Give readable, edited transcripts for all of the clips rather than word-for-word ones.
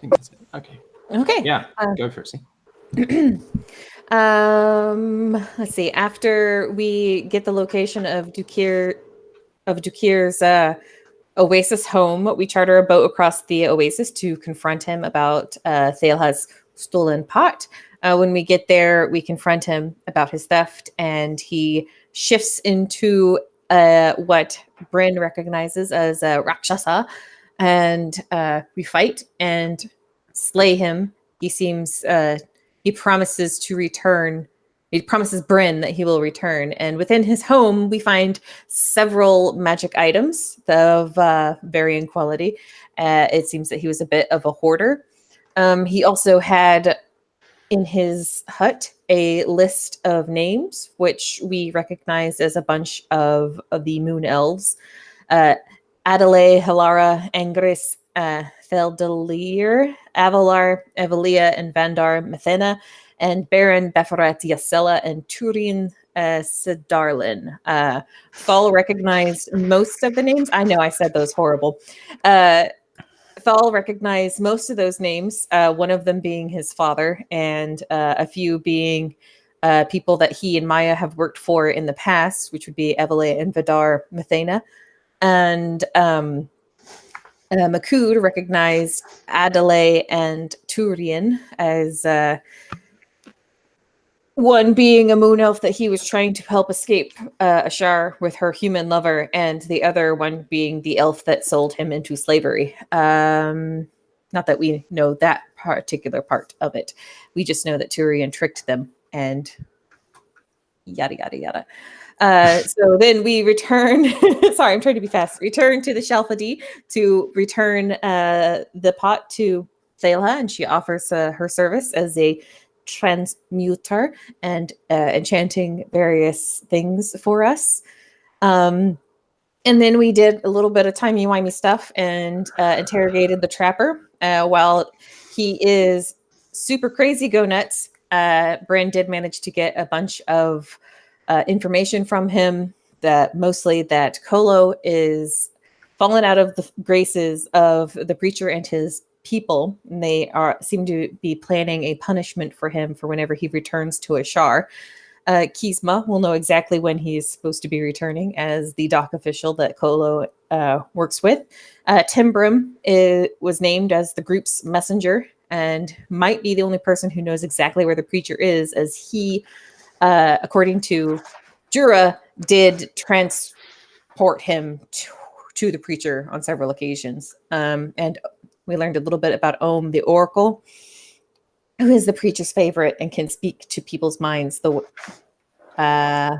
think that's it. Okay. Okay. Yeah, go for it. See. Let's see. After we get the location of Dukir's Oasis home, we charter a boat across the Oasis to confront him about Thalha's stolen pot. When we get there, we confront him about his theft, and he shifts into what Bryn recognizes as a Rakshasa, and we fight and slay him. He seems he promises to return. He promises Bryn that he will return, and within his home, we find several magic items of varying quality. It seems that he was a bit of a hoarder. He also had in his hut a list of names, which we recognize as a bunch of the moon elves. Adelaide, Hilara, Angris, Feldelir, Avalar, Evelia, and Vandar, Methena, and Baron, Beferet, Yasela, and Turin, Sidarlin. Thal recognized most of the names. I know I said those horrible. Thal recognized most of those names, one of them being his father, and a few being people that he and Maya have worked for in the past, which would be Evele and Vidar Methena. And Makud recognized Adelaide and Turian as one being a moon elf that he was trying to help escape Ashar with her human lover, and the other one being the elf that sold him into slavery. Not that we know that particular part of it. We just know that Turian tricked them and yada, yada, yada. So then we return. Sorry, I'm trying to be fast. Return to the Shalfadi to return the pot to Thalha, and she offers her service as a transmuter and enchanting various things for us. And then we did a little bit of timey-wimey stuff and interrogated the trapper. While he is super crazy go nuts, Bran did manage to get a bunch of information from him, that mostly that Kolo is fallen out of the graces of the preacher and his people, and they seem to be planning a punishment for him for whenever he returns to Ashar. Kisma will know exactly when he's supposed to be returning as the dock official that Kolo works with. Timbrim was named as the group's messenger and might be the only person who knows exactly where the preacher is, as he, according to Jura, did transport him to the preacher on several occasions. And we learned a little bit about Ohm, the Oracle, who is the preacher's favorite and can speak to people's minds,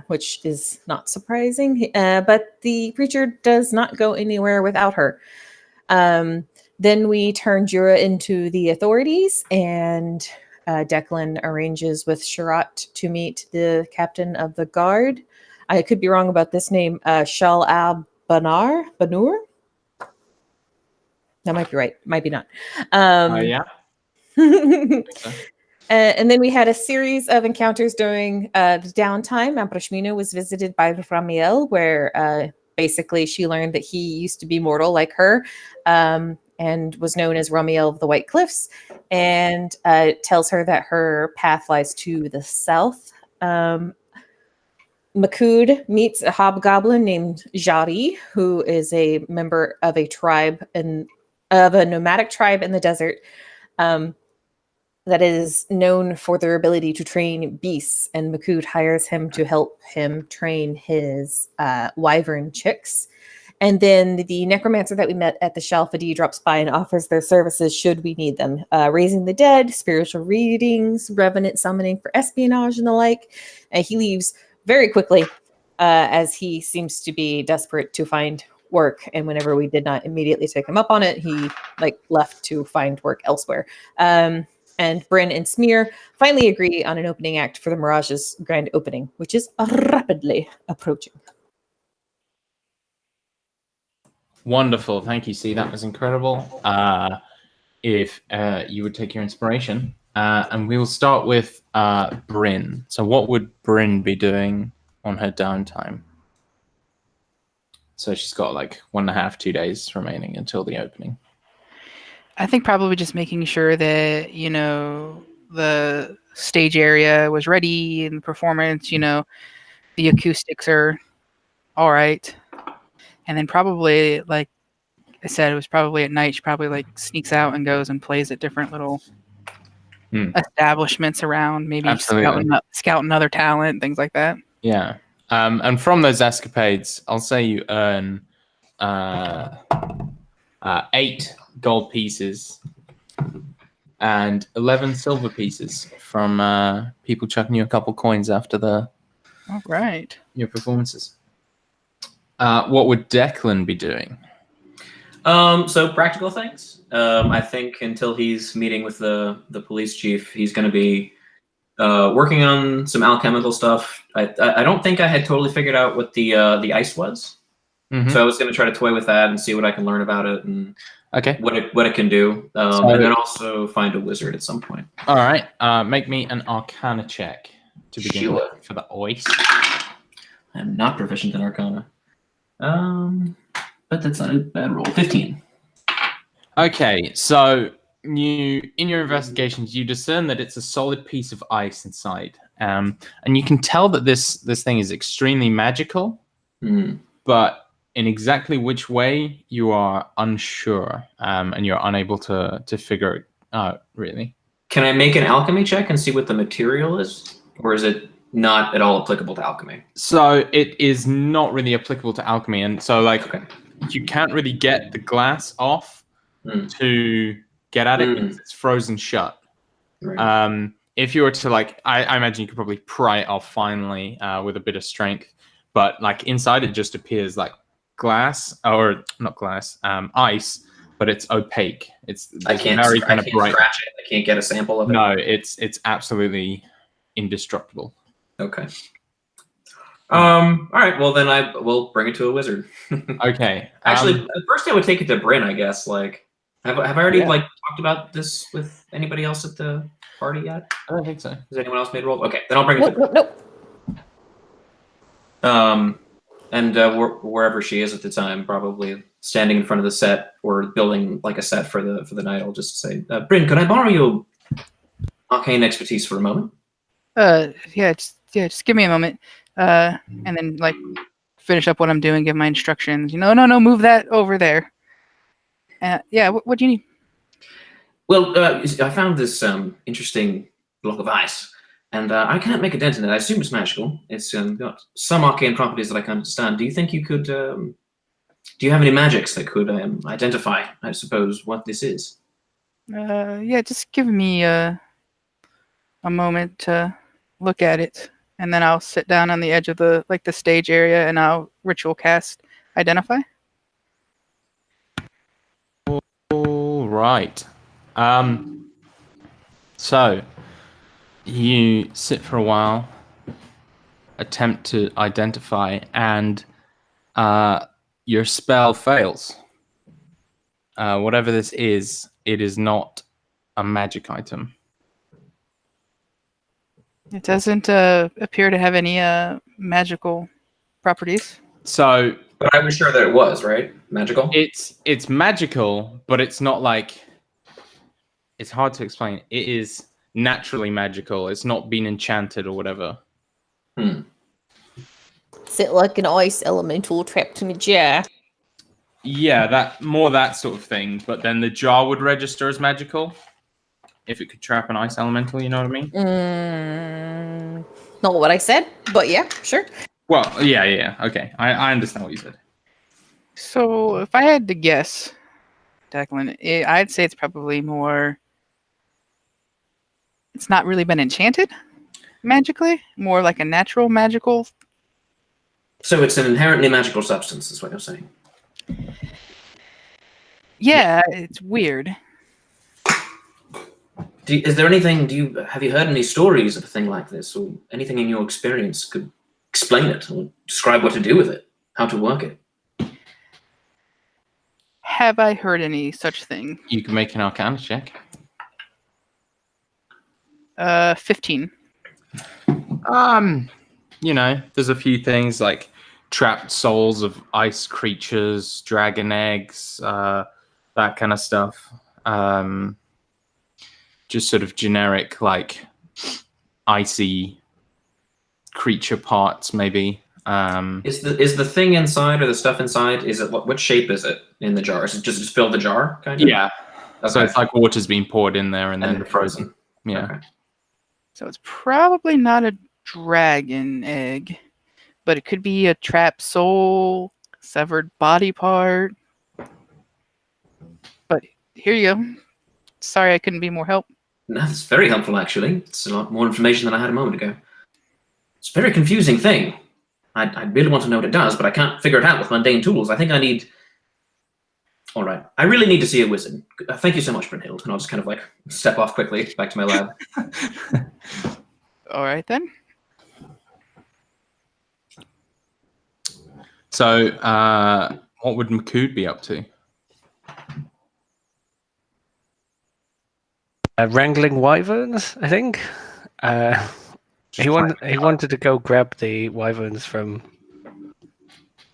which is not surprising. But the preacher does not go anywhere without her. Then we turn Jura into the authorities, and Declan arranges with Sharat to meet the captain of the guard. I could be wrong about this name. Shal Ab Banur? That might be right. Might be not. Yeah. I think so. And then we had a series of encounters during the downtime. Ambrashmina was visited by Ramiel, where basically she learned that he used to be mortal like her, and was known as Ramiel of the White Cliffs, and tells her that her path lies to the south. Makud meets a hobgoblin named Jari, who is a member of a tribe of a nomadic tribe in the desert. That is known for their ability to train beasts, and Makud hires him to help him train his wyvern chicks. And then the necromancer that we met at the Shalfadi drops by and offers their services should we need them. Raising the dead, spiritual readings, revenant summoning for espionage and the like. And he leaves very quickly as he seems to be desperate to find work. And whenever we did not immediately take him up on it, he left to find work elsewhere. And Bryn and Smear finally agree on an opening act for the Mirage's grand opening, which is rapidly approaching. Wonderful. Thank you, C. That was incredible. If you would take your inspiration. And we will start with Bryn. So what would Bryn be doing on her downtime? So she's got 1.5, 2 days remaining until the opening. I think probably just making sure that, the stage area was ready and the performance, the acoustics are all right. And then probably, like I said, it was probably at night. She probably like sneaks out and goes and plays at different little establishments around, maybe scouting other talent, things like that. Yeah. And from those escapades, I'll say you earn 8 gold pieces and 11 silver pieces from people chucking you a couple coins after All right. your performances. What would Declan be doing? So practical things. I think until he's meeting with the police chief, he's going to be working on some alchemical stuff. I don't think I had totally figured out what the ice was, so I was going to try to toy with that and see what I can learn about it and what it can do, and then also find a wizard at some point. All right, make me an Arcana check to begin with for the ice. I'm not proficient in Arcana, but that's not a bad roll. 15. Okay, so in your investigations, you discern that it's a solid piece of ice inside, and you can tell that this thing is extremely magical, but in exactly which way you are unsure, and you're unable to figure it out, really. Can I make an alchemy check and see what the material is? Or is it not at all applicable to alchemy? So it is not really applicable to alchemy, and so you can't really get the glass off to get at it because it's frozen shut. Right. If you were to I imagine you could probably pry it off finally with a bit of strength, but inside it just appears like glass, or not glass, ice, but it's opaque. I can't very kind of bright. Scratch it. I can't get a sample of it. No, it's absolutely indestructible. Okay. All right. Well, then I will bring it to a wizard. Okay. Actually, first I would take it to Bryn, I guess. Have I already talked about this with anybody else at the party yet? I don't think so. Has anyone else made rolls? Okay, then I'll bring it to Nope. And wherever she is at the time, probably standing in front of the set or building a set for the night, I'll just say, Bryn, could I borrow your arcane expertise for a moment? Just give me a moment. And then finish up what I'm doing, give my instructions. No, move that over there. What do you need? Well, I found this interesting block of ice. And I can't make a dent in it. I assume it's magical. It's got some arcane properties that I can't understand. Do you think you could... do you have any magics that could identify, I suppose, what this is? Just give me a moment to look at it. And then I'll sit down on the edge of the stage area and I'll ritual cast Identify. All right. So... you sit for a while, attempt to identify, and your spell fails. Whatever this is, it is not a magic item. It doesn't appear to have any magical properties. So, but I was sure that it was, right? Magical? It's magical, but it's not it's hard to explain. It is naturally magical. It's not been enchanted or whatever. Is it like an ice elemental trapped in a jar? Yeah, that sort of thing. But then the jar would register as magical if it could trap an ice elemental. You know what I mean? Not what I said, but yeah, sure. Well, yeah. Okay, I understand what you said. So if I had to guess, Declan, I'd say it's probably more... it's not really been enchanted magically, more like a natural magical. So it's an inherently magical substance, is what you're saying? Yeah, it's weird. Is there anything, have you heard any stories of a thing like this, or anything in your experience could explain it, or describe what to do with it, how to work it? Have I heard any such thing? You can make an Arcana check. 15. There's a few things like trapped souls of ice creatures, dragon eggs, that kind of stuff. Just sort of generic, like icy creature parts, maybe. Is the thing inside or the stuff inside? Is it what shape is it in the jar? Is it just fill the jar kind of? Yeah. So Okay. it's like water's being poured in there and then And frozen. Yeah. Okay. So it's probably not a dragon egg, but it could be a trapped soul, severed body part. But here you go. Sorry I couldn't be more help. No, that's very helpful, actually. It's a lot more information than I had a moment ago. It's a very confusing thing. I really want to know what it does, but I can't figure it out with mundane tools. I think I need... All right. I really need to see a wizard. Thank you so much, Brynhild. And I'll just kind of like step off quickly back to my lab. All right then. So, what would Makood be up to? Wrangling wyverns, I think. He wanted to go grab the wyverns from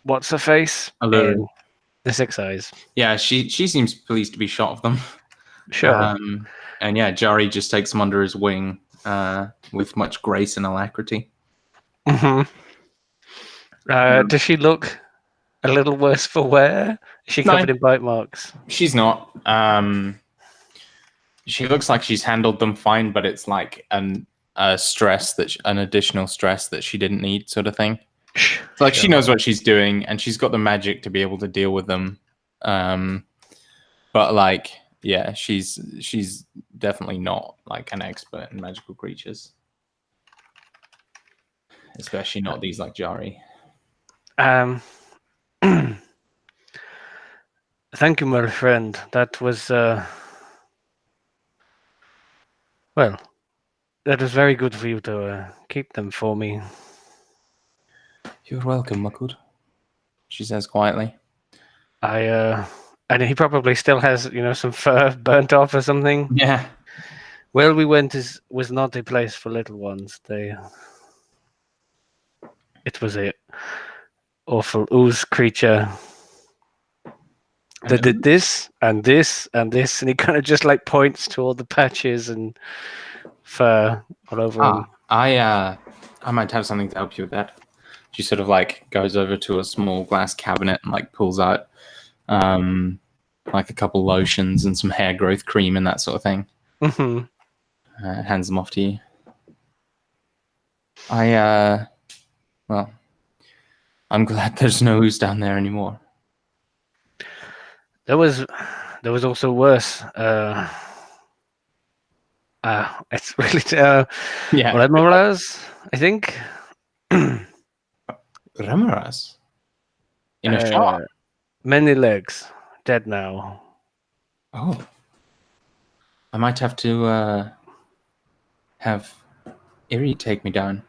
what's her face Allura. in the Six Eyes. Yeah, she seems pleased to be shot of them. Sure. And yeah, Jari just takes them under his wing with much grace and alacrity. Mm-hmm. Does she look a little worse for wear? Is she covered in bite marks? She's not. She looks like she's handled them fine, but it's like an additional stress that she didn't need, sort of thing. It's like she knows what she's doing, and she's got the magic to be able to deal with them. But like, yeah, she's definitely not like an expert in magical creatures, especially not these like Jari. Thank you, my friend. That was well, that was very good for you to keep them for me. You're welcome, Makood, she says quietly. And he probably still has, some fur burnt off or something. Yeah. Where we went was not a place for little ones. It was a awful ooze creature that did this and this and this, and he kind of just like points to all the patches and fur all over him. I might have something to help you with that. She sort of like goes over to a small glass cabinet and like pulls out like a couple lotions and some hair growth cream and that sort of thing. Mm-hmm. Hands them off to you. Well, I'm glad there's no ooze down there anymore. There was also worse. It's really Yeah. Remoras, I think. Remoras? In a shop? Many legs, dead now. Oh. I might have to have Iri take me down.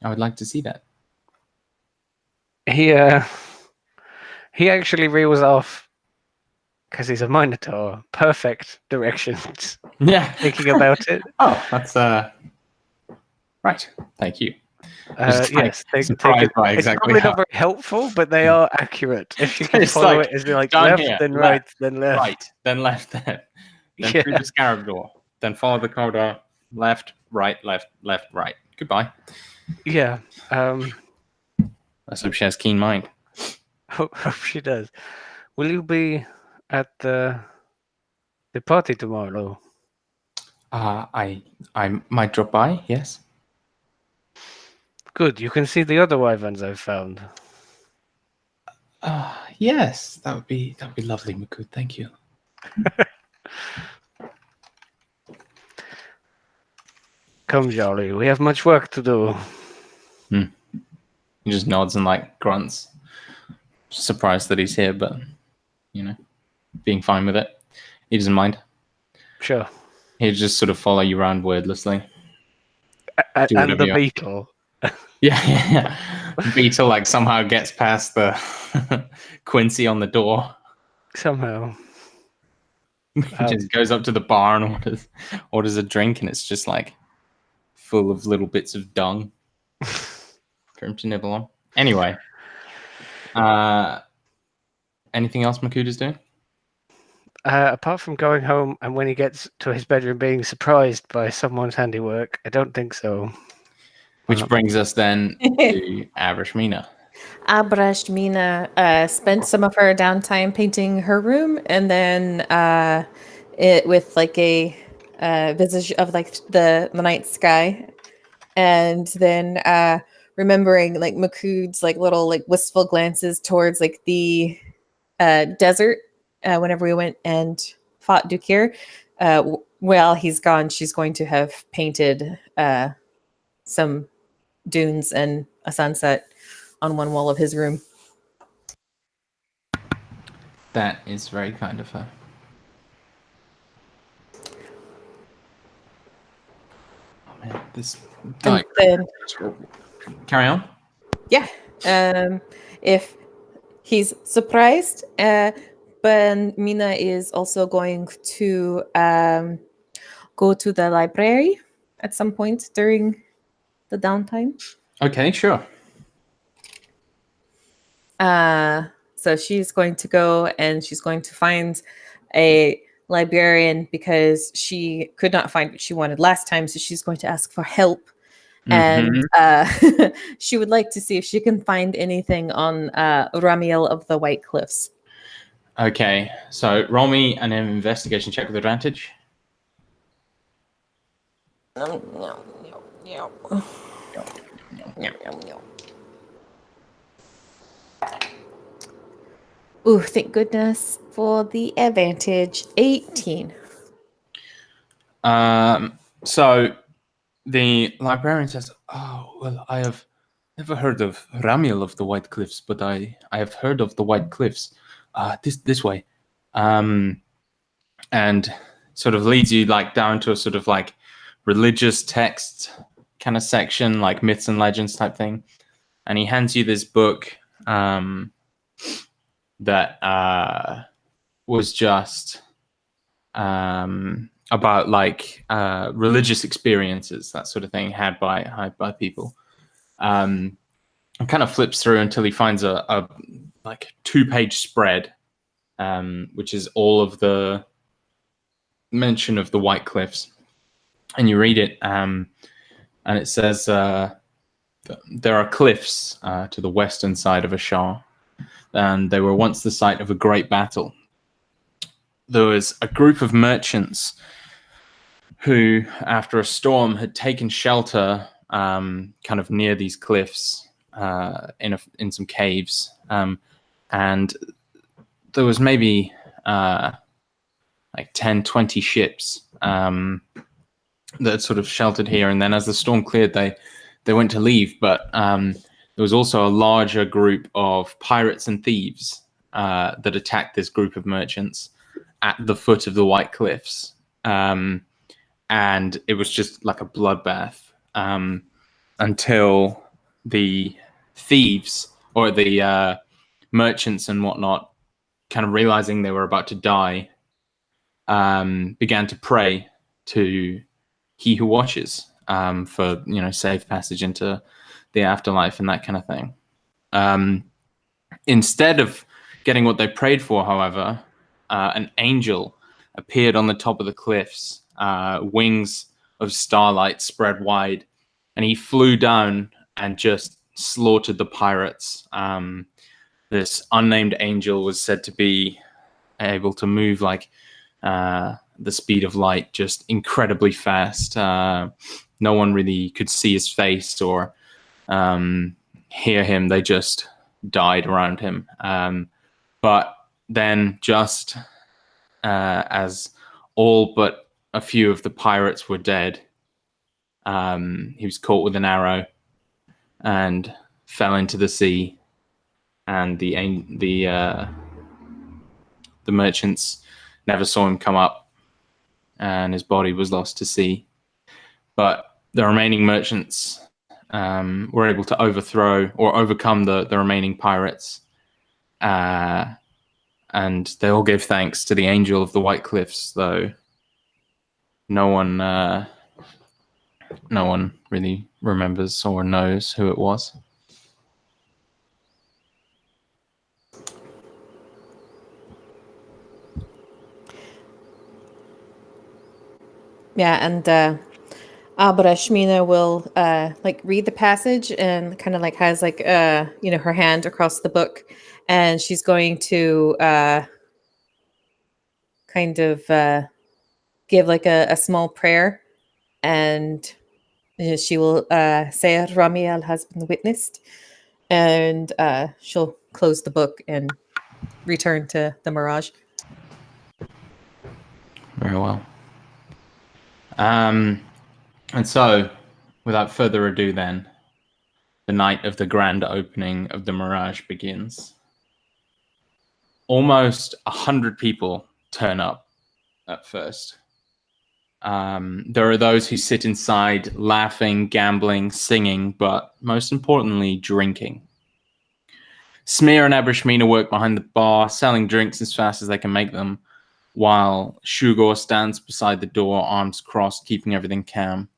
I would like to see that. He actually reels off because he's a Minotaur. Perfect directions. Yeah. Thinking about it. Oh, that's right. Thank you. Yes, surprised by it's exactly probably how... not very helpful, but they are accurate. If you can It's follow like, it, it's like down left, here, then left, right, then left. Right, then left, then Yeah. through the scarab door, then follow the corridor, left, right, right. Goodbye. Yeah. Let's hope she has keen mind. Hope she does. Will you be at the party tomorrow? I might drop by. Yes. Good. You can see the other wyverns I've found. Yes, that would be lovely, Makood. Thank you. Come, Jolly. We have much work to do. He just nods and like grunts. Surprised that he's here, but being fine with it. He doesn't mind. Sure. He'll just sort of follow you around wordlessly. And whatever the you- beetle. Yeah. Beetle like somehow gets past the Quincy on the door. Somehow. Just goes up to the bar and orders a drink, and it's just like full of little bits of dung for him to nibble on. Anyway, anything else Makood is doing? apart from going home and when he gets to his bedroom being surprised by someone's handiwork, I don't think so. Which brings us then to Avrashmina. Abrashmina spent some of her downtime painting her room, and then it with like a visage of like the night sky, and then remembering like Makud's like little like wistful glances towards like the desert whenever we went and fought Dukir. While he's gone, she's going to have painted some dunes and a sunset on one wall of his room. That is very kind of her. Oh man, this. And then, Carry on. yeah, if he's surprised, but Mina is also going to go to the library at some point during the downtime. Okay, sure. So she's going to go and she's going to find a librarian because she could not find what she wanted last time. So she's going to ask for help. And she would like to see if she can find anything on Ramiel of the White Cliffs. Okay, so roll me an investigation check with advantage. No. Ooh, thank goodness for the advantage. 18. So the librarian says, "Oh, well, I have never heard of Ramiel of the White Cliffs, but I have heard of the White Cliffs. This way." And sort of leads you like down to a sort of like religious text kind of section, like myths and legends type thing. And he hands you this book that was just about like religious experiences, that sort of thing, had by people. And kind of flips through until he finds a like 2-page spread, which is all of the mention of the White Cliffs. And you read it, and it says there are cliffs to the western side of Ashar, and they were once the site of a great battle. There was a group of merchants who, after a storm, had taken shelter kind of near these cliffs in some caves. And there was maybe like 10, 20 ships that had sort of sheltered here. And then as the storm cleared, they went to leave. But there was also a larger group of pirates and thieves that attacked this group of merchants at the foot of the White Cliffs. And it was just like a bloodbath until the thieves or the merchants and whatnot, kind of realizing they were about to die, began to pray to He Who Watches for, safe passage into the afterlife and that kind of thing. Instead of getting what they prayed for, however, an angel appeared on the top of the cliffs, wings of starlight spread wide, and he flew down and just slaughtered the pirates. This unnamed angel was said to be able to move like the speed of light, just incredibly fast. No one really could see his face or hear him. They just died around him. But then just as all but a few of the pirates were dead, he was caught with an arrow and fell into the sea. And the merchants never saw him come up, and his body was lost to sea. But the remaining merchants were able to overthrow or overcome the remaining pirates, and they all gave thanks to the angel of the White Cliffs, though no one really remembers or knows who it was. Yeah, and Abrashmina will like read the passage and kind of like has like her hand across the book, and she's going to kind of give like a small prayer, and she will say Ramiel has been witnessed, and she'll close the book and return to the Mirage. Very well. And so, without further ado, then, the night of the grand opening of the Mirage begins. Almost 100 people turn up at first. There are those who sit inside, laughing, gambling, singing, but most importantly, drinking. Smear and Abrashmina work behind the bar, selling drinks as fast as they can make them, while Shugor stands beside the door, arms crossed, keeping everything calm.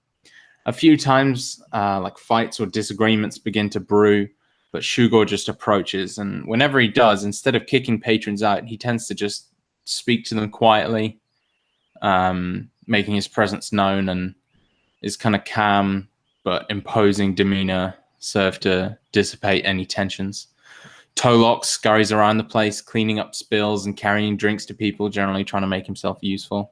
A few times, like fights or disagreements begin to brew, but Shugor just approaches, and whenever he does, instead of kicking patrons out, he tends to just speak to them quietly, making his presence known, and his kind of calm but imposing demeanor serve to dissipate any tensions. Tolok scurries around the place, cleaning up spills and carrying drinks to people, generally trying to make himself useful.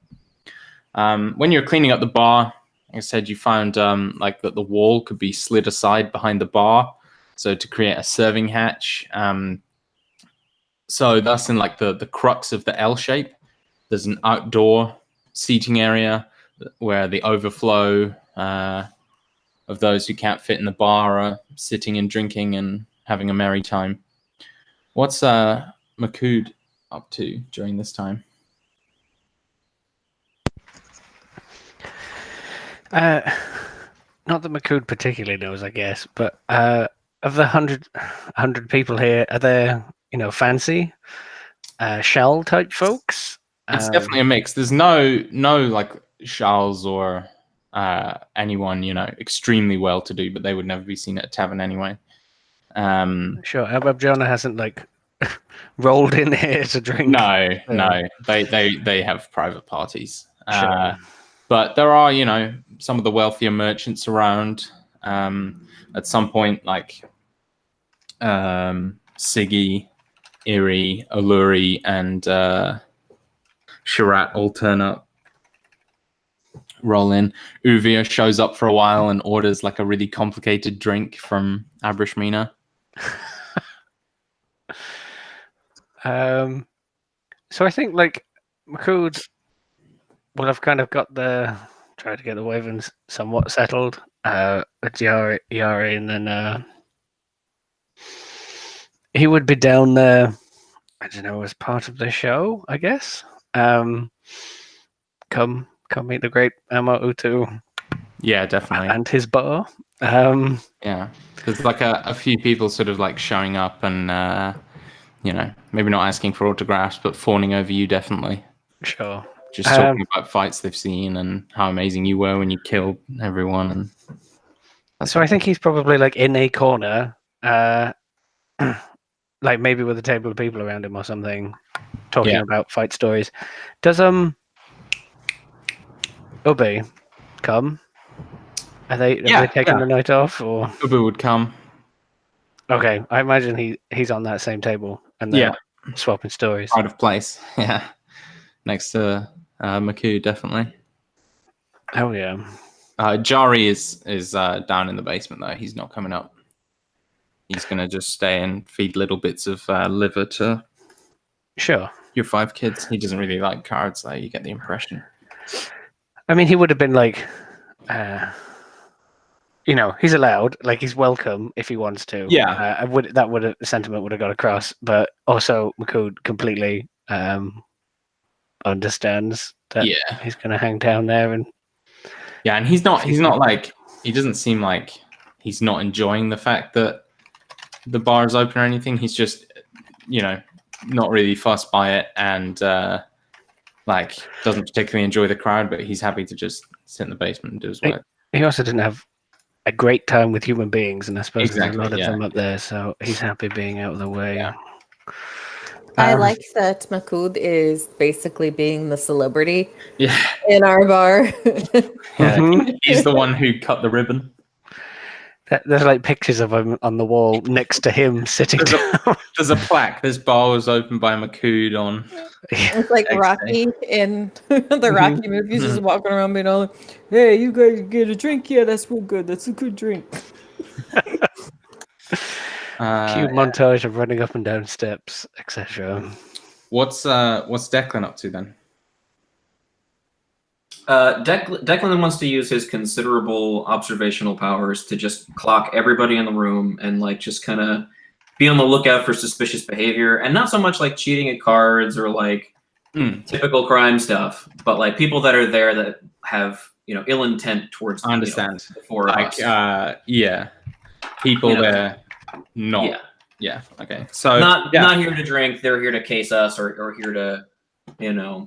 When you're cleaning up the bar, like I said, you found like that the wall could be slid aside behind the bar, so to create a serving hatch. So thus, in like the crux of the L shape, there's an outdoor seating area where the overflow of those who can't fit in the bar are sitting and drinking and having a merry time. What's Makud up to during this time? Not that Makud particularly knows, I guess, but of the 100 people here, are there, fancy shell type folks? It's definitely a mix. There's no like Charles or anyone, extremely well to do, but they would never be seen at a tavern anyway. Sure, Abjana hasn't like rolled in here to drink. No, they have private parties. Sure. But there are, some of the wealthier merchants around. At some point, like Siggy, Iri, Alluri, and Sharat all turn up, roll in. Uvia shows up for a while and orders like a really complicated drink from Abrashmina. So I think like Makud will have kind of tried to get the Wyverns somewhat settled with Yari, and then he would be down there, I don't know, as part of the show, I guess. Come meet the great Amo Utu. Yeah, definitely. And his bar. Yeah, there's like a few people sort of like showing up and maybe not asking for autographs, but fawning over you, definitely. Sure. Just talking about fights they've seen and how amazing you were when you killed everyone. And so I think he's probably like in a corner, like maybe with a table of people around him or something, talking about fight stories. Does Ubi come? Are they taking the night off, or Ubi would come? Okay, I imagine he's on that same table and they're swapping stories. Out of place, yeah. Next to Maku, definitely. Oh yeah. Jari is down in the basement though. He's not coming up. He's gonna just stay and feed little bits of liver to your 5 kids. He doesn't really like cards, though. You get the impression. I mean, he would have been like, he's allowed, like he's welcome if he wants to. Yeah, the sentiment would have got across, but also Makud completely understands that he's going to hang down there and he's not like, he doesn't seem like he's not enjoying the fact that the bar is open or anything. He's just not really fussed by it and like doesn't particularly enjoy the crowd, but he's happy to just sit in the basement and do his work. He also didn't have a great time with human beings, and I suppose there's a lot of them up there, so he's happy being out of the way. I like that Makud is basically being the celebrity Yeah, in our bar. yeah. Mhm. He's the one who cut the ribbon. There's like pictures of him on the wall next to him sitting There's a- down. There's a plaque. This bar was opened by Makud on. It's like X Rocky in the Mhm. Rocky movies, just walking around being all, "Hey, you guys get a drink? Yeah, that's real good. That's a good drink." Cute montage of running up and down steps, etc. What's Declan up to then? Declan wants to use his considerable observational powers to just clock everybody in the room and like just kind of be on the lookout for suspicious behavior, and not so much like cheating at cards or like typical crime stuff, but like people that are there that have ill intent towards I understand. the four of Like us. yeah, people there not. Yeah. Okay. So Not here to drink. They're here to case us or here to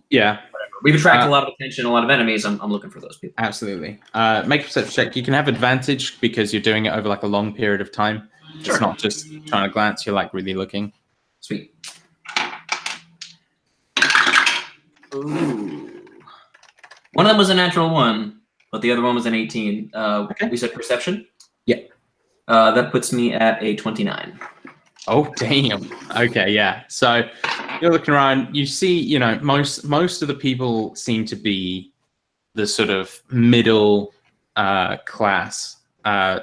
yeah. We've attracted a lot of attention, a lot of enemies. I'm looking for those people. Absolutely. Make a perception check. You can have advantage because you're doing it over like a long period of time. Sure. It's not just trying to glance. You're like really looking. Sweet. Ooh. One of them was a natural 1, but the other one was an 18. Okay. We said perception? Yeah. That puts me at a 29. Oh damn. Okay, yeah. So you're looking around. You see, most of the people seem to be the sort of middle class.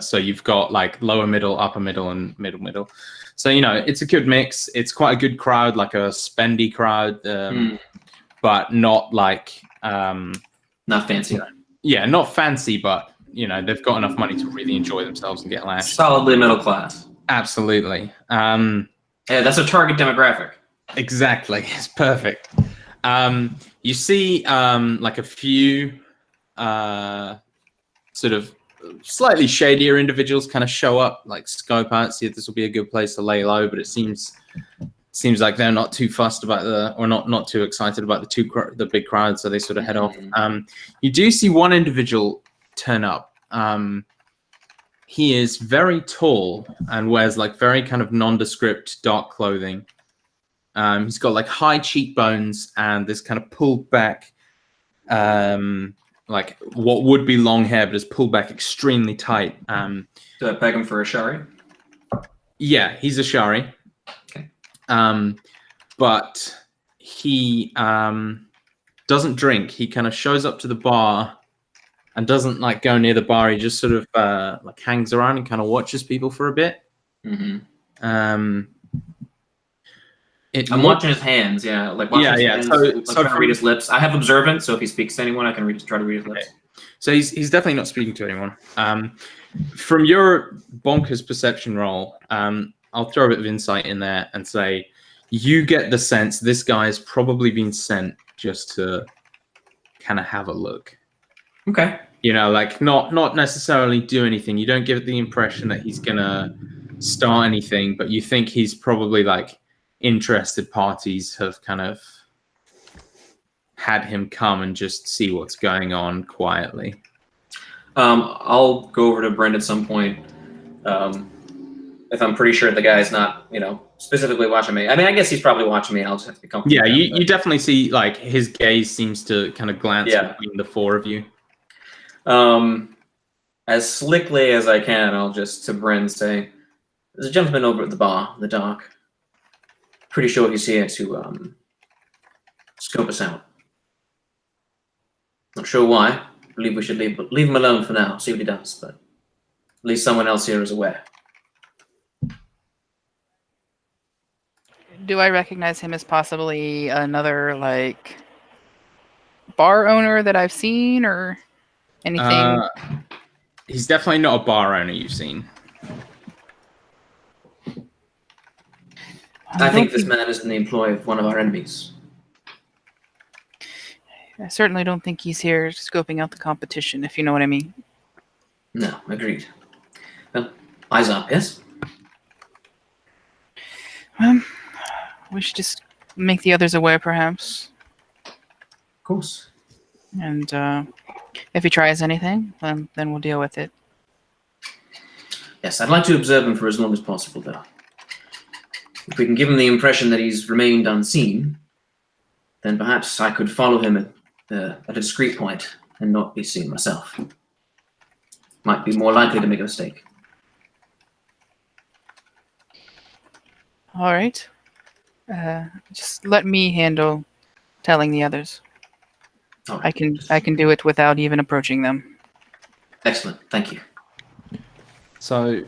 So you've got like lower middle, upper middle, and middle. So it's a good mix. It's quite a good crowd, like a spendy crowd, but not like not fancy. Yeah, not fancy, but they've got enough money to really enjoy themselves and get lashed. Solidly middle class. Absolutely. Yeah, that's a target demographic. Exactly. It's perfect. You see like a few sort of slightly shadier individuals kind of show up, like scope out, see if this will be a good place to lay low, but it seems like they're not too fussed about or not too excited about the big crowd, so they sort of head off. You do see one individual turn up. He is very tall and wears like very kind of nondescript dark clothing. He's got like high cheekbones and this kind of pulled back, like what would be long hair, but is pulled back extremely tight. Do I peg him for a Shari? Yeah, he's a Shari. Okay. But he doesn't drink. He kind of shows up to the bar and doesn't like go near the bar. He just sort of like hangs around and kind of watches people for a bit. Mm-hmm. I'm watching his hands, yeah. Like watching his hands, So trying to read his lips. I have observant, so if he speaks to anyone, I can try to read his lips. Okay. So he's definitely not speaking to anyone. From your bonkers perception roll, I'll throw a bit of insight in there and say you get the sense this guy's probably been sent just to kind of have a look. Okay. Like not necessarily do anything. You don't give the impression that he's gonna start anything, but you think he's probably like interested parties have kind of had him come and just see what's going on quietly. I'll go over to Brent at some point. If I'm pretty sure the guy's not, specifically watching me. I mean, I guess he's probably watching me. I'll just have to be comfortable. Yeah, you definitely see like his gaze seems to kind of glance between the four of you. As slickly as I can, I'll just to Brent say, "There's a gentleman over at the bar, the dock. Pretty sure he's here to scope us out. Not sure why. Believe we should leave him alone for now. See what he does. But at least someone else here is aware." Do I recognize him as possibly another like bar owner that I've seen or anything? He's definitely not a bar owner you've seen. I think this man is in the employ of one of our enemies. I certainly don't think he's here scoping out the competition, if you know what I mean. No, agreed. Well, eyes up, yes? We should just make the others aware, perhaps. Of course. And if he tries anything, then we'll deal with it. Yes, I'd like to observe him for as long as possible, though. if we can give him the impression that he's remained unseen, then perhaps I could follow him at a discreet point and not be seen myself. Might be more likely to make a mistake. All right. Just let me handle telling the others. All right. I can do it without even approaching them. Excellent. Thank you. So,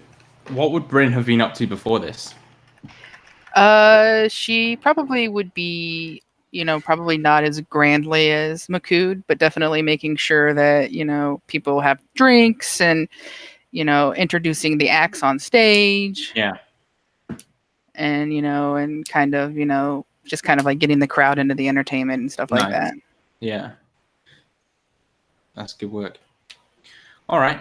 what would Bryn have been up to before this? She probably would be, probably not as grandly as Makud, but definitely making sure that, people have drinks and, introducing the acts on stage. Yeah. And, and kind of, just kind of like getting the crowd into the entertainment and stuff like that. Yeah. That's good work. All right.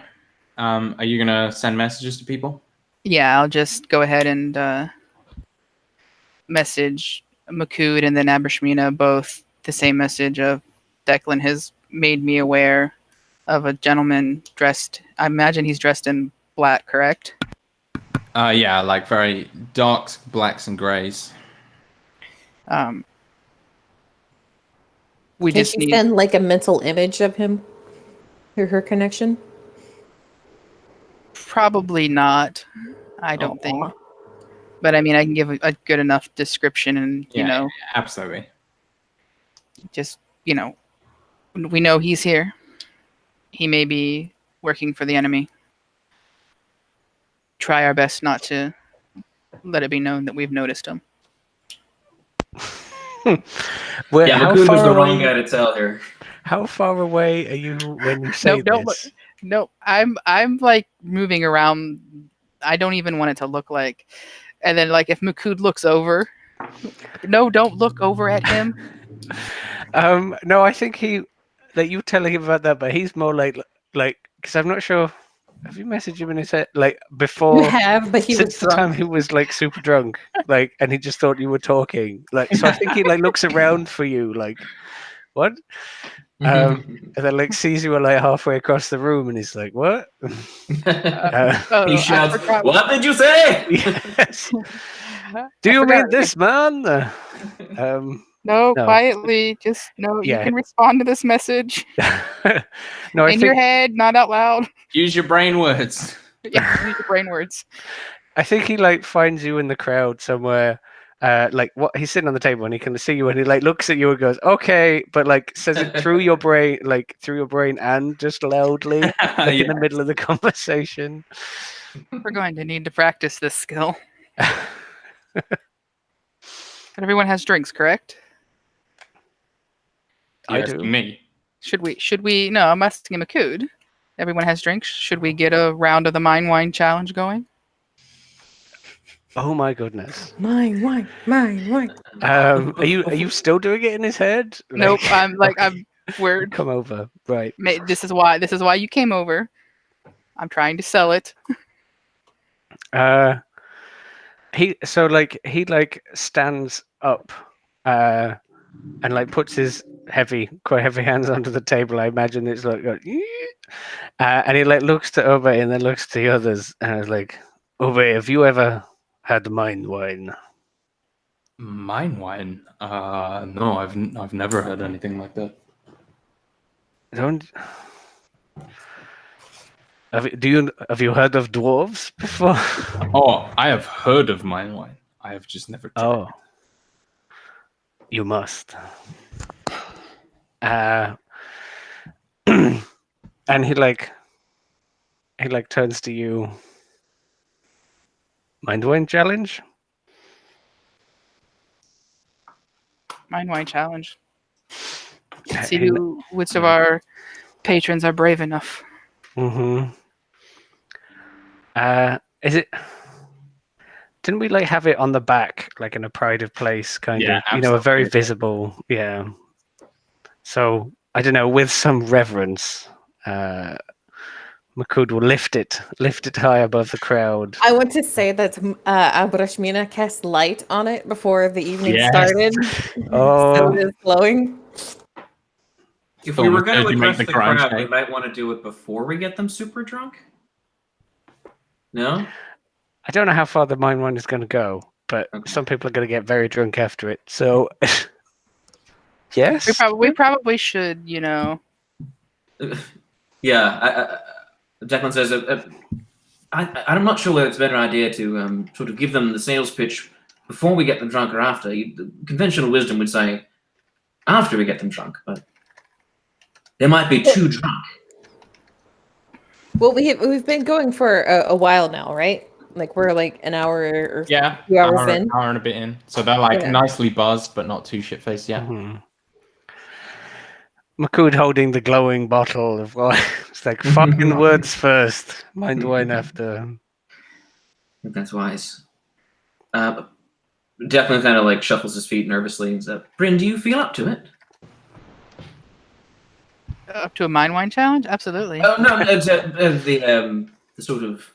Are you going to send messages to people? Yeah, I'll just go ahead and message Makud and then Abrashmina both the same message of Declan has made me aware of a gentleman dressed, I imagine he's dressed in black, correct? Yeah, like very darks, blacks, and grays. We Can just you need send like a mental image of him or her connection? probably not. I don't think. But I mean, I can give a good enough description and, Yeah, absolutely. just, we know he's here. He may be working for the enemy. Try our best not to let it be known that we've noticed him. Makud was the wrong guy to tell here. How far away are you when you say this? No, I'm like moving around. I don't even want it to look like. And then like if Makud looks over, no, don't look over at him. No, I think you telling him about that, but he's more like because I'm not sure. Have you messaged him in his head like before? You have, but he was Since the time he was like super drunk, like, and he just thought you were talking, like. So I think he like looks around for you, like, what? And then like sees you like halfway across the room, and he's like, "What?" He shouts, "What did you say?" Yes. Do you mean this, man? No, No. quietly. Just no. Yeah. You can respond to this message No, I in think your head, not out loud. Use your brain words. Yeah, use your brain words. I think he like finds you in the crowd somewhere. Like what he's sitting on the table and he can see you and he like looks at you and goes, "Okay," but like says it through your brain, and just loudly, like in the middle of the conversation. We're going to need to practice this skill. But everyone has drinks, correct? I Yes, do. me. Should we? No, I'm asking Makud. Everyone has drinks. Should we get a round of the Mine Wine Challenge going? Oh my goodness. Mine wine. Are you still doing it in his head? Nope. I'm okay. we're Come over, right? This is why you came over. I'm trying to sell it. He stands up, and like puts his quite heavy hands onto the table. I imagine it's like, and he like looks to Ube and then looks to the others, and I was like, Ube, have you ever had mine wine? Mine wine? No, I've never heard anything like that. Have you heard of dwarves before? Oh, I have heard of mine wine. I have just never tried. Oh, you must. And he turns to you. Mind wine challenge? Mine Wine Challenge. Let's see which of our patrons are brave enough. Mm-hmm. Is it? Didn't we like have it on the back, like in a private place, kind of? Absolutely. A very visible, yeah. So I don't know, with some reverence, Makud will lift it high above the crowd. I want to say that Abrashmina cast light on it before the evening started. Oh, So it is glowing. If we were going to Make address the the crime crowd, shake. we might want to do it before we get them super drunk. No? I don't know how far the mine one is going to go. but Okay. some people are going to get very drunk after it. So, yes. We probably should, Yeah, Declan says, I'm not sure whether it's a better idea to sort of give them the sales pitch before we get them drunk or after. The conventional wisdom would say after we get them drunk, but they might be too drunk. Well, we've been going for a while now, right? Like we're like an hour or 2 hours in. Hour and a bit in. So they're like Yeah. nicely buzzed, but not too shit faced yet. Mhm. McCood holding the glowing bottle of wine. It's like fucking words first, mind wine after. I think that's wise. Declan kind of like shuffles his feet nervously and says, Bryn, do you feel up to it? Up to a mind wine challenge? Absolutely. Oh, no, the sort of...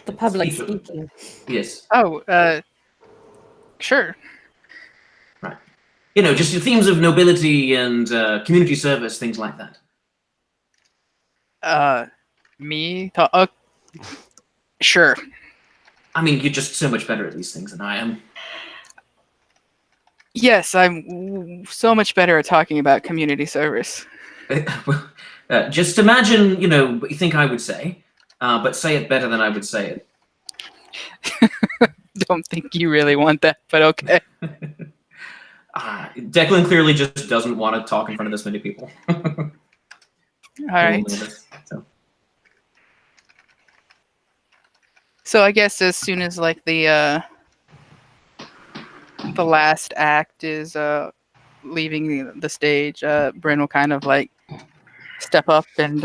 The public speech- speaking. Yes. Oh, sure. Right. Just the themes of nobility and community service, things like that. Me? Sure. I mean, you're just so much better at these things than I am. Yes, I'm so much better at talking about community service. Just imagine, what you think I would say, but say it better than I would say it. Don't think you really want that, but okay. Declan clearly just doesn't want to talk in front of this many people. All right. So I guess as soon as like the last act is leaving the stage, Bryn will kind of like step up and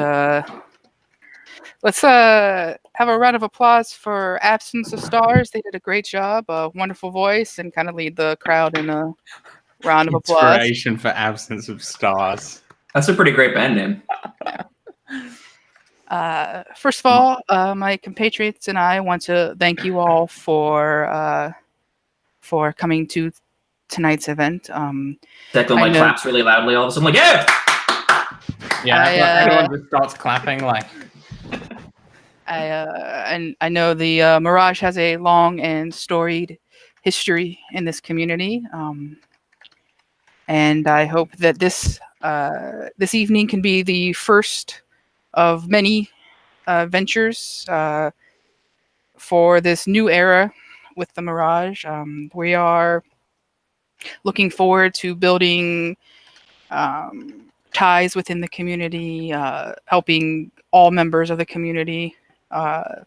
let's have a round of applause for Absence of Stars. They did a great job, wonderful voice, and kind of lead the crowd in a round of applause. Inspiration for Absence of Stars. That's a pretty great band name. First of all, my compatriots and I want to thank you all for coming to tonight's event. Declan claps really loudly all of a sudden, like, yeah! Yeah, everyone just starts clapping like. And I know the Mirage has a long and storied history in this community, and I hope that this evening can be the first of many ventures for this new era with the Mirage. We are looking forward to building ties within the community, helping all members of the community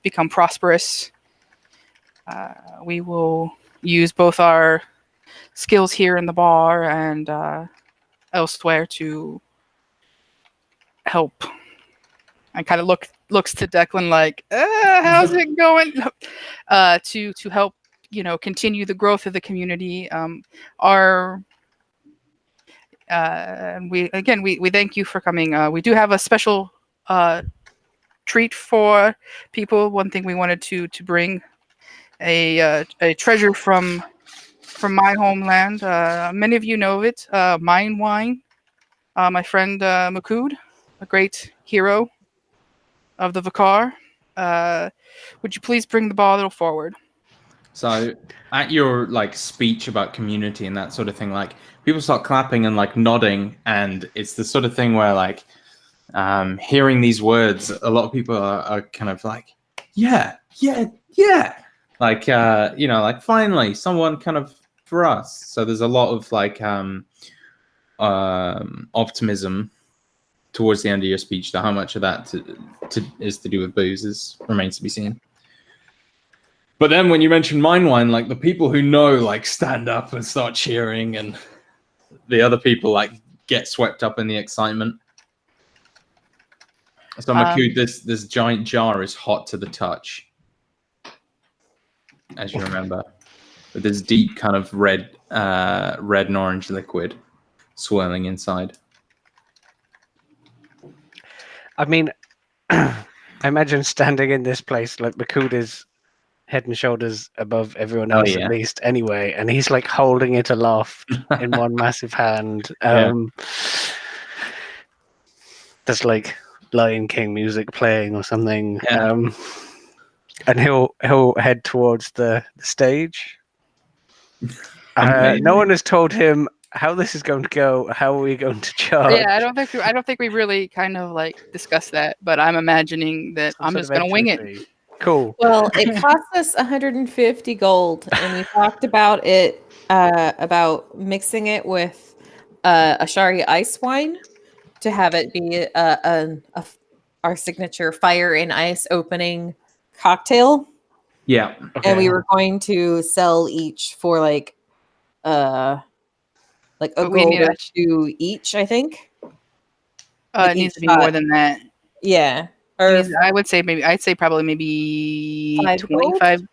become prosperous. We will use both our skills here in the bar and elsewhere to help. I kind of looks to Declan like, how's it going? To help, continue the growth of the community. We thank you for coming. We do have a special treat for people. One thing we wanted to bring a treasure from my homeland. Many of you know it. Mine wine. My friend McCood, a great hero of the Vicar. Would you please bring the bottle forward? So at your speech about community and that sort of thing, people start clapping and nodding, and it's the sort of thing where hearing these words, a lot of people are kind of like, yeah, finally someone kind of for us. So there's a lot of optimism towards the end of your speech. How much of that is to do with booze remains to be seen. But then when you mention Mine Wine, the people who know stand up and start cheering, and the other people get swept up in the excitement. So McCood, this giant jar is hot to the touch, as you remember, with this deep kind of red and orange liquid swirling inside. I mean, I imagine standing in this place, McCood is head and shoulders above everyone else at least anyway, and he's holding it aloft in one massive hand. There's Lion King music playing or something, and he'll head towards the stage. Amazing. No one has told him how this is going to go. How are we going to charge? Yeah, I don't think we really kind of like discussed that, but I'm imagining that Some I'm sort just of gonna wing it. entry fee. Cool. Well, it cost us 150 gold, and we talked about it about mixing it with Ashari ice wine to have it be our signature fire and ice opening cocktail. Yeah. Okay. And we were going to sell each for like a But we gold need or a- two each, I think. It needs to be more than that. Yeah. It Or needs- I would say maybe I'd say probably maybe 5 gold?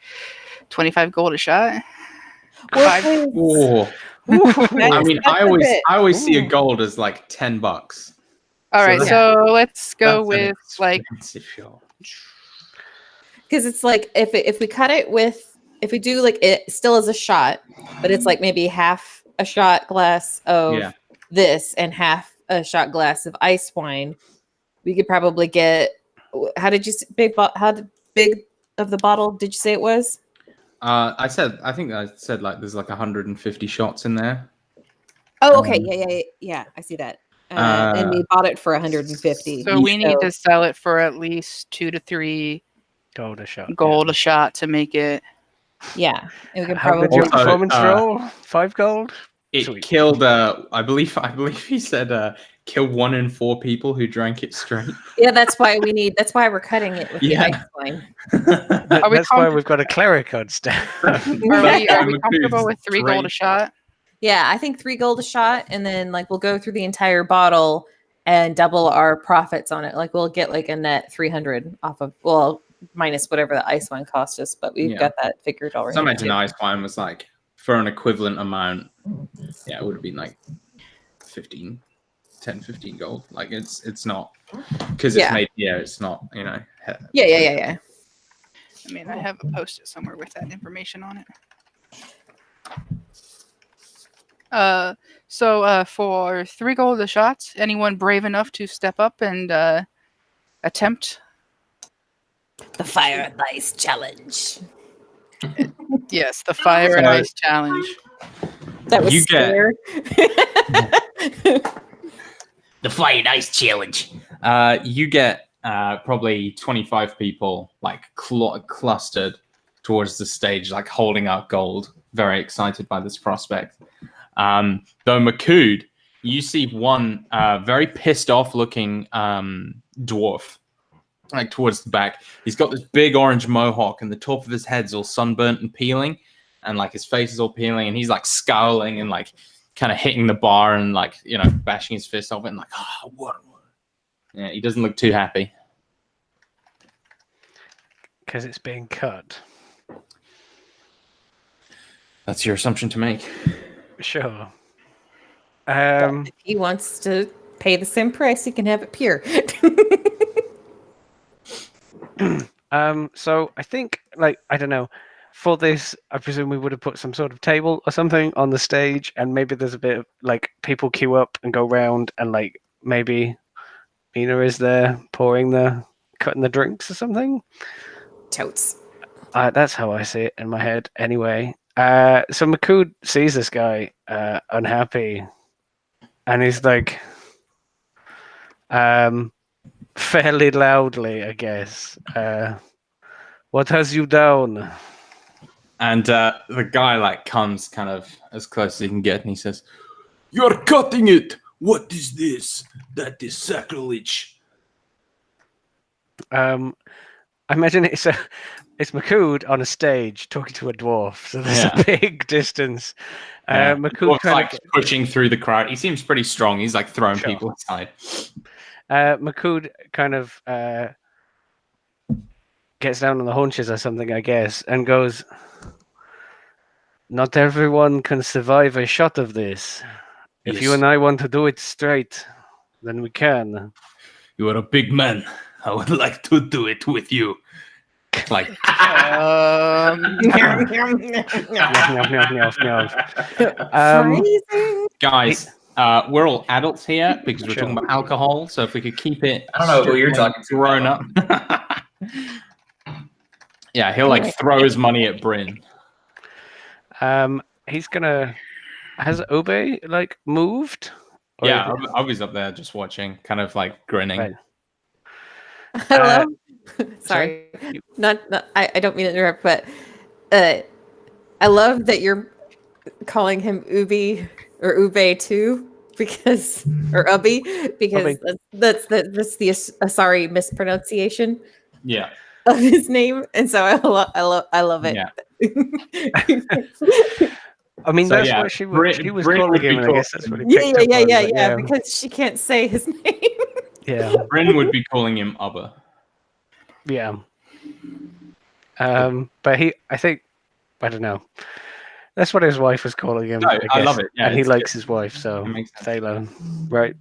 25 gold a shot. Well, Five- please. Oh. That's- I mean, that's I a always bit. I always see a Ooh. gold as like $10. All So right, that's- so let's go That's an with like expensive shot. Because it's like if we cut it with, if we do like it still as a shot, but it's like maybe half a shot glass of Yeah. this and half a shot glass of ice wine, we could probably get. How did you how big of the bottle did you say it was? I think I said like there's like 150 shots in there. Oh, okay, Um, yeah. I see that. And we bought it for 150. so we need to sell it for at least 2 to 3 Gold a shot. gold a shot to make it. Yeah, and we could How probably. good your Also, performance roll? 5 gold. It Sweet. killed. I believe he said kill 1 in 4 people who drank it straight. Yeah, that's why we need. That's why we're cutting it with Yeah. the ice wine. Are we That's why we've got a cleric on staff. Are we comfortable with 3 gold a shot? Yeah, I think 3 gold a shot, and then like we'll go through the entire bottle and double our profits on it. Like we'll get like a net 300 off of, well, minus whatever the ice wine cost us, but we've Yeah. got that figured already. So I imagine too. ice wine was like for an equivalent amount. Yeah, it would have been like 10, 15 gold. Like it's not because it's Yeah. made. Yeah, it's not. Yeah. I mean, I have a post-it somewhere with that information on it. So for 3 gold a shot, anyone brave enough to step up and attempt? The fire and ice challenge. Yes, the fire and So- ice challenge. That was You get- scared. The fire and ice challenge. You get probably 25 people like clustered towards the stage, like holding out gold, very excited by this prospect. Though Makood, you see one very pissed off looking dwarf, like towards the back. He's got this big orange mohawk, and the top of his head's all sunburnt and peeling, and like his face is all peeling, and he's like scowling and like kind of hitting the bar and like bashing his fist off it and like, oh, what? Yeah, he doesn't look too happy. Because it's being cut. That's your assumption to make. Sure. If he wants to pay the same price, he can have it pure. So I think, like, I don't know, for this, I presume we would have put some sort of table or something on the stage, and maybe there's a bit of, like, people queue up and go round, and, like, maybe Mina is there cutting the drinks or something. Totes. That's how I see it in my head, anyway. So Makood sees this guy unhappy, and he's like, fairly loudly, I guess. What has you down? And the guy like comes kind of as close as he can get, and he says, "You're cutting it. What is this? That is sacrilege." I imagine it's Makood on a stage talking to a dwarf, so there's a big distance. Makood Dwarf's, kind like of pushing through the crowd. He seems pretty strong. He's like throwing Sure. people aside. Makood kind of gets down on the haunches or something, I guess, and goes, "Not everyone can survive a shot of this. If you Yes. and I want to do it straight, then we can." You are a big man. I would like to do it with you. Like, Meow, meow, meow, meow. Phrasing. guys, we're all adults here because we're Sure. talking about alcohol. So if we could keep it, I don't know who you're strictly talking to. grown up. Yeah, he'll like throw his money at Bryn. he's gonna. Has Obe like moved? Or Yeah, I was up there just watching, kind of like grinning. Right. I love. sorry? Sorry, not. I don't mean to interrupt, but I love that you're calling him Ubi or Ube too, because or Ubi because Ubi. that's the Asari mispronunciation Yeah, of his name, and so I love it. yeah. I mean, So, that's yeah, what she was. Bryn- She was Bryn calling would be him, and I guess that's what he Yeah, picked yeah, up yeah, on. yeah, but yeah, because she can't say his name. yeah, Bryn would be calling him Ubba. yeah. But I think, I don't know. That's what his wife was calling him. No, I I guess. love it. Yeah, and he it's likes good. his wife, so It makes sense. Taylor, right?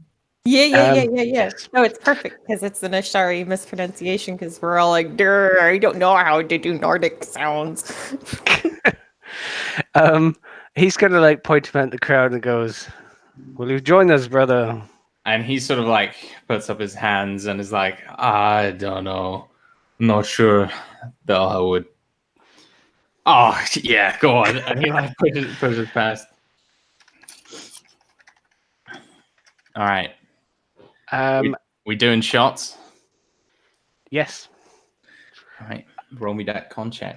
Yeah. Yes. No, it's perfect because it's an Ashari mispronunciation because we're all like, "Durr, I don't know how to do Nordic sounds." He's gonna like point him at the crowd and goes, "Will you join us, brother?" And he sort of like puts up his hands and is like, I don't know. Not sure that I would. Oh, yeah, go on. And he like pushes past. All right. We doing shots? Yes. All right. Roll me that con check.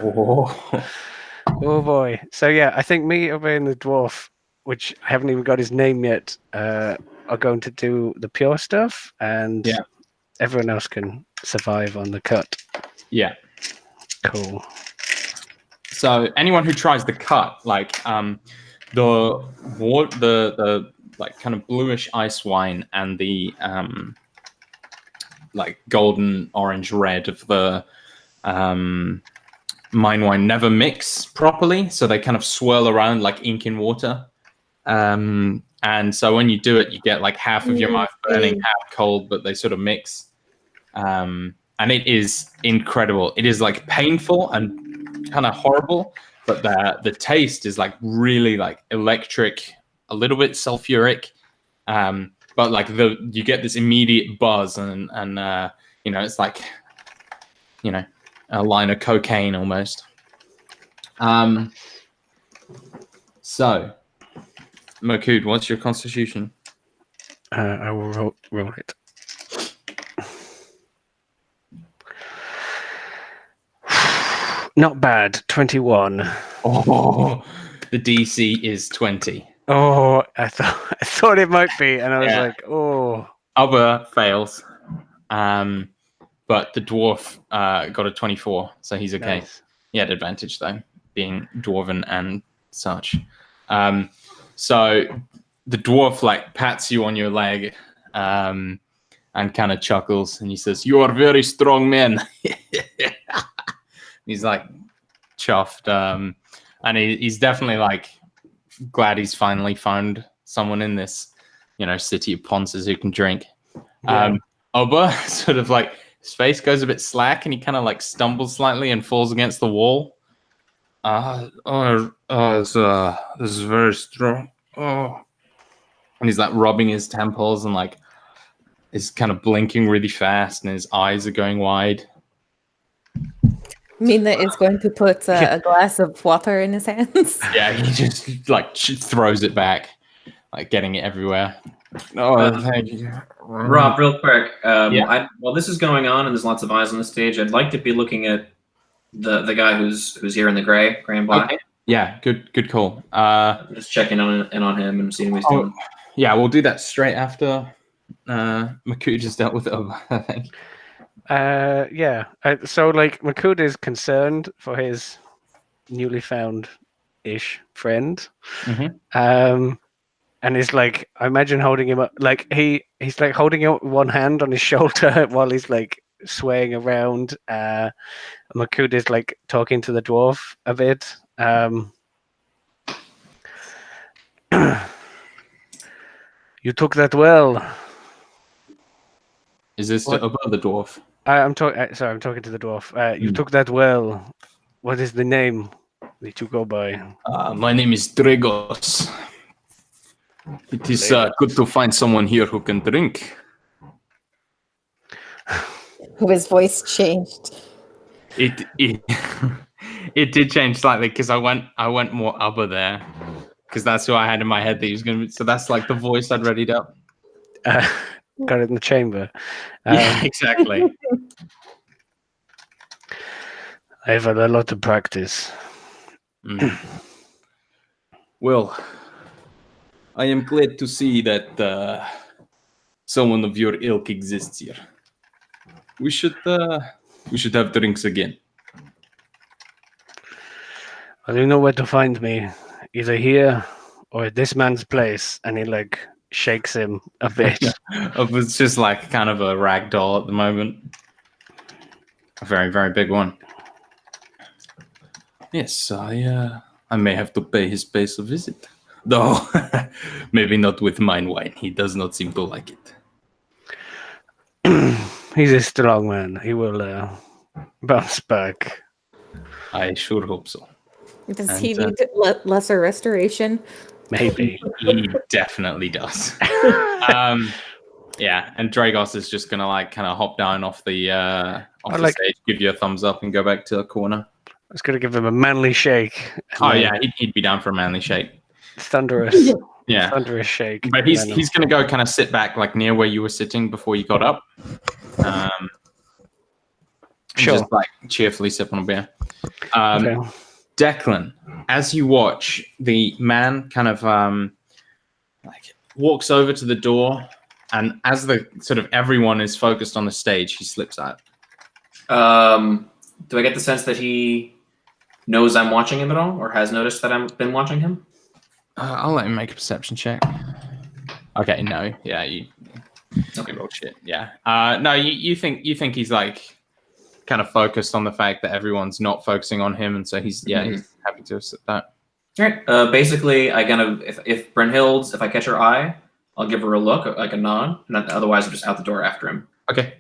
Oh. Oh boy. So yeah, I think me, Obe, and the dwarf, which I haven't even got his name yet, are going to do the pure stuff, and Yeah. everyone else can survive on the cut. Yeah. Cool. So anyone who tries the cut, like the like kind of bluish ice wine and the like golden orange red of the mine wine never mix properly, so they kind of swirl around like ink in water. And so when you do it, you get like half of your mouth burning, half cold, but they sort of mix. And it is incredible. It is like painful and kind of horrible, but the taste is like really like electric, a little bit sulfuric. But like you get this immediate buzz and you know, it's like, you know, a line of cocaine almost. So Makud, what's your constitution? I will roll it. Not bad. 21. Oh, the DC is 20. Oh, I thought it might be, and I was like, oh. Ubba fails. But the dwarf got a 24, so he's okay. Nice. He had advantage though, being dwarven and such. So the dwarf like pats you on your leg and kind of chuckles, and he says, "You are very strong men." He's like chuffed, and he's definitely like glad he's finally found someone in this, you know, city of ponces who can drink. Yeah. Oba sort of like his face goes a bit slack, and he kind of like stumbles slightly and falls against the wall. This is very strong. Oh, and he's like rubbing his temples and like is kind of blinking really fast, and his eyes are going wide. Mina is going to put a glass of water in his hands. Yeah, he just like throws it back, like getting it everywhere. Oh, thank you, Rob. Real quick, Yeah. while this is going on and there's lots of eyes on the stage, I'd like to be looking at the guy who's here in the gray and black. Okay. Yeah, good call. Just checking on him and seeing what he's doing. Yeah, we'll do that straight after Makud just dealt with it, I think. Yeah. So, like, Makud is concerned for his newly found-ish friend. Mm-hmm. And he's like, I imagine holding him up, like he's like holding him up with one hand on his shoulder while he's like swaying around. Makud is like talking to the dwarf a bit. You took that well. Is this above the dwarf? I'm talking. Sorry, I'm talking to the dwarf. You took that well. What is the name that you go by? My name is Dragos. It is good to find someone here who can drink. His voice changed. It It did change slightly because I went more upper there because that's who I had in my head that he was going to be. So that's like the voice I'd readied up. Got it in the chamber. Yeah, exactly. I've had a lot of practice. Well, I am glad to see that someone of your ilk exists here. We should have drinks again. Well, you know where to find me, either here or at this man's place. And he like shakes him a bit. It's just like kind of a rag doll at the moment. A very, very big one. Yes, I may have to pay his place a visit. Though, maybe not with mine wine. He does not seem to like it. He's a strong man. He will bounce back. I sure hope so. Does he need lesser restoration? Maybe. He definitely does. Yeah, and Dragos is just gonna like kind of hop down off the stage, give you a thumbs up, and go back to the corner. I was going to give him a manly shake. Oh yeah, he'd be down for a manly shake. Thunderous. Yeah, thunderous shake. but he's gonna go kind of sit back like near where you were sitting before you got up. Sure. Just like cheerfully sip on a beer. Okay. Declan, as you watch, the man kind of like walks over to the door, and as the sort of everyone is focused on the stage, he slips out. Do I get the sense that he knows I'm watching him at all, or has noticed that I've been watching him? I'll let him make a perception check. Okay, no, yeah, you. Okay. Roll shit. Yeah. No, you think he's like kind of focused on the fact that everyone's not focusing on him, and so he's happy to accept that. All right. Basically, I kind of if Brynhild's, if I catch her eye, I'll give her a look, like a nod, and otherwise I'm just out the door after him. Okay.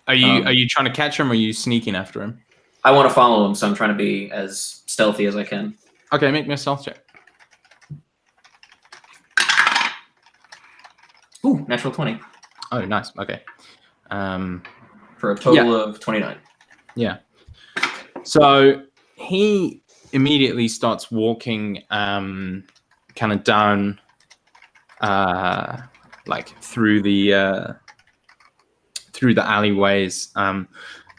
Are you trying to catch him, or are you sneaking after him? I want to follow him, so I'm trying to be as stealthy as I can. Okay, make me a stealth check. Ooh, natural 20. Oh, nice. Okay. For a total of 29. Yeah. So he immediately starts walking kind of down like through the alleyways,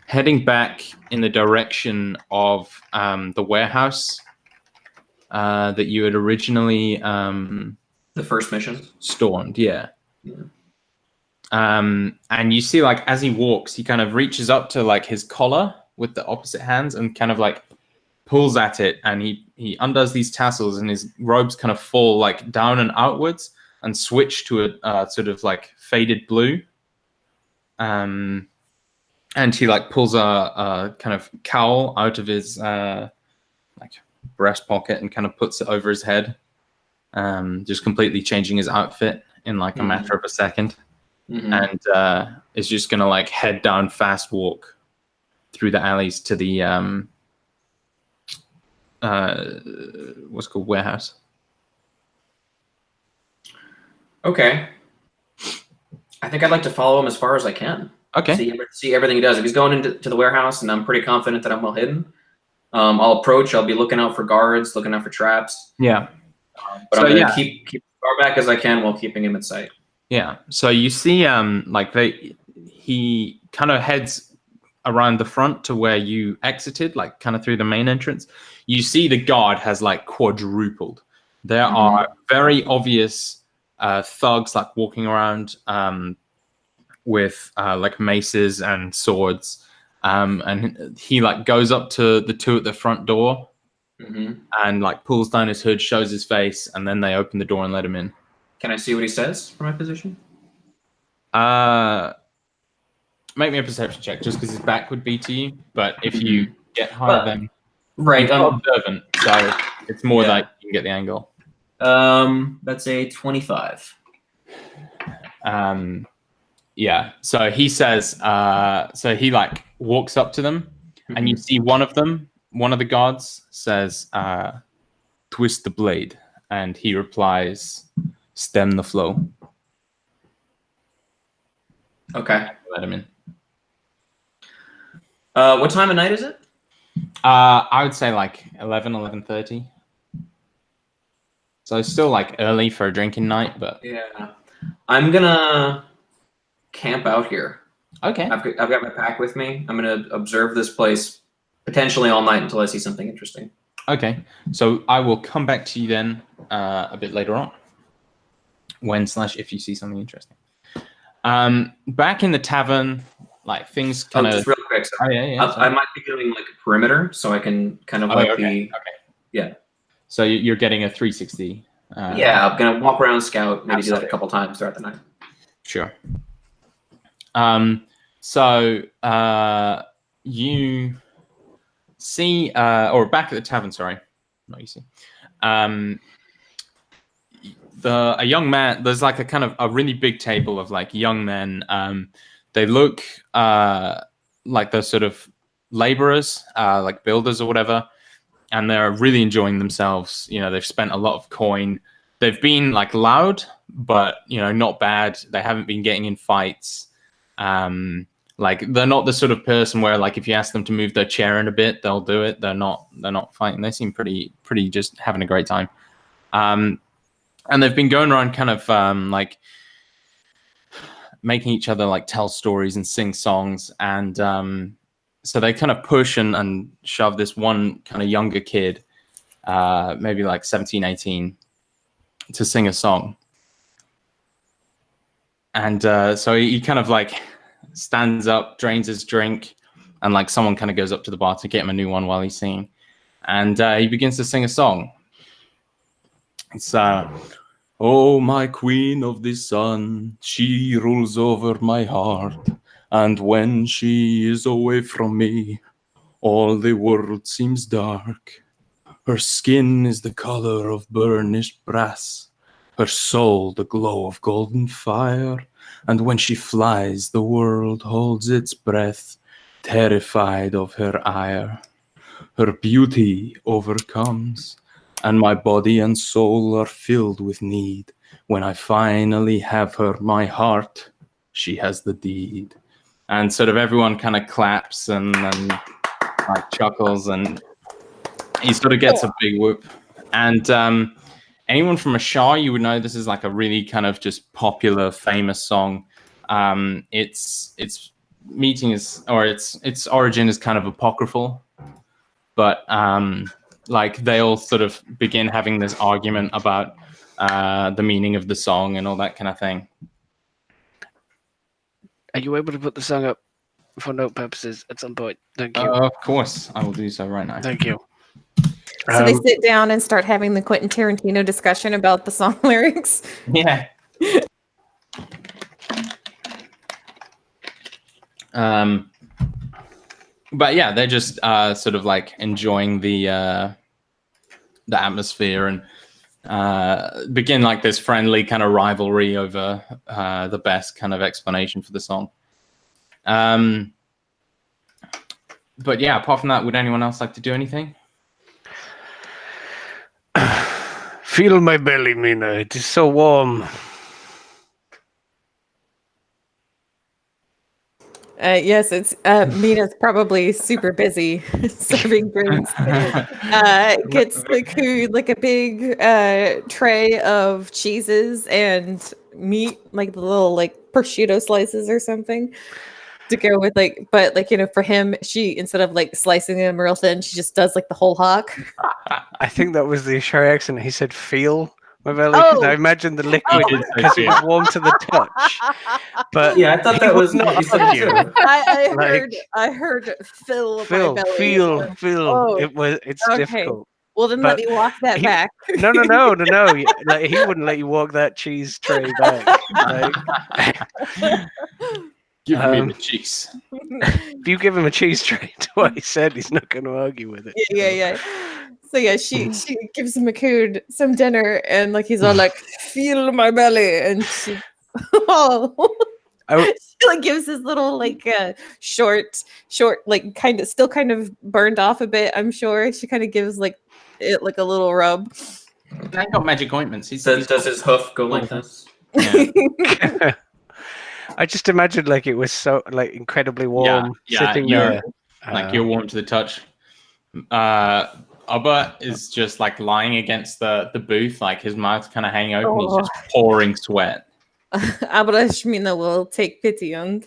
heading back in the direction of the warehouse that you had originally The first mission. stormed. Yeah. And you see, like, as he walks, he kind of reaches up to like his collar with the opposite hands and kind of like pulls at it, and he undoes these tassels, and his robes kind of fall like down and outwards and switch to a sort of like faded blue. And he like pulls a kind of cowl out of his like breast pocket and kind of puts it over his head, just completely changing his outfit in like a matter of a second. And is just gonna like head down fast walk through the alleys to the what's called warehouse. Okay. I think I'd like to follow him as far as I can. Okay. See everything he does. If he's going into the warehouse and I'm pretty confident that I'm well hidden, I'll approach. I'll be looking out for guards, looking out for traps. Yeah. But I'm going to keep as far back as I can while keeping him in sight. Yeah. So you see, like he kind of heads around the front to where you exited, like kind of through the main entrance. You see the guard has like quadrupled. There are very obvious thugs like walking around with like maces and swords. And he like goes up to the two at the front door and like pulls down his hood, shows his face, and then they open the door and let him in. Can I see what he says from my position? Make me a perception check, just because his back would be to you. But if you get higher, then right, I'm observant, so it's more like you can get the angle. That's a 25. Yeah. So he says. So he like walks up to them, and you see one of the guards says, "Twist the blade," and he replies, "Stem the flow." Okay. Let him in. What time of night is it? I would say like 11:30. So it's still like early for a drinking night, but Yeah. I'm gonna camp out here. okay. I've got my pack with me. I'm gonna observe this place potentially all night until I see something interesting. Okay. So I will come back to you then a bit later on. When/if you see something interesting. Back in the tavern, like things kind of just real quick. Oh yeah. I might be doing like a perimeter, so I can kind of Okay. Yeah. So you're getting a 360. Yeah, I'm gonna walk around, scout, maybe Absolutely. do that a couple times throughout the night. Sure. So you see, or back at the tavern, sorry, not you see. A young man. There's like a kind of a really big table of like young men. They look like they're sort of laborers, like builders or whatever, and they're really enjoying themselves. You know, they've spent a lot of coin. They've been like loud, but not bad. They haven't been getting in fights. Like they're not the sort of person where like if you ask them to move their chair in a bit, they'll do it. They're not fighting. They seem pretty just having a great time. And they've been going around kind of like making each other like tell stories and sing songs. And so they kind of push and shove this one kind of younger kid, maybe like 17, 18, to sing a song. And so he kind of like stands up, drains his drink, and like someone kind of goes up to the bar to get him a new one while he's singing. And he begins to sing a song. It's oh, my queen of the sun, she rules over my heart. And when she is away from me, all the world seems dark. Her skin is the color of burnished brass, her soul the glow of golden fire. And when she flies, the world holds its breath, terrified of her ire. Her beauty overcomes, and my body and soul are filled with need. When I finally have her, my heart, she has the deed. And sort of everyone kind of claps and like chuckles, and he sort of gets a big whoop. And anyone from Ashar, you would know this is like a really kind of just popular, famous song. Its origin is kind of apocryphal, but like they all sort of begin having this argument about the meaning of the song and all that kind of thing. Are you able to put the song up for note purposes at some point? Thank you. Of course, I will do so right now. Thank you. So they sit down and start having the Quentin Tarantino discussion about the song lyrics. Yeah. But yeah, they're just sort of like enjoying the atmosphere and begin like this friendly kind of rivalry over the best kind of explanation for the song. But yeah, apart from that, would anyone else like to do anything? Feel my belly, Mina. It is so warm. Yes, it's Mina's probably super busy serving drinks. Gets like a big tray of cheeses and meat, like the little like prosciutto slices or something to go with but for him, she instead of like slicing them real thin, she just does like the whole hawk. I think that was the Ashar accent. He said feel my belly. Oh. I imagine the liquid because it was warm to the touch. But Yeah, I thought that was not what you said too. I heard fill my feel, belly. feel. Oh, It's okay. difficult. Well, then let me walk that back. No. Like he wouldn't let you walk that cheese tray back. Like, Give me the cheese. if you give him a cheese tray to what he said, he's not going to argue with it. Yeah. So yeah, she gives Makood some dinner, and like he's all like, "Feel my belly," and she, she like gives his little like short, like kind of burned off a bit. I'm sure she kind of gives like it like a little rub. I got magic ointments. Does his hoof go like this? Yeah. I just imagined like it was so like incredibly warm sitting there. Like you're warm to the touch. Abba is just like lying against the booth, like his mouth's kind of hanging open. He's Oh. just pouring sweat. Abrashmina will take pity on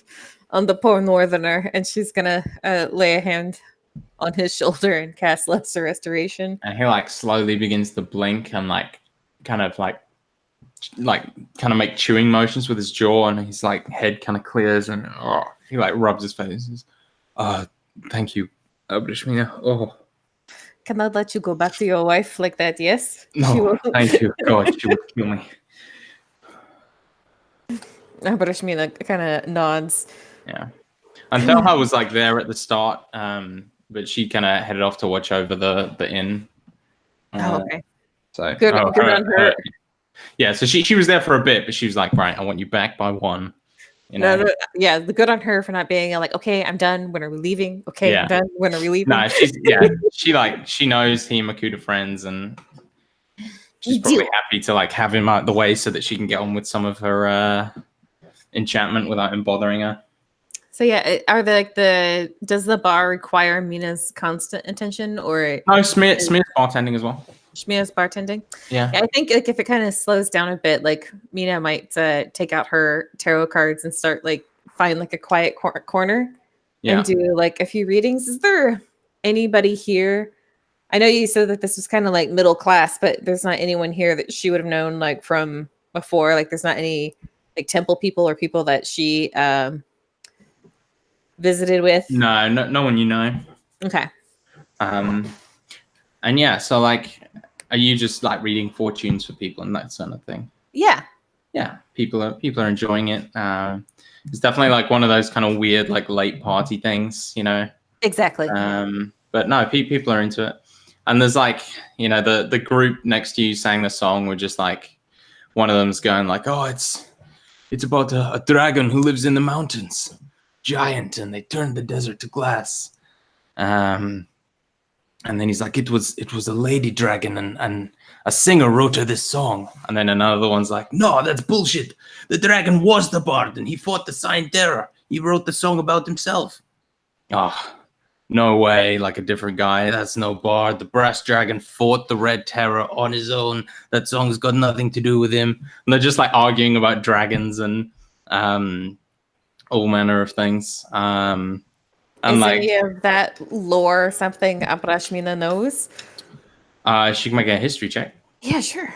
the poor northerner, and she's gonna lay a hand on his shoulder and cast Lesser Restoration. And he like slowly begins to blink and like kind of make chewing motions with his jaw, and his like head kind of clears, and he like rubs his face. He's, thank you, Abrashmina. Oh. Can I let you go back to your wife like that? Yes. No, thank you. God, she would kill me. Abrashmina kind of nods. Yeah. And Thelha was like there at the start, but she kind of headed off to watch over the inn. Okay. So Good on her. Yeah, so she was there for a bit, but she was like, right, I want you back by 1. You know? No, yeah, the good on her for not being like, okay, I'm done. When are we leaving? Okay, Yeah. I'm done. When are we leaving? No, she knows he and Makud are friends, and she's probably happy to like have him out the way so that she can get on with some of her enchantment without him bothering her. So yeah, does the bar require Mina's constant attention, or No, Smear's bartending as well. Mina's bartending? Yeah. I think like if it kind of slows down a bit, like Mina might take out her tarot cards and start like find like a quiet corner and do like a few readings. Is there anybody here? I know you said that this was kind of like middle class, but there's not anyone here that she would have known like from before. Like there's not any like temple people or people that she visited with. No one you know. Okay. And yeah, so like, are you just like reading fortunes for people and that sort of thing? Yeah. Yeah, people are enjoying it. It's definitely like one of those kind of weird like late party things, you know. Exactly. But no, people are into it. And there's like, you know, the group next to you sang the song were just like, one of them's going like, oh, it's about a dragon who lives in the mountains, giant, and they turned the desert to glass. And then he's like, it was a lady dragon, and a singer wrote her this song. And then another one's like, no, that's bullshit. The dragon was the bard, and he fought the Sign Terror. He wrote the song about himself. Oh, no way, like a different guy. That's no bard. The brass dragon fought the Red Terror on his own. That song's got nothing to do with him. And they're just like arguing about dragons and all manner of things. Is any of that lore something Abrashmina knows? She can make a history check. Yeah, sure.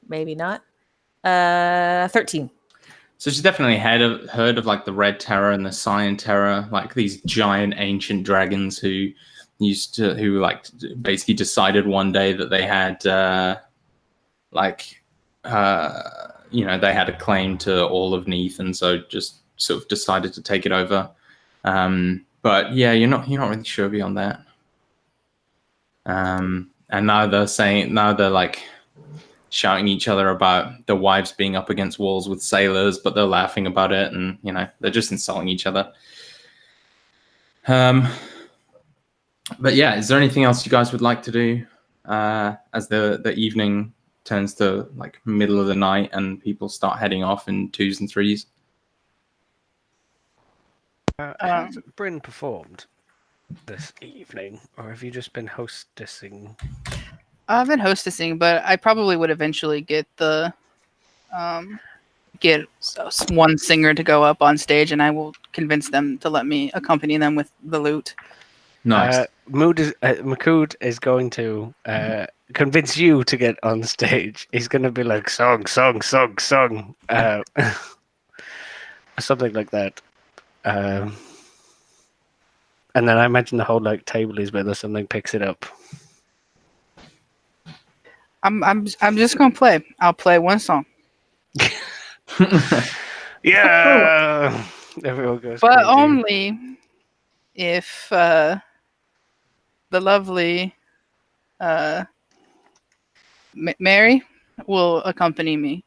Maybe not. 13. So she's definitely heard of like the Red Terror and the Sign Terror, like these giant ancient dragons who like basically decided one day that they had you know, they had a claim to all of Neath, and so just sort of decided to take it over. But yeah, you're not really sure beyond that. And now they're like shouting each other about their wives being up against walls with sailors, but they're laughing about it, and you know, they're just insulting each other. But yeah, is there anything else you guys would like to do as the evening turns to like middle of the night and people start heading off in 2s and 3s? Has Bryn performed this evening, or have you just been hostessing? I've been hostessing, but I probably would eventually get one singer to go up on stage, and I will convince them to let me accompany them with the lute. Nice. Makud is going to convince you to get on stage. He's going to be like, song, something like that. And then I imagine the whole like table is with or something picks it up. I'm just gonna play. I'll play one song. Yeah. Everyone goes. But crazy. only if the lovely Mary will accompany me.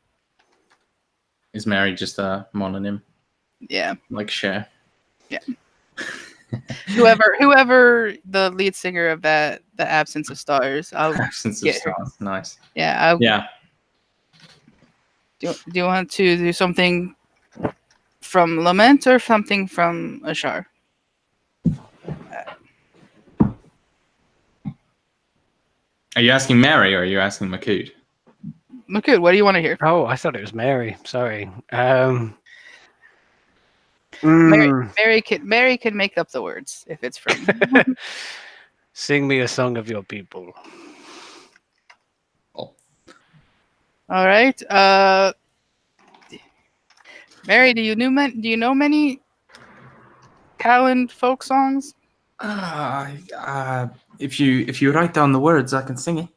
Is Mary just a mononym? Yeah. Like Cher? Yeah. Whoever the lead singer of the Absence of Stars, I'll Absence of get her. Stars. Nice. Yeah. Yeah. Do you want to do something from Lament or something from Ashar? Are you asking Mary or are you asking Makood? Makood, what do you want to hear? Oh, I thought it was Mary. Sorry. Mary can make up the words if it's from. Sing me a song of your people. Oh. All right. Mary, do you know many Talon folk songs? If you write down the words, I can sing it.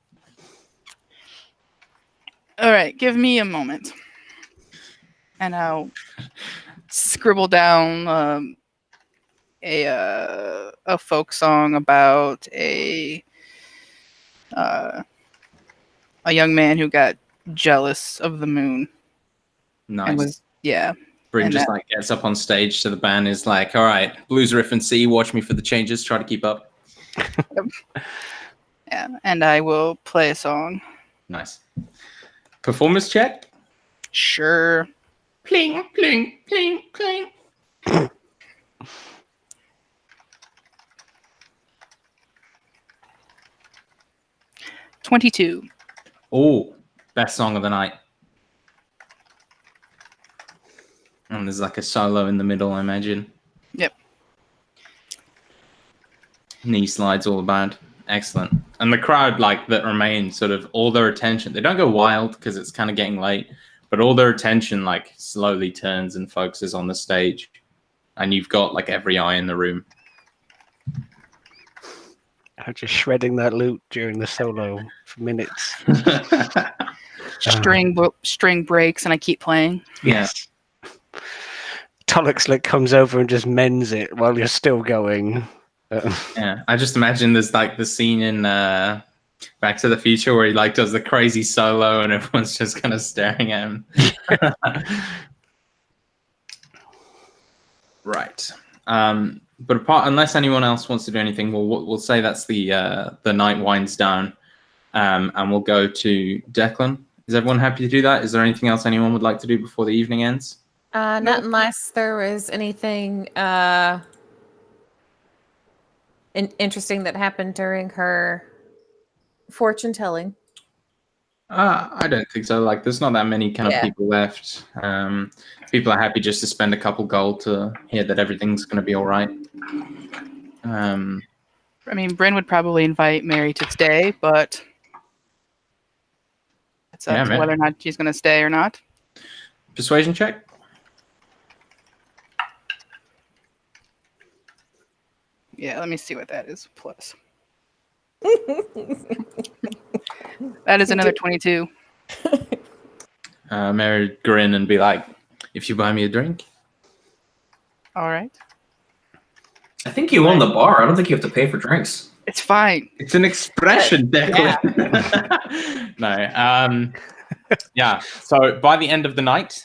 All right, give me a moment, and I'll scribble down a folk song about a young man who got jealous of the moon Nice. and was Bryn and just that- like gets up on stage to the band, is like, all right, blues riff and C, watch me for the changes, try to keep up. yeah, and I will play a song. Nice. Performance check? Sure. Pling, pling, pling, pling. 22. Oh, best song of the night. And there's like a solo in the middle, I imagine. Yep. Knee slides all about. Excellent. And the crowd, like, that remains sort of all their attention. They don't go wild because it's kind of getting late, but all their attention, like, slowly turns and focuses on the stage. And you've got, like, every eye in the room. I'm just shredding that loot during the solo for minutes. String breaks, and I keep playing. Yes. Tolix comes over and just mends it while you're still going. Yeah, I just imagine there's like the scene in Back to the Future where he like does the crazy solo and everyone's just kind of staring at him. Right. But unless anyone else wants to do anything, we'll say that's the night winds down, and we'll go to Declan. Is everyone happy to do that? Is there anything else anyone would like to do before the evening ends? Not unless there was anything interesting that happened during her fortune telling. I don't think so. Like, there's not that many kind of people left. People are happy just to spend a couple gold to hear that everything's going to be all right. I mean, Bryn would probably invite Mary to stay, but it's up to whether or not she's going to stay or not. Persuasion check. Yeah, let me see what that is. Plus. That is another 22. Mary would grin and be like, if you buy me a drink. All right. I think you own the bar. I don't think you have to pay for drinks. It's fine. It's an expression, Declan. No. Yeah. So by the end of the night,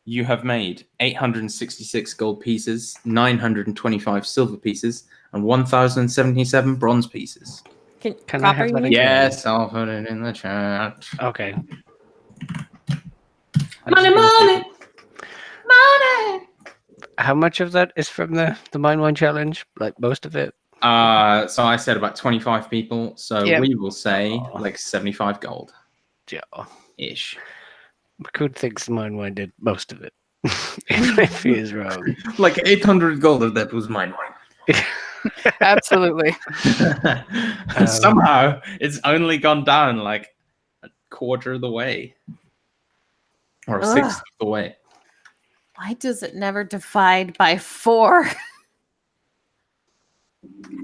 you have made 866 gold pieces, 925 silver pieces, and 1,077 bronze pieces. Can I have that again? Yes, I'll put it in the chat. Okay. Money. How much of that is from the Mine Wine Challenge? Like most of it? So I said about 25 people. So we will say like 75 gold. Yeah. Ish. Makood thinks the Mine Wine did most of it. If he is wrong. Like 800 gold of that was mine. Absolutely. Somehow it's only gone down like a quarter of the way. Or a sixth of the way. Why does it never divide by 4?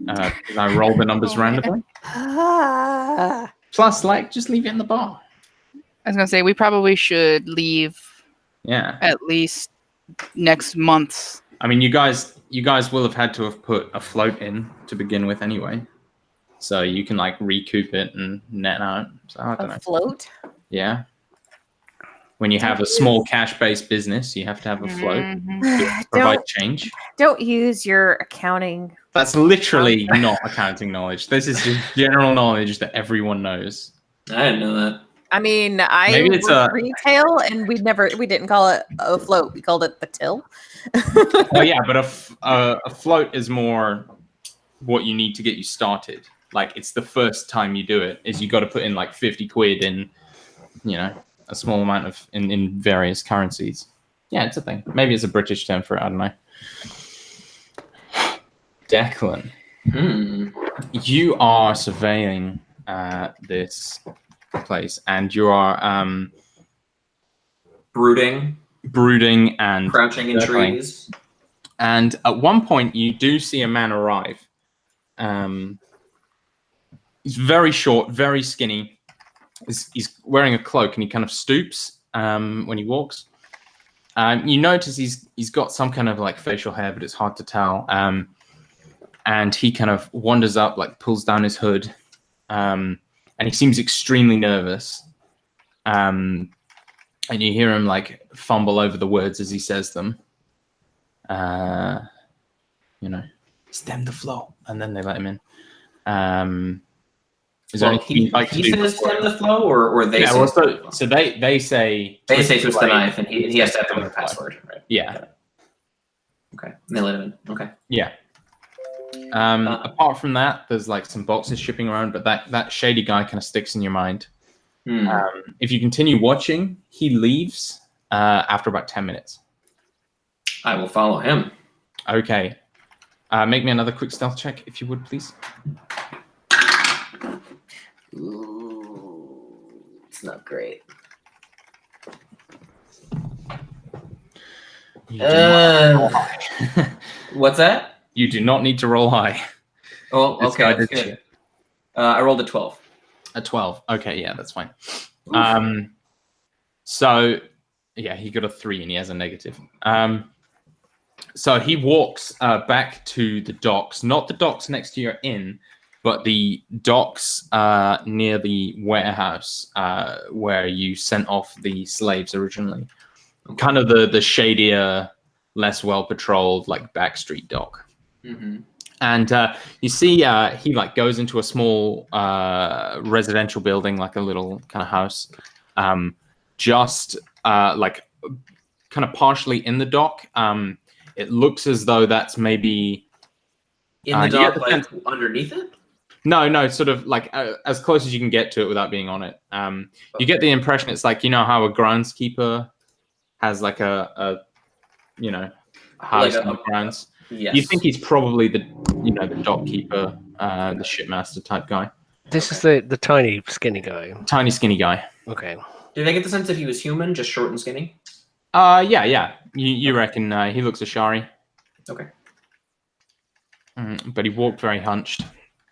Because I roll the numbers randomly. Plus, like, just leave it in the bar. I was going to say, we probably should leave Yeah. at least next month. I mean, you guys will have had to have put a float in to begin with anyway. So you can, like, recoup it and net out. So I don't know. Float? Yeah. When you have a small cash-based business, you have to have a float. To provide change. Don't use your accounting. That's literally not accounting knowledge. This is just general knowledge that everyone knows. I didn't know that. I mean, Maybe it's a retail, and we didn't call it a float. We called it the till. Oh yeah, but a float is more what you need to get you started. like it's the first time you do it, is you got to put in like 50 quid in, a small amount of in various currencies. Yeah, it's a thing. Maybe it's a British term for it. I don't know. Declan, you are surveying this place, and you are brooding and crouching in trees. And at one point, you do see a man arrive. He's very short, very skinny. He's wearing a cloak, and he kind of stoops when he walks. You notice he's got some kind of like facial hair, but it's hard to tell. And he kind of wanders up, like pulls down his hood, and he seems extremely nervous. And you hear him like fumble over the words as he says them. Stem the flow, and then they let him in. Is there anything you'd like to do? He says stem the flow, or they say well, so they say twist the knife, and he has to have the password, right? Yeah. Okay. And they let him in. Okay. Yeah. Apart from that, there's like some boxes shipping around, but that shady guy kind of sticks in your mind. If you continue watching, he leaves after about 10 minutes. I will follow him. Okay. Make me another quick stealth check, if you would, please. Ooh, it's not great. What's that? You do not need to roll high. Oh, okay, that's good. I rolled a 12. A 12. Okay, yeah, that's fine. So, yeah, he got a 3 and he has a negative. So he walks back to the docks, not the docks next to your inn, but the docks near the warehouse where you sent off the slaves originally. Okay. Kind of the shadier, less well-patrolled, like backstreet dock. Mm-hmm. And you see he like goes into a small residential building, like a little kind of house, just like kind of partially in the dock. It looks as though that's maybe in the dock, like underneath it. No, sort of like as close as you can get to it without being on it. You get the impression it's like, how a groundskeeper has like a house on the grounds. Yes. You think he's probably the dockkeeper, the shipmaster type guy. This is the tiny skinny guy. Tiny skinny guy. Okay. Did I get the sense that he was human, just short and skinny? Yeah. You reckon he looks Ashari? Okay. But he walked very hunched.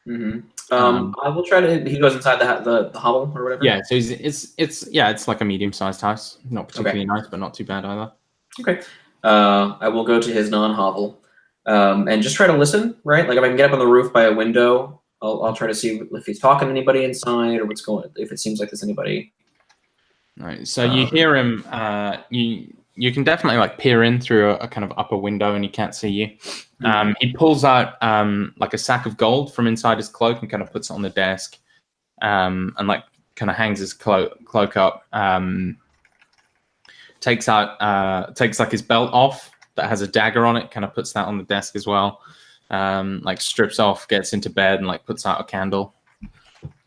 Mm-hmm. I will try to. He goes inside the hovel or whatever. Yeah. So it's like a medium-sized house, not particularly nice, but not too bad either. Okay. I will go to his non-hovel and just try to listen. Right, like if I can get up on the roof by a window, I'll try to see if he's talking to anybody inside or what's going. If it seems like there's anybody. All right. So you hear him. You can definitely like peer in through a kind of upper window, and he can't see you. He pulls out like a sack of gold from inside his cloak and kind of puts it on the desk, and like kind of hangs his cloak up. Takes like his belt off that has a dagger on it, kind of puts that on the desk as well. Like strips off, gets into bed, and like puts out a candle.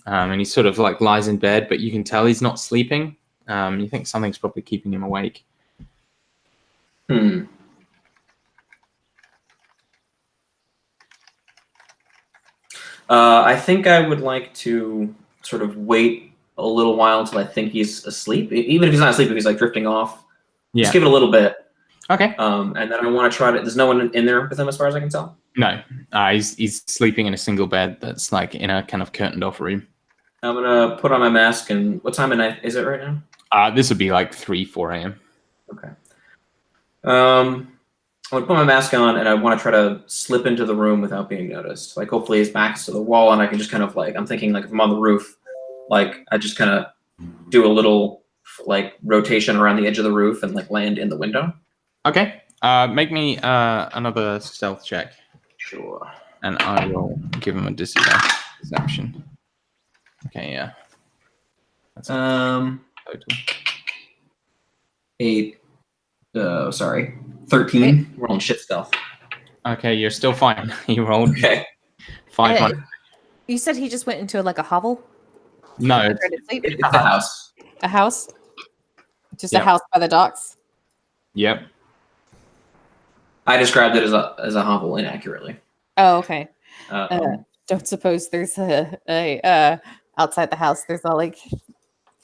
And he sort of like lies in bed, but you can tell he's not sleeping. You think something's probably keeping him awake. I think I would like to sort of wait a little while until I think he's asleep. Even if he's not asleep, if he's like drifting off, just give it a little bit. Okay. And then I want to try to. There's no one in there with him, as far as I can tell. No, he's sleeping in a single bed that's like in a kind of curtained off room. I'm gonna put on my mask. And what time of night is it right now? This would be like 3-4 a.m. Okay. I'm gonna put my mask on, and I want to try to slip into the room without being noticed. Like hopefully his back's to the wall, and I can just kind of like, I'm thinking like if I'm on the roof, like I just kind of do a little like rotation around the edge of the roof and like land in the window. Okay. Make me another stealth check. Sure. And I will give him a disadvantage. Deception. Okay, yeah. That's total. 8. 13. We're rolling shit stealth. Okay, you're still fine. You rolled 500. You said he just went into like a hovel? No, Tried it's, to sleep? It's a house. A house? Just Yeah. a house by the docks? yep. I described it as a hovel inaccurately. Oh, okay. Um, Don't suppose there's a outside the house, there's a like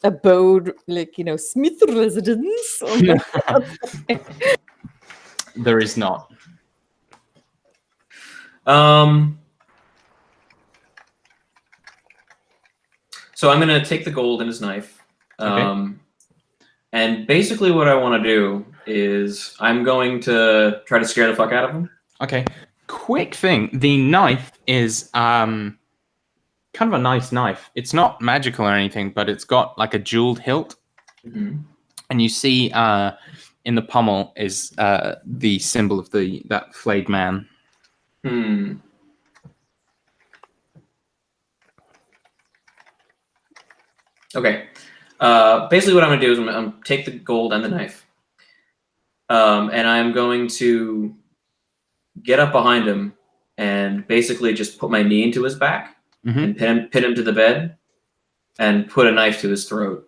abode, like, Smith residence. on the outside. There is not. So I'm gonna take the gold and his knife. Okay. And basically what I want to do is I'm going to try to scare the fuck out of him. Okay. Quick thing. The knife is kind of a nice knife. It's not magical or anything, but it's got like a jeweled hilt. Mm-hmm. And you see in the pommel is the symbol of that flayed man. Okay. Basically, what I'm going to do is I'm going to take the gold and the knife, and I'm going to get up behind him and basically just put my knee into his back and pin him to the bed and put a knife to his throat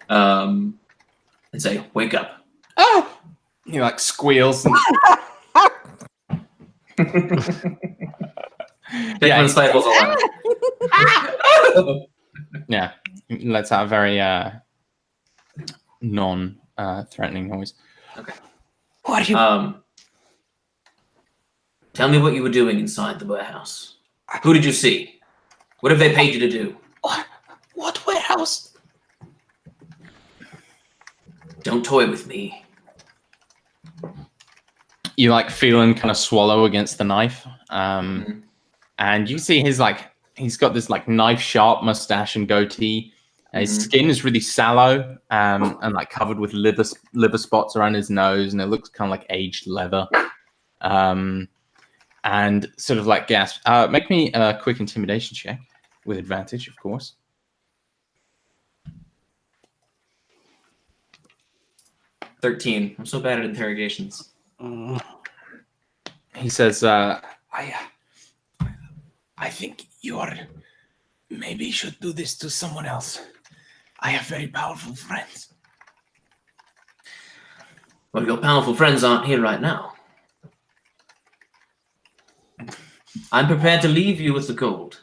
and say, "Wake up." Oh! He like squeals. And... Dickman stifles a laugh. Yeah, lets out a very non-threatening noise. Okay. What are you? Tell me what you were doing inside the warehouse. Who did you see? What have they paid you to do? What warehouse? Don't toy with me. You like feel him kind of swallow against the knife, and you see he's got this like knife sharp mustache and goatee. His skin is really sallow and like covered with liver spots around his nose, and it looks kind of like aged leather. And sort of like gasp. Make me a quick intimidation check with advantage, of course. $13. I'm so bad at interrogations. He says, I think maybe should do this to someone else. I have very powerful friends. Well, your powerful friends aren't here right now. I'm prepared to leave you with the gold.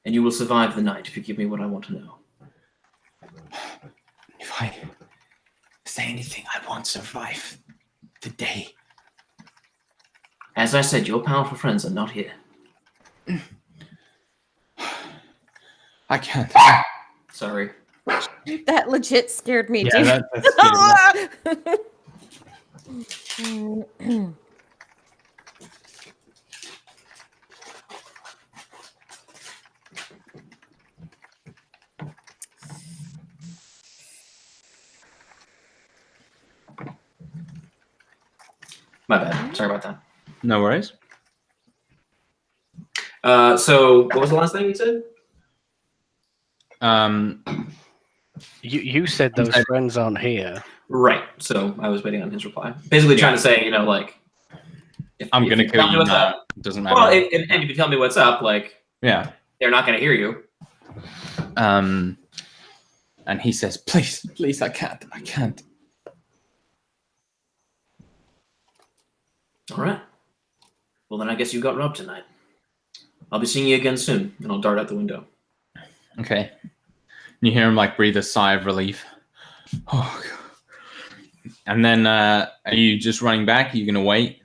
And you will survive the night if you give me what I want to know. If I say anything, I won't survive the day. As I said, your powerful friends are not here. I can't. Sorry. That legit scared me, dude. Yeah, that's My bad. Sorry about that. No worries. So what was the last thing you said? You said those friends aren't here. Right. So I was waiting on his reply. Basically trying to say, like, I'm going to kill you what's now. up, It doesn't matter. well, and if you tell me what's up, like, Yeah. they're not going to hear you. And he says, please, I can't. All right. Well, then I guess you got robbed tonight. I'll be seeing you again soon, and I'll dart out the window. Okay. You hear him like breathe a sigh of relief. Oh, God. And then are you just running back? Are you going to wait?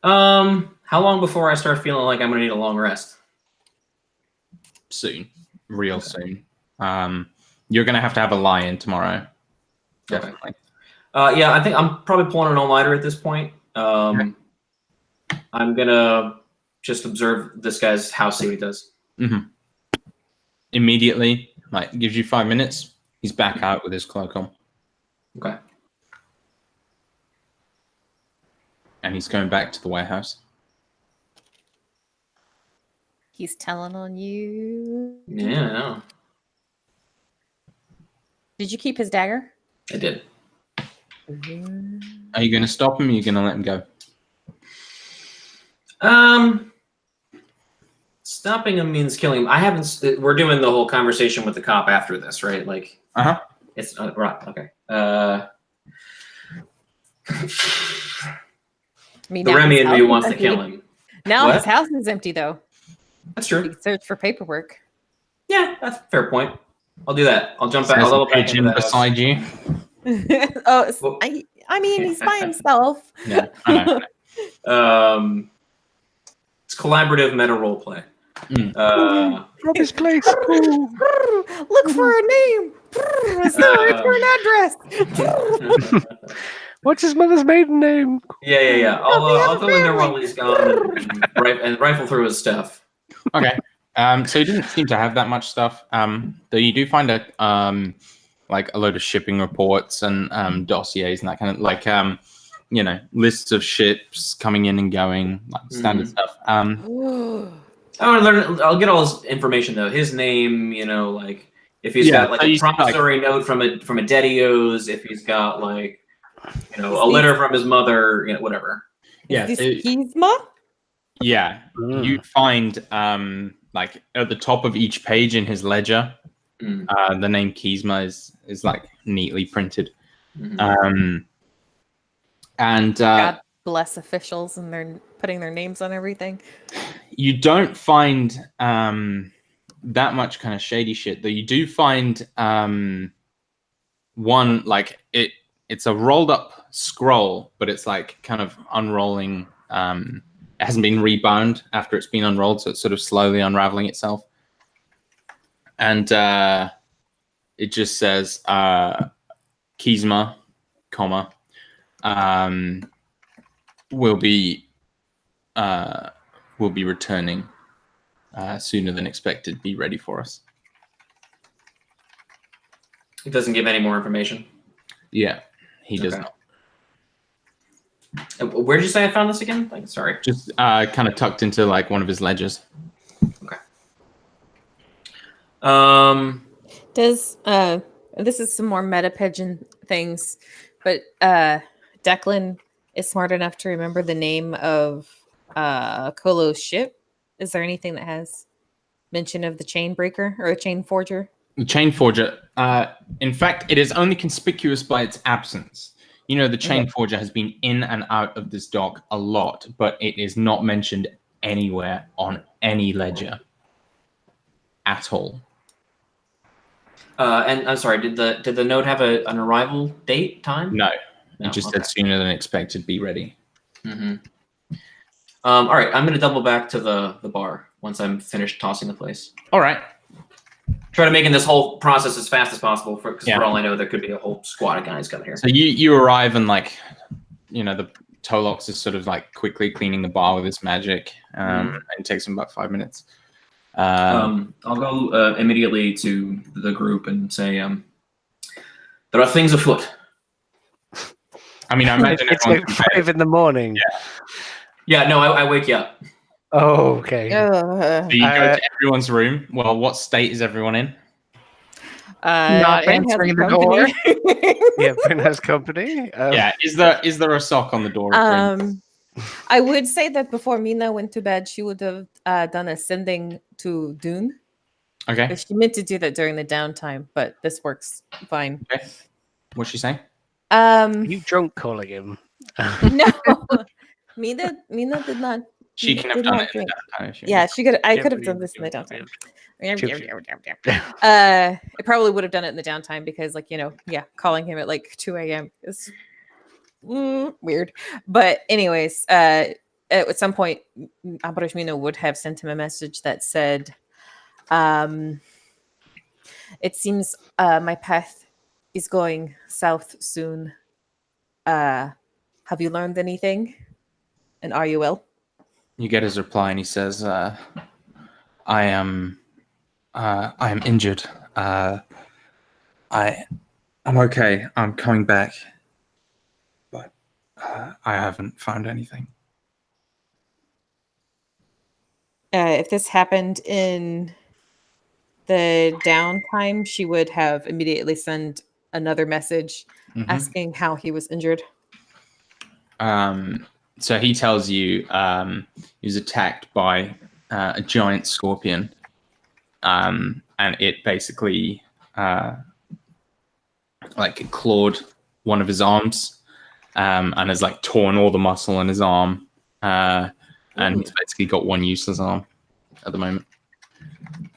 How long before I start feeling like I'm going to need a long rest? Soon. Real soon. You're going to have a lie-in tomorrow. Definitely. Yeah, I think I'm probably pulling an all-nighter at this point. I'm going to just observe this guy's house, see what he does. Mm-hmm. Immediately, like, gives you 5 minutes. He's back out with his cloak on. Okay. And he's going back to the warehouse. He's telling on you. Yeah, I know. Did you keep his dagger? I did. Are you going to stop him or are you going to let him go? stopping him means killing him. I haven't. We're doing the whole conversation with the cop after this, right? Like, it's right. Okay. I mean, The now Remy his in house me is wants to empty. kill him. Now What? his house is empty, though. That's You true. can search for paperwork. Yeah, that's a fair point. I'll do that. I'll jump back. I'll There's a double back into pigeon the house. beside you. Oh, Well- I mean, he's by himself. Yeah, I know. It's collaborative meta role play. Rob his place. Look for a name. Sorry for an address. What's his mother's maiden name? Yeah. I'll have go in there while family. he's gone and rifle through his stuff. Okay. So he didn't seem to have that much stuff. Though you do find a like a load of shipping reports and dossiers and that kind of like lists of ships coming in and going, like standard stuff. I want to learn. I'll get all his information though. His name, like if he's got like so a he's, promissory note from a debt he owes, if he's got like a letter from his mother, whatever. Yeah. Is so- this Kizma? Yeah, you find like at the top of each page in his ledger, the name Kizma is like neatly printed. And God bless officials and they're putting their names on everything. you don't find that much kind of shady shit, though. You do find one like it's a rolled up scroll, but it's like kind of unrolling. It hasn't been rebound after it's been unrolled, so it's sort of slowly unraveling itself. And it just says Kizma, comma, will be returning sooner than expected. Be ready for us. It doesn't give any more information. Yeah, he does Okay. not. Where did you say I found this again? Like, sorry. Just kind of tucked into like one of his ledgers. Okay. Does this is some more meta pigeon things, but Declan is smart enough to remember the name of Kolo's ship. Is there anything that has mention of the chain breaker or a chain forger? The chain forger. In fact, it is only conspicuous by its absence. The chain forger has been in and out of this dock a lot, but it is not mentioned anywhere on any ledger at all. And I'm sorry. Did the note have an arrival date time? No, No, it just okay. said sooner than expected. Be ready. All right. I'm gonna double back to the bar once I'm finished tossing the place. All right. Try to making this whole process as fast as possible because Yeah. for all I know, there could be a whole squad of guys coming here. So you arrive and like, the Tolox is sort of like quickly cleaning the bar with his magic. And it takes him about 5 minutes. I'll go immediately to the group and say, there are things afoot. I mean, I imagine It's everyone's like 5 in the morning. Yeah, no, I wake you up. Oh, okay. So you go to everyone's room. Well, what state is everyone in? Not Brent has answering the company. Yeah, Bryn has company. Yeah. Is there a sock on the door? of Bryn? I would say that before Mina went to bed, she would have done a sending to Dune. Okay. But she meant to do that during the downtime, but this works fine. Okay. What's she saying? Are you drunk calling him? No, Mina did not. She can have did done not it. in drink. that time if you Yeah, want. she could. I Yeah, could have but done you- this in the downtime. Chip. It probably would have done it in the downtime because, calling him at like 2 a.m. is weird. But anyways, at some point, Abrashmino would have sent him a message that said, "It seems my path is going south soon. Have you learned anything? And are you well?" You get his reply, and he says, "I am injured. I'm okay. I'm coming back, but I haven't found anything." If this happened in the downtime, she would have immediately sent another message asking how he was injured. So he tells you he was attacked by a giant scorpion, and it basically like clawed one of his arms, and has like torn all the muscle in his arm, and he's basically got one useless arm at the moment,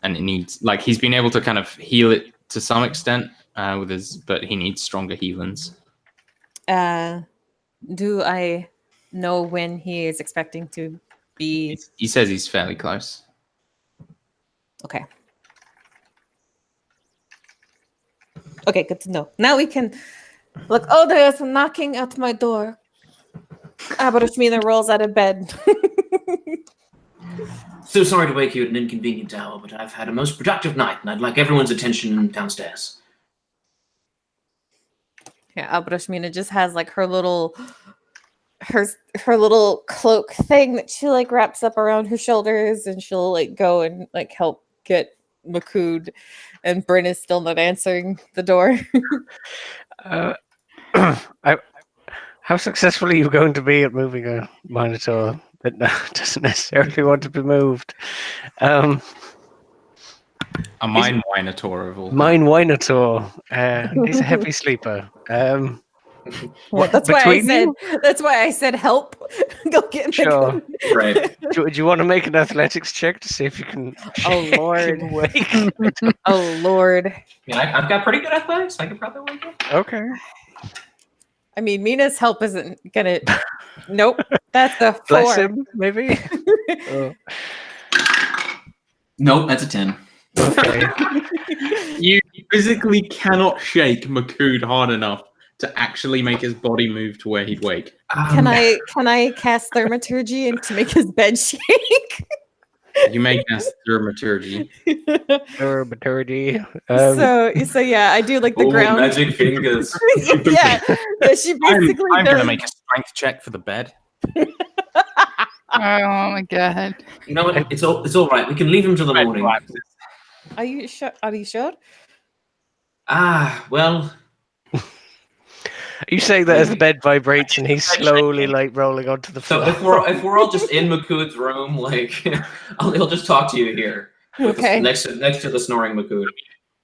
and it needs like he's been able to kind of heal it to some extent with his, but he needs stronger healings. Do I know when he is expecting to be? He says he's fairly close. Okay. Okay, good to know. Now we can look. Oh, there's a knocking at my door. Abarashmina rolls out of bed. So sorry to wake you at an inconvenient hour, but I've had a most productive night, and I'd like everyone's attention downstairs. Yeah, Abrashmina just has like her little cloak thing that she like wraps up around her shoulders, and she'll like go and like help get Makud, and Bryn is still not answering the door. How successful are you going to be at moving a Minotaur that doesn't necessarily want to be moved? A mine minotaur of all. Mine Minotaur. He's a heavy sleeper. Well, that's why I said. That's why I said help. Go get Sure. Makud. Right. Do you want to make an athletics check to see if you can? Oh Lord. him awake? Oh Lord. Yeah, I've got pretty good athletics. I could probably wake up. Okay. I mean, Mina's help isn't gonna. Nope. That's a 4. Bless him, maybe. Oh, Nope, that's a 10. okay. You physically cannot shake Makud hard enough to actually make his body move to where he'd wake. Can I cast thaumaturgy and to make his bed shake? You may cast dramaturgy. Or maturity. So yeah, I do like the ground. Magic fingers. yeah, she basically I'm does. gonna make a strength check for the bed. Oh my god. You know what? It's all right. We can leave him till the morning. Are you sure? Are you sure? Well, You say that as the bed vibrates and he's slowly like rolling onto the so floor. if we're all just in Makud's room, like he'll just talk to you here. Okay. Next to the snoring Makud.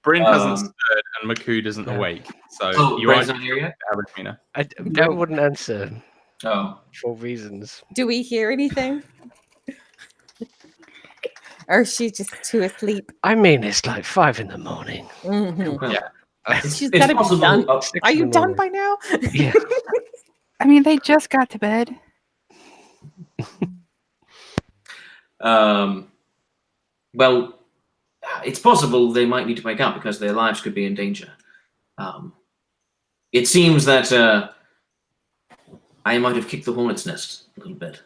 Bryn hasn't stirred and Makud isn't Yeah. awake. So Oh, you Bryn's are not here yet? Arachmina. Brent wouldn't answer Oh. for reasons. Do we hear anything? Or is she just too asleep? I mean, it's like 5 a.m. Mhm. Well, Yeah. She's it's gotta be possible. done. Oh, 6 Are you in the done morning. by now? Yeah. I mean, they just got to bed. Well, it's possible they might need to wake up because their lives could be in danger. It seems that I might have kicked the hornet's nest a little bit.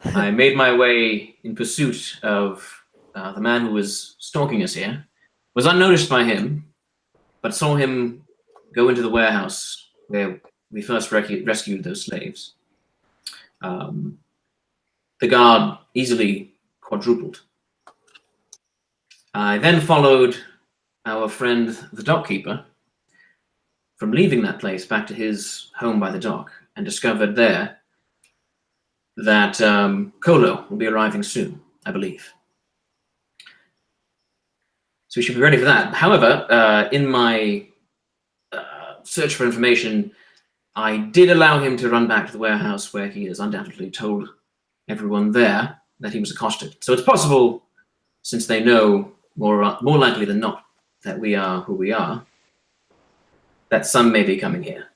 I made my way in pursuit of the man who was stalking us here. Was unnoticed by him, but saw him go into the warehouse where we first rescued those slaves. The guard easily quadrupled. I then followed our friend, the dockkeeper, from leaving that place back to his home by the dock, and discovered there that Kolo will be arriving soon, I believe. So we should be ready for that. However, in my search for information, I did allow him to run back to the warehouse where he has undoubtedly told everyone there that he was accosted. So it's possible, since they know more likely than not that we are who we are, that some may be coming here.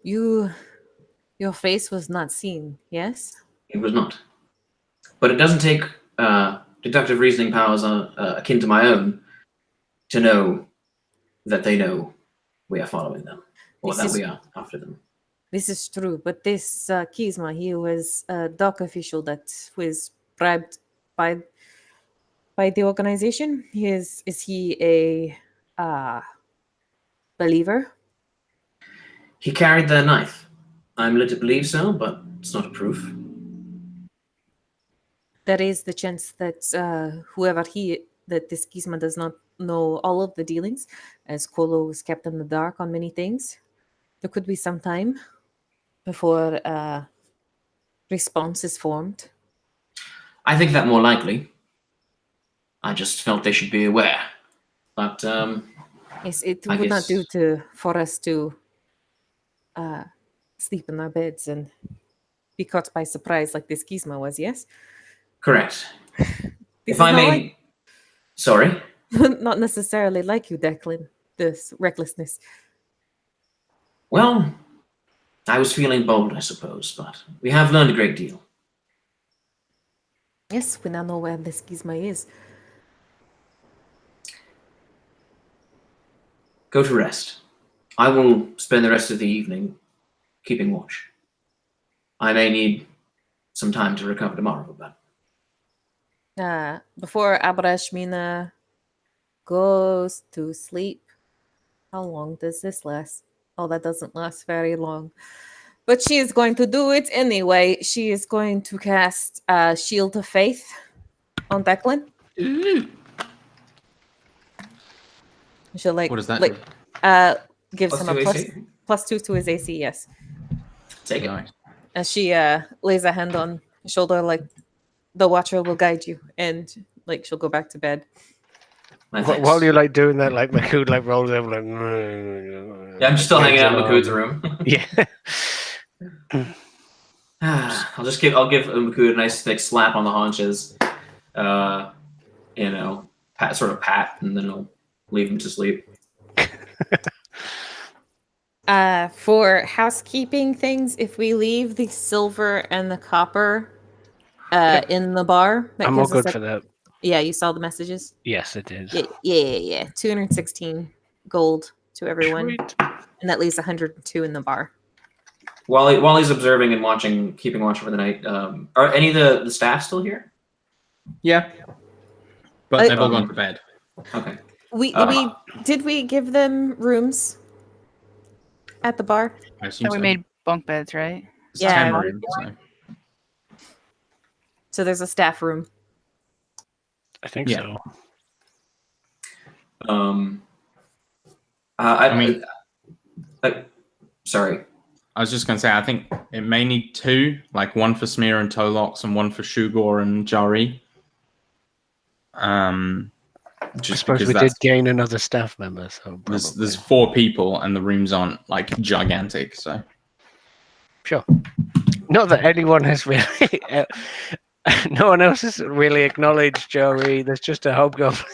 Your face was not seen, yes? It was not. But it doesn't take deductive reasoning powers akin to my own to know that they know we are following them, or that we are after them. This is true, but this Kizma, he was a dock official that was bribed by the organization. Is he a believer? He carried their knife. I'm led to believe so, but it's not a proof. There is the chance that that this Kizma does not know all of the dealings, as Kolo was kept in the dark on many things. There could be some time before response is formed. I think that more likely. I just felt they should be aware. But Yes, it I would not do guess- for us to sleep in our beds and be caught by surprise like this Gizmo was, yes? correct. This If is I not may, sorry. not necessarily like you, Declan, this recklessness. Well, I was feeling bold, I suppose, but we have learned a great deal. Yes, we now know where this Gizmo is. Go to rest. I will spend the rest of the evening keeping watch. I may need some time to recover tomorrow, but Before Abrashmina goes to sleep, how long does this last? Oh, that doesn't last very long. But she is going to do it anyway. She is going to cast Shield of Faith on Declan. She'll What does that like do? gives plus him a 2 AC. +2 to his AC, yes. Take it. Nice. As she lays a hand on his shoulder, like the Watcher will guide you, and like she'll go back to bed. My thanks. While you're like doing that, like Makood like rolls over like. Yeah, I'm still hanging out in Makood's Makood's room. Yeah. I'll give Makood a nice thick slap on the haunches. You know, sort of pat, and then I'll leave him to sleep. For housekeeping things, if we leave the silver and the copper in the bar, that I'm all gives us good for that. Yeah, you saw the messages? Yes, it is. Yeah. 216 gold to everyone. Sweet. And that leaves 102 in the bar. While he's observing and watching, keeping watch for the night, are any of the staff still here? Yeah. But they've all gone to bed. Okay. Did we give them rooms at the bar? I assume So we so. made bunk beds, right? It's Yeah. 10 rooms, so. So there's a staff room. I think Yeah. so. Sorry. I was just going to say, I think it may need 2, like one for Smear and Tolox and one for Shugor and Jari. I Just suppose because we did that's, gain another staff member, so there's 4 people and the rooms aren't like gigantic, so. sure. Not that anyone has really. No one else has really acknowledged Joey. There's just a hobgoblin.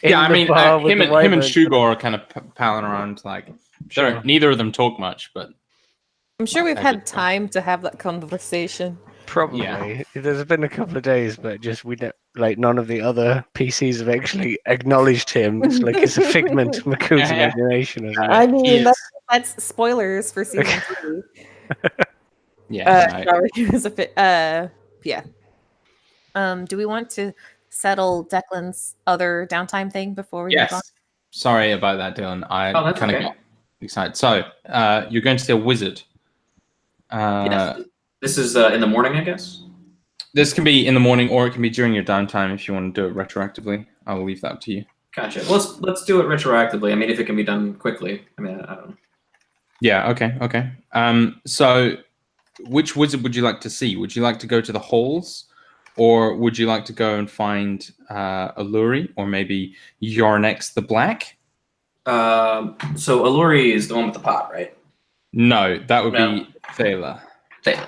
Yeah, I mean, him and Wyvern. Shugor are kind of palling around. Like, Sure. neither of them talk much, but I'm sure we've I had did- time to have that conversation. Probably. Yeah. There's been a couple of days, but just none of the other PCs have actually acknowledged him. It's like it's a figment of Makood's Yeah. imagination. Isn't it? I mean, He is. that's spoilers for season 3. yeah, right. Sorry, it was a bit, yeah. Do we want to settle Declan's other downtime thing before we move on? Yes. Sorry about that, Dylan. I Oh, that's kind of okay. got excited. So, you're going to see a wizard. Yes. This is in the morning, I guess. This can be in the morning, or it can be during your downtime if you want to do it retroactively. I will leave that up to you. Gotcha. Let's do it retroactively. I mean, if it can be done quickly. I mean, I don't know. Yeah. Okay. So, which wizard would you like to see? Would you like to go to the halls, or would you like to go and find Alluri, or maybe Yarnex the Black? So Alluri is the one with the pot, right? No, that would No. be Thaler.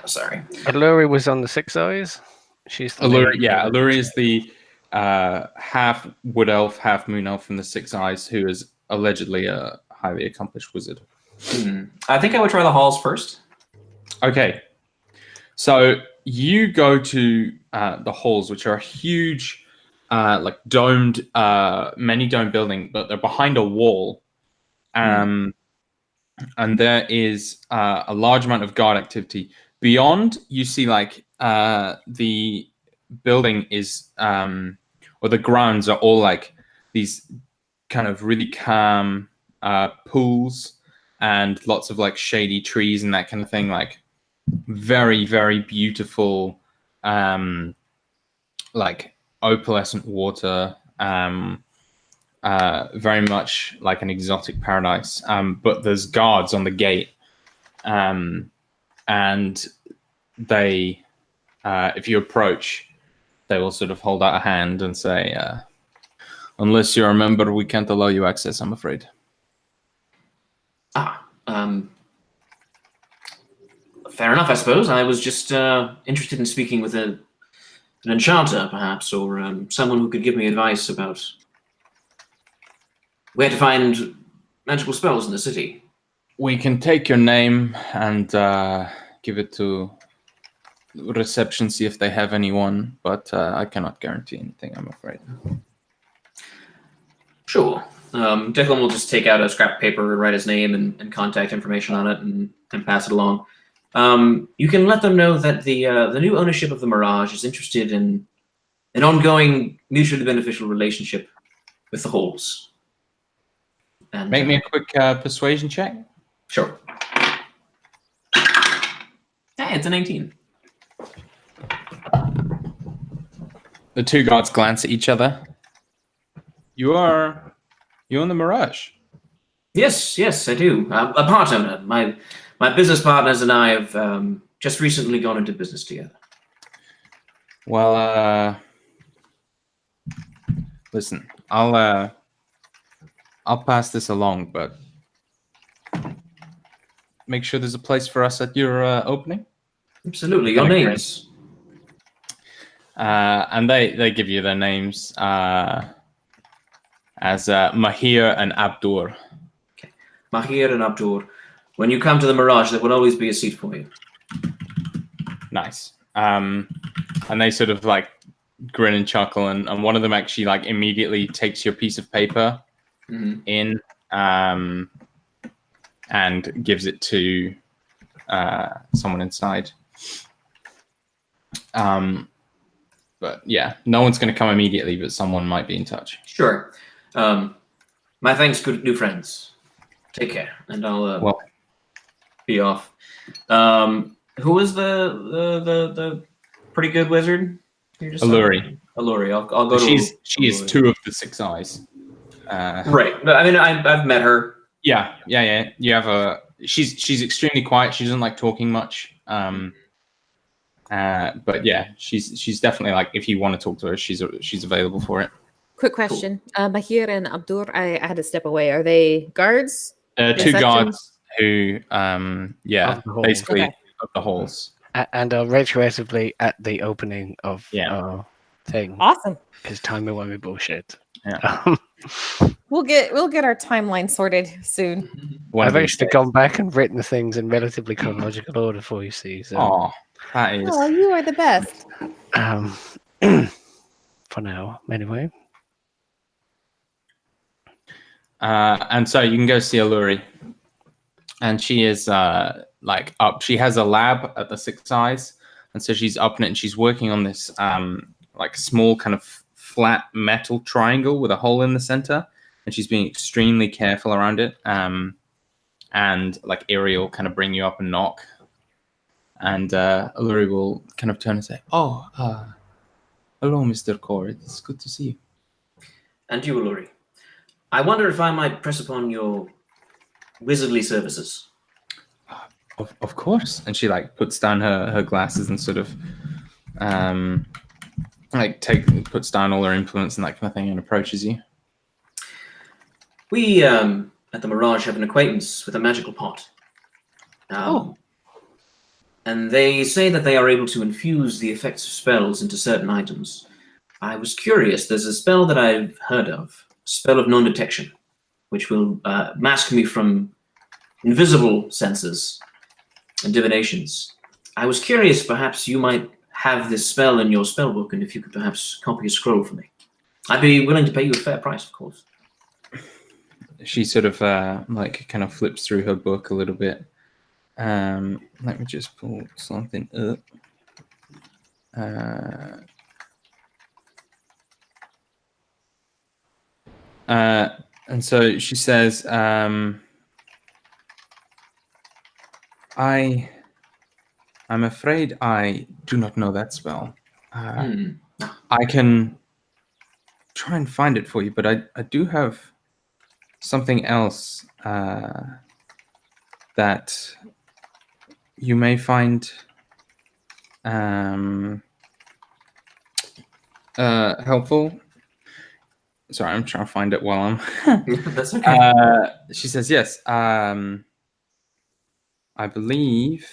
Sorry. Alluri was on the Six Eyes. She's the Alluri, main yeah, one. Alluri is the half wood elf, half moon elf from the Six Eyes, who is allegedly a highly accomplished wizard. I think I would try the halls first. Okay, so you go to the halls, which are a huge, like domed, many domed building, but they're behind a wall, and there is a large amount of guard activity. Beyond, you see like the building is, or the grounds are all like these kind of really calm pools and lots of like shady trees and that kind of thing. Like very, very beautiful, like opalescent water. Very much like an exotic paradise. But there's guards on the gate. And they, if you approach, they will sort of hold out a hand and say, "Unless you're a member, we can't allow you access, I'm afraid." Fair enough, I suppose. I was just interested in speaking with an enchanter, perhaps, or someone who could give me advice about where to find magical spells in the city. We can take your name and give it to reception, see if they have anyone, but I cannot guarantee anything, I'm afraid. Sure. Declan will just take out a scrap of paper and write his name and contact information on it and pass it along. You can let them know that the new ownership of the Mirage is interested in an ongoing mutually beneficial relationship with the Halls. And, Make me a quick persuasion check. Sure. Hey, it's a 19. The two guards glance at each other. You're in the Mirage. Yes, I do. A part owner. My business partners and I have just recently gone into business together. Well, listen, I'll pass this along, but make sure there's a place for us at your opening. Absolutely. Your Okay. names. And they give you their names as Mahir and Abdur. Okay. Mahir and Abdur. When you come to the Mirage, there will always be a seat for you. Nice. And they sort of like grin and chuckle, and one of them actually like immediately takes your piece of paper in and gives it to someone inside. But yeah, no one's going to come immediately, but someone might be in touch. Sure. My thanks, good new friends. Take care, and I'll be off. Who is the pretty good wizard? Alluri. Alluri. I'll go to. She is two of the six eyes. Right. I mean, I've met her. Yeah. You have she's extremely quiet. She doesn't like talking much. But yeah, she's definitely like, if you want to talk to her, she's available for it. Quick question. Mahir and Abdur, I had to step away. Are they guards? Two Reception? guards who, Of the halls. basically Okay. of the halls. And are retroactively at the opening of Yeah. thing. Awesome. Because timey-wimey bullshit. Yeah. We'll get our timeline sorted soon. One of I've these actually days. gone back and written the things in relatively chronological order for you, see. So, Aw, that is. Oh, you are the best. for now, anyway. And so you can go see Alluri, and she is like up. She has a lab at the Six Eyes, and so she's up in it, and she's working on this like small kind of flat metal triangle with a hole in the center, and she's being extremely careful around it. And like Iri will kind of bring you up and knock, and Alluri will kind of turn and say, "Oh, hello, Mr. Core. It's good to see you." And you, Alluri. I wonder if I might press upon your wizardly services. Of course. And she like puts down her glasses and sort of like puts down all her implements and that kind of thing and approaches you. We at the Mirage have an acquaintance with a magical pot. And they say that they are able to infuse the effects of spells into certain items. I was curious. There's a spell that I've heard of, a spell of non-detection, which will mask me from invisible senses and divinations. I was curious, perhaps you might have this spell in your spell book, and if you could perhaps copy a scroll for me. I'd be willing to pay you a fair price, of course. She sort of like kind of flips through her book a little bit. Let me just pull something up. And so she says, I'm afraid I do not know that spell. I can try and find it for you, but I do have something else that you may find helpful. Sorry, I'm trying to find it while I'm. That's okay. She says yes. I believe.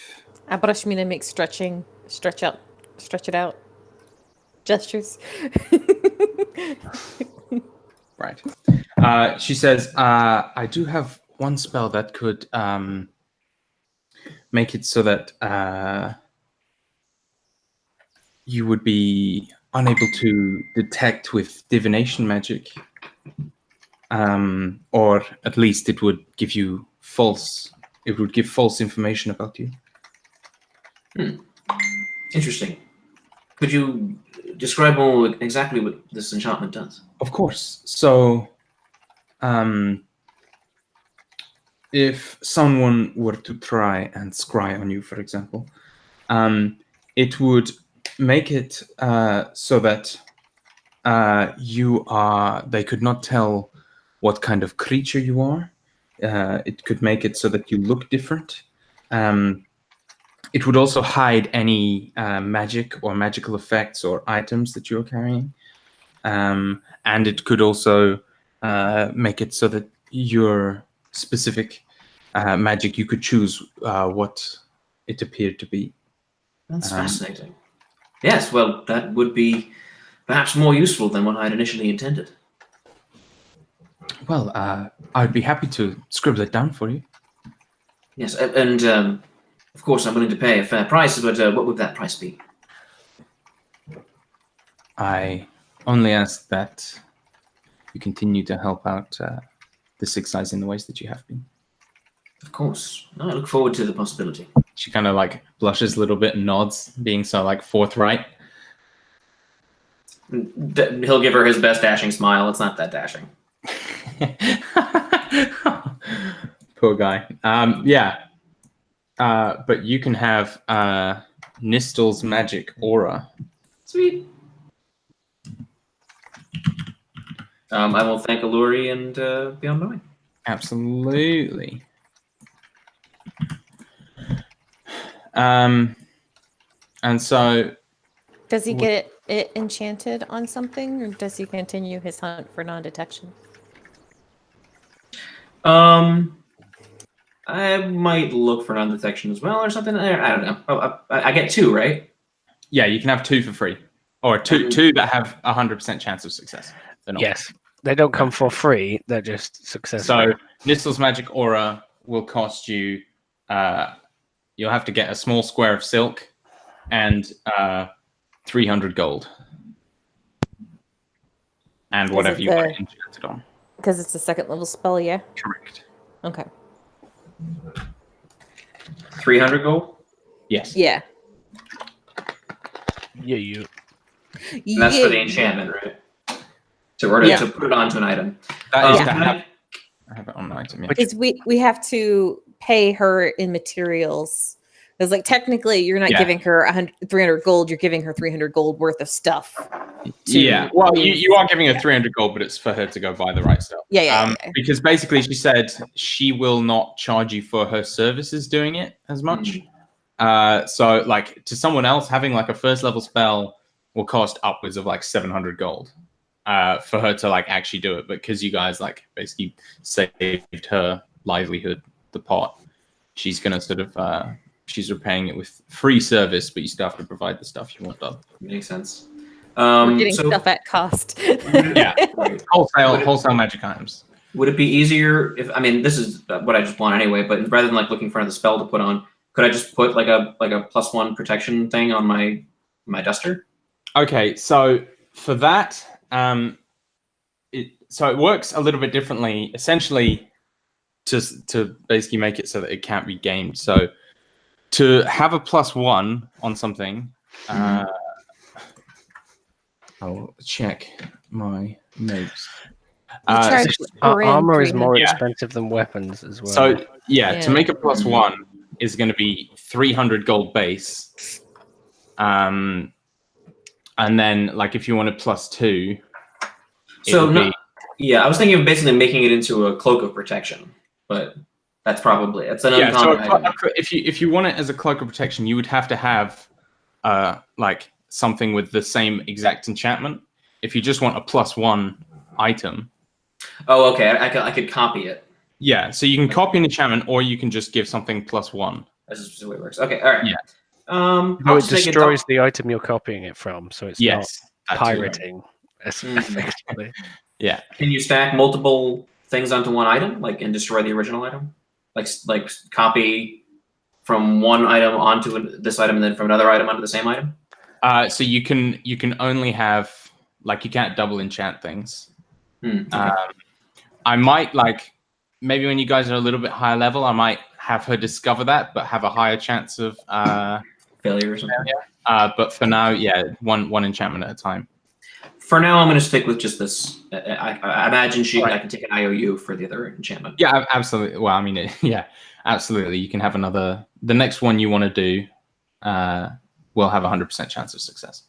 Abrashmina makes stretch it out gestures. Right. She says, I do have one spell that could make it so that you would be unable to detect with divination magic. Or at least it would give you it would give false information about you. Interesting. Could you describe more exactly what this enchantment does? Of course. So, if someone were to try and scry on you, for example, it would make it so that they could not tell what kind of creature you are. It could make it so that you look different. It would also hide any magic or magical effects or items that you're carrying. And it could also make it so that your specific magic, you could choose what it appeared to be. That's fascinating. Yes, well, that would be perhaps more useful than what I had initially intended. Well, I'd be happy to scribble it down for you. Yes, and of course I'm willing to pay a fair price, but what would that price be? I only ask that you continue to help out the Six Eyes in the ways that you have been. Of course. No, I look forward to the possibility. She kind of like blushes a little bit and nods, being so like forthright. He'll give her his best dashing smile. It's not that dashing. Poor guy. Yeah. But you can have Nistel's magic aura. Sweet. I will thank Alluri and be on my way. Absolutely. And so, Does he get it enchanted on something, or does he continue his hunt for non-detection? I might look for non-detection as well or something. I don't know. Oh, I get 2, right? yeah, you can have 2 for free, or two that have 100% chance of success. Yes, they don't come for free; they're just successful. So Nistel's magic aura will cost you. You'll have to get a small square of silk and 300 gold, and whatever you want it enchanted on. Because it's a second level spell, yeah? Correct. Okay. 300 gold? Yes. Yeah. Yeah, you. And that's for the enchantment, right? So we're to put it onto an item. That is I I have it on an item. Yeah. Because we have to pay her in materials. Because like technically you're not giving her 300 gold, you're giving her 300 gold worth of stuff. Yeah. Well, you are giving her 300 gold, but it's for her to go buy the right stuff. Yeah. Because basically she said she will not charge you for her services doing it as much. So like to someone else, having like a first level spell will cost upwards of like 700 gold for her to like actually do it. But because you guys like basically saved her livelihood, the pot, she's gonna sort of she's repaying it with free service, but you still have to provide the stuff you want done. Makes sense. We're getting stuff at cost. Yeah, wholesale magic items. Would it be easier if, I mean, this is what I just want anyway, but rather than like looking for another spell to put on, could I just put like a +1 protection thing on my duster? Okay, so for that, it works a little bit differently. Essentially, to basically make it so that it can't be gamed. So to have a +1 on something, I'll check my notes. Armor is more expensive than weapons as well. So to make a +1 is going to be 300 gold base, and then like if you want a +2, I was thinking of basically making it into a cloak of protection, but it's an uncommon item. If you want it as a cloak of protection, you would have to have like something with the same exact enchantment. If you just want a +1 item, Oh, okay. I could copy it. yeah. So you can copy an enchantment, or you can just give something +1. That's just the way it works. Okay, all right. Yeah. I'll No, it just make destroys the item you're copying it from, so it's Yes, not that too. pirating. Effectively. Yeah. Can you stack multiple things onto one item, like and destroy the original item? Like copy from one item onto this item, and then from another item onto the same item. So you can only have, like, you can't double enchant things. Okay. I might, like, maybe when you guys are a little bit higher level, I might have her discover that, but have a higher chance of Failure or something. but for now, yeah, one enchantment at a time. For now, I'm going to stick with just this. I imagine I can take an IOU for the other enchantment. Yeah, absolutely. Well, I mean, yeah, absolutely. You can have another. The next one you want to do will have a 100% chance of success.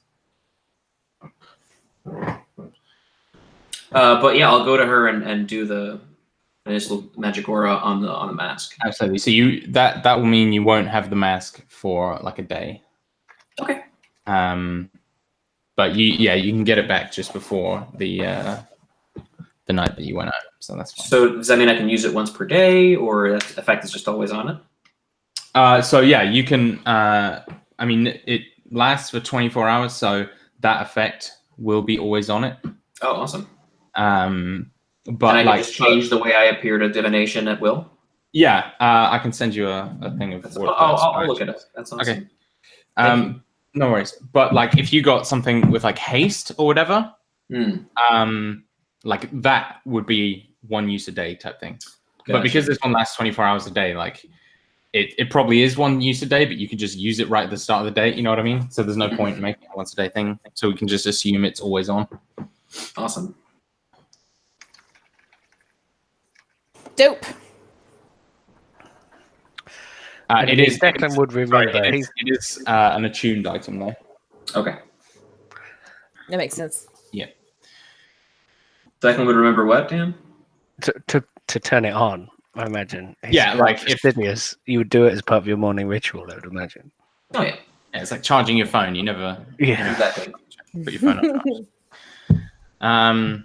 But yeah, I'll go to her and do the initial magic aura on the mask. Absolutely. So that will mean you won't have the mask for like a day. Okay. But you can get it back just before the night that you went out. So that's fine. So does that mean I can use it once per day, or that effect is just always on it? So yeah, you can. I mean, it lasts for 24 hours, so that effect will be always on it. Oh, awesome. But and I like, can just change the way I appear to divination at will. Yeah, I can send you a thing of. I'll look at it. That's awesome. Okay. No worries. But like, if you got something with like haste or whatever, like that would be 1 use a day type thing. Gotcha. But because this one lasts 24 hours a day, like it probably is 1 use a day, but you could just use it right at the start of the day. You know what I mean? So there's no point in making it a once a day thing. So we can just assume it's always on. Awesome. Dope. It is. Declan would remember. Sorry, it is an attuned item, though. Okay. That makes sense. Yeah. Declan would remember what, Dan? To turn it on, I imagine. Yeah, like if you would do it as part of your morning ritual, I would imagine. Oh yeah. Yeah, it's like charging your phone. You never. Yeah. Exactly. Put your phone on charge.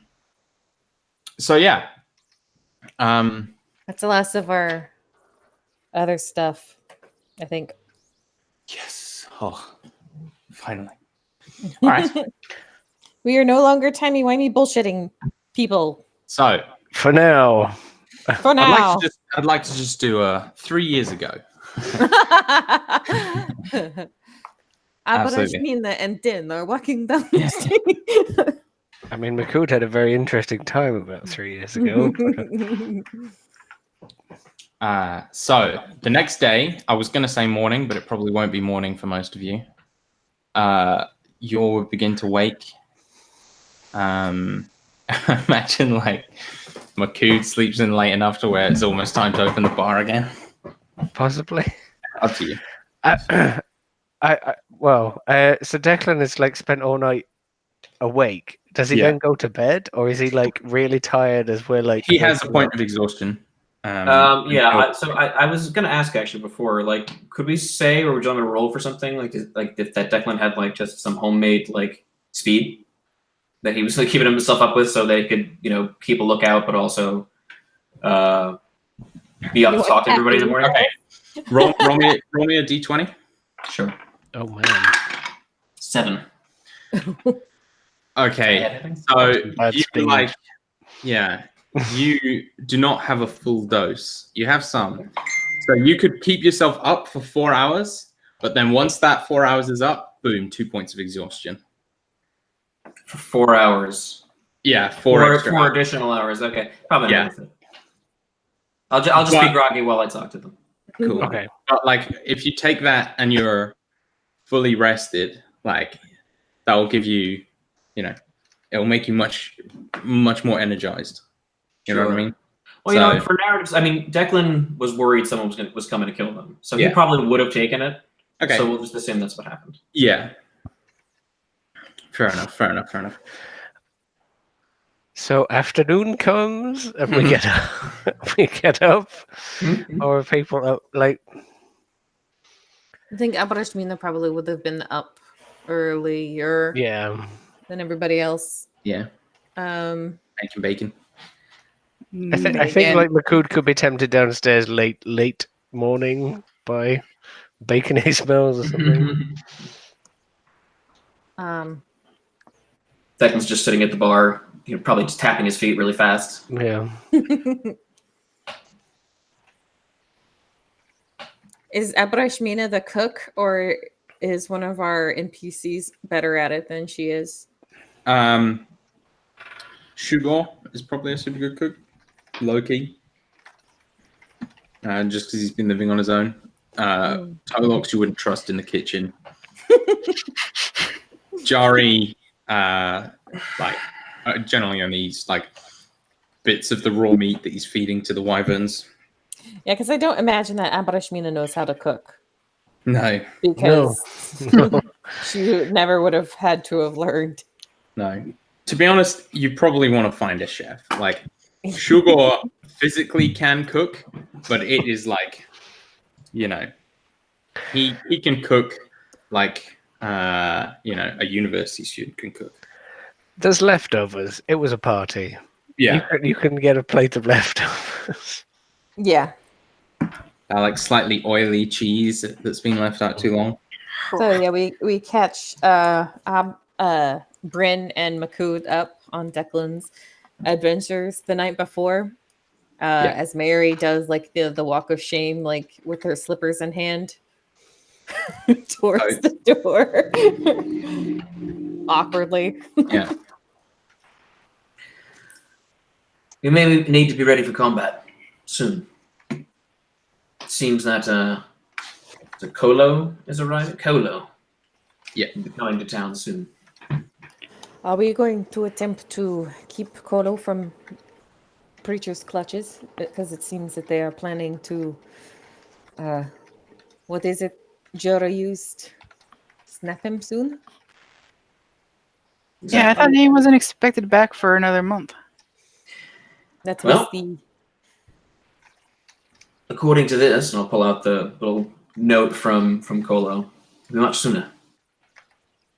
So yeah. That's the last of our other stuff, I think. Yes. Oh, finally. All right. We are no longer timey-wimey bullshitting people. So for now. For now. I'd like to just do 3 years ago. Aber ich meine, and then they're walking down the street. I mean, McCood had a very interesting time about 3 years ago. So the next day, I was going to say morning, but it probably won't be morning for most of you. You'll begin to wake. Imagine like McCood sleeps in late enough to where it's almost time to open the bar again. Possibly. Up to you. So Declan is like spent all night awake. Does he then go to bed, or is he like really tired as we're like? He has a point of exhaustion. So I was gonna ask actually before, like, could we say, or would you want me to roll for something like if that Declan had like just some homemade like speed that he was like keeping himself up with, so they could keep a lookout, but also be up to talk to everybody in the morning. Okay. roll me a d20. Sure. Oh man. 7. Okay. So you do not have a full dose. You have some. So you could keep yourself up for 4 hours, but then once that 4 hours is up, boom, 2 points of exhaustion. For 4 hours. Yeah, four additional hours. Okay, probably not worth it. I'll just be groggy while I talk to them. Cool. Okay, but like if you take that and you're fully rested, like that will give you, it'll make you much more energized. You know what I mean? Well, for narratives, I mean, Declan was worried someone was coming to kill them, so he probably would have taken it. Okay, so we'll just assume that's what happened. Yeah. Fair enough. So afternoon comes and we get up, or people up like. I think Abarashmina probably would have been up earlier Yeah. than everybody else. Yeah, Um, bacon. I think Bacon. like McCood could be tempted downstairs late morning by bacony smells or something. Declan's just sitting at the bar, probably just tapping his feet really fast. Yeah. Is Abrashmina the cook, or is one of our NPCs better at it than she is? Sugar is probably a super good cook. Loki. Just because he's been living on his own. Tolox you wouldn't trust in the kitchen. Jari, generally only eats like bits of the raw meat that he's feeding to the wyverns. Yeah, because I don't imagine that Abrashmina knows how to cook. No, Because No. she never would have had to have learned. no. To be honest, you probably want to find a chef. Like, Sugar physically can cook, but it is like, he can cook like, a university student can cook. There's leftovers. It was a party. Yeah, You can get a plate of leftovers. Yeah. like slightly oily cheese that's been left out too long. So yeah, we catch Bryn and Makud up on Declan's adventures the night before. As Mary does like the walk of shame, like with her slippers in hand towards the door. Awkwardly. Yeah. We may need to be ready for combat soon. It seems that the Kolo is arriving. Kolo. Yeah. Will be coming to town soon. Are we going to attempt to keep Kolo from Preacher's clutches? Because it seems that they are planning to, what is it Jorah used? Snap him soon? Yeah, I thought he wasn't expected back for another month. That Well, was the... according to this, and I'll pull out the little note from Kolo, it'll be much sooner.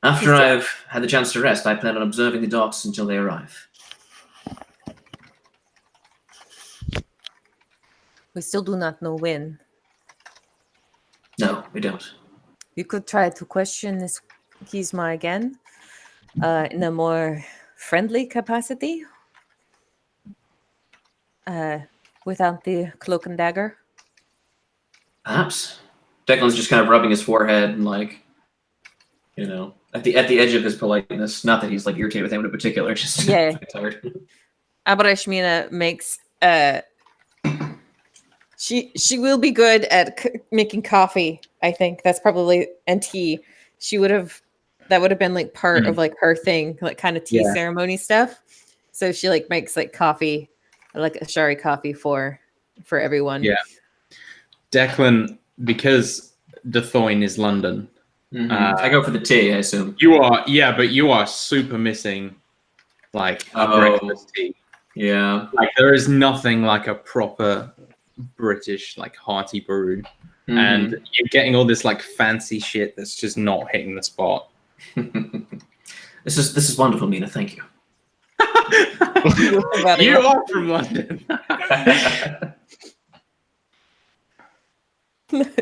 After I've had the chance to rest, I plan on observing the docks until they arrive. We still do not know when. No, we don't. We could try to question this Kizma again in a more friendly capacity without the cloak and dagger. Perhaps. Declan's just kind of rubbing his forehead and at the edge of his politeness. Not that he's like irritated with him in particular, just tired. Abrashmina makes she will be good at making coffee. I think that's probably, and tea. That would have been like part of like her thing, like kind of tea ceremony stuff. So she like makes like coffee, like a shari coffee for everyone. Yeah. Declan, because Dathoin is London. I go for the tea, I assume. You are super missing like a breakfast tea. Yeah. Like there is nothing like a proper British like hearty brew. And you're getting all this like fancy shit that's just not hitting the spot. This is wonderful, Mina. Thank you. You are from London.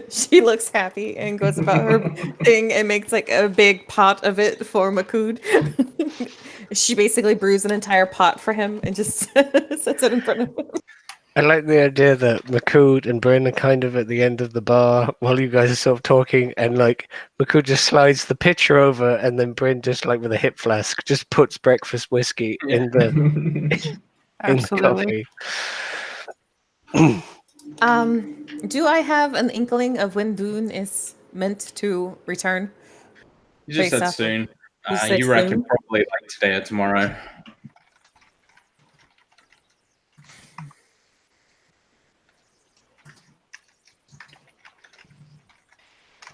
She looks happy and goes about her thing and makes like a big pot of it for Makud. She basically brews an entire pot for him and just sets it in front of him. I like the idea that McCood and Bryn are kind of at the end of the bar while you guys are sort of talking, and like McCood just slides the pitcher over, and then Bryn just like with a hip flask just puts breakfast whiskey in the Absolutely. coffee. Do I have an inkling of when Boone is meant to return? You just said soon. You reckon probably like today or tomorrow.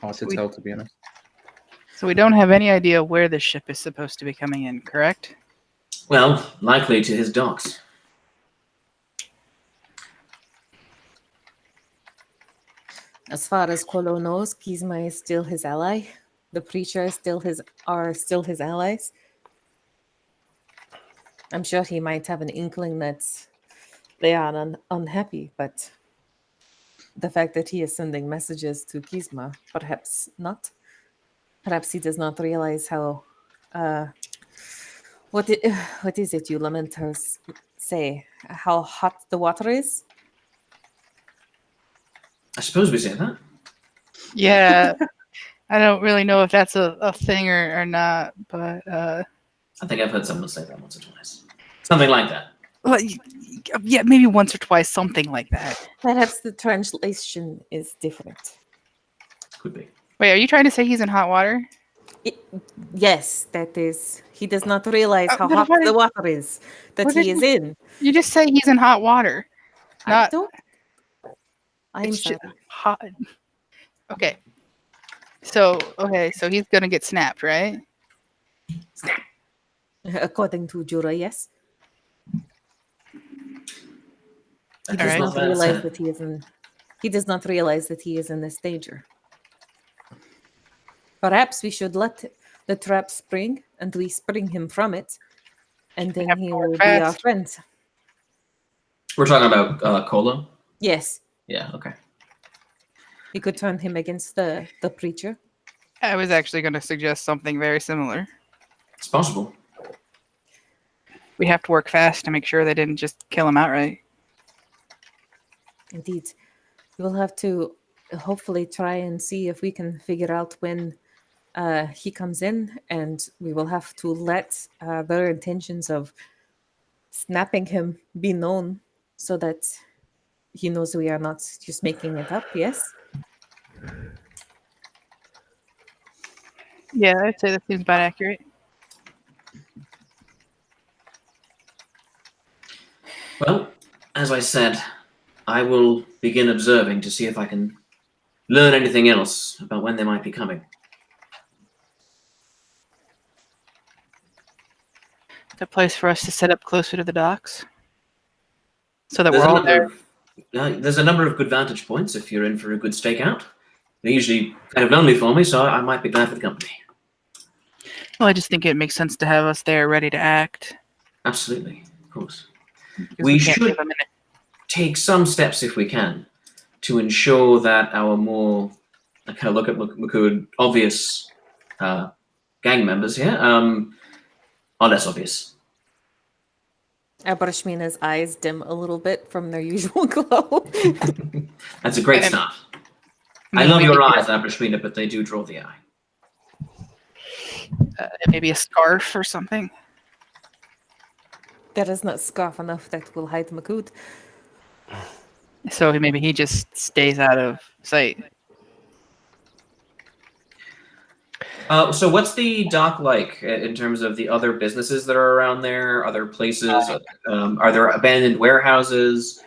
Hard to tell, to be honest. So we don't have any idea where the ship is supposed to be coming in, correct? Well, likely to his docks. As far as Kolo knows, Kizma is still his ally. the preacher are still his allies. I'm sure he might have an inkling that they are unhappy, but the fact that he is sending messages to Gizma, perhaps not. Perhaps he does not realize how. What is it you lamenters say? How hot the water is? I suppose we say that. Yeah, I don't really know if that's a thing or not, but I think I've heard someone say that once or twice. Something like that. well, yeah, maybe once or twice, something like that. Perhaps the translation is different. Could be. Wait, are you trying to say he's in hot water? Yes, that is. He does not realize how but hot what the is- water is that what he is is in. You just say he's in hot water. I Not. don't. I'm It's sorry. just hot. Okay. So he's gonna get snapped, right? According to Jura, yes. He That does is Alright. not bad realize said. that he is in. He does not realize that he is in this danger. Perhaps we should let the trap spring, and we spring him from it, and then have he to work will be our fast. friend. We're talking about Cola. Yes, Yeah. Okay. we could turn him against the preacher. I was actually going to suggest something very similar. It's possible. We have to work fast to make sure they didn't just kill him outright. Indeed, we will have to hopefully try and see if we can figure out when he comes in, and we will have to let their intentions of snapping him be known, so that he knows we are not just making it up. Yes. Yeah, I'd say that seems about accurate. Well, as I said, I will begin observing to see if I can learn anything else about when they might be coming. It's a place for us to set up closer to the docks, so that There's we're a all there. there's a number of good vantage points if you're in for a good stakeout. They're usually kind of lonely for me, so I might be glad for the company. Well, I just think it makes sense to have us there, ready to act. Absolutely, of course. because We can't should give 'em any- take some steps if we can to ensure that our more, I kind of look at McCood, obvious gang members here are less obvious. Abrashmina's eyes dim a little bit from their usual glow. That's a great And- start. I I mean, love we your could eyes, Abrashmina, but they do draw the eye. maybe a scarf or something. That is not scarf enough that will hide Makut. So maybe he just stays out of sight. So what's the dock like in terms of the other businesses that are around there? Other places? Are there abandoned warehouses?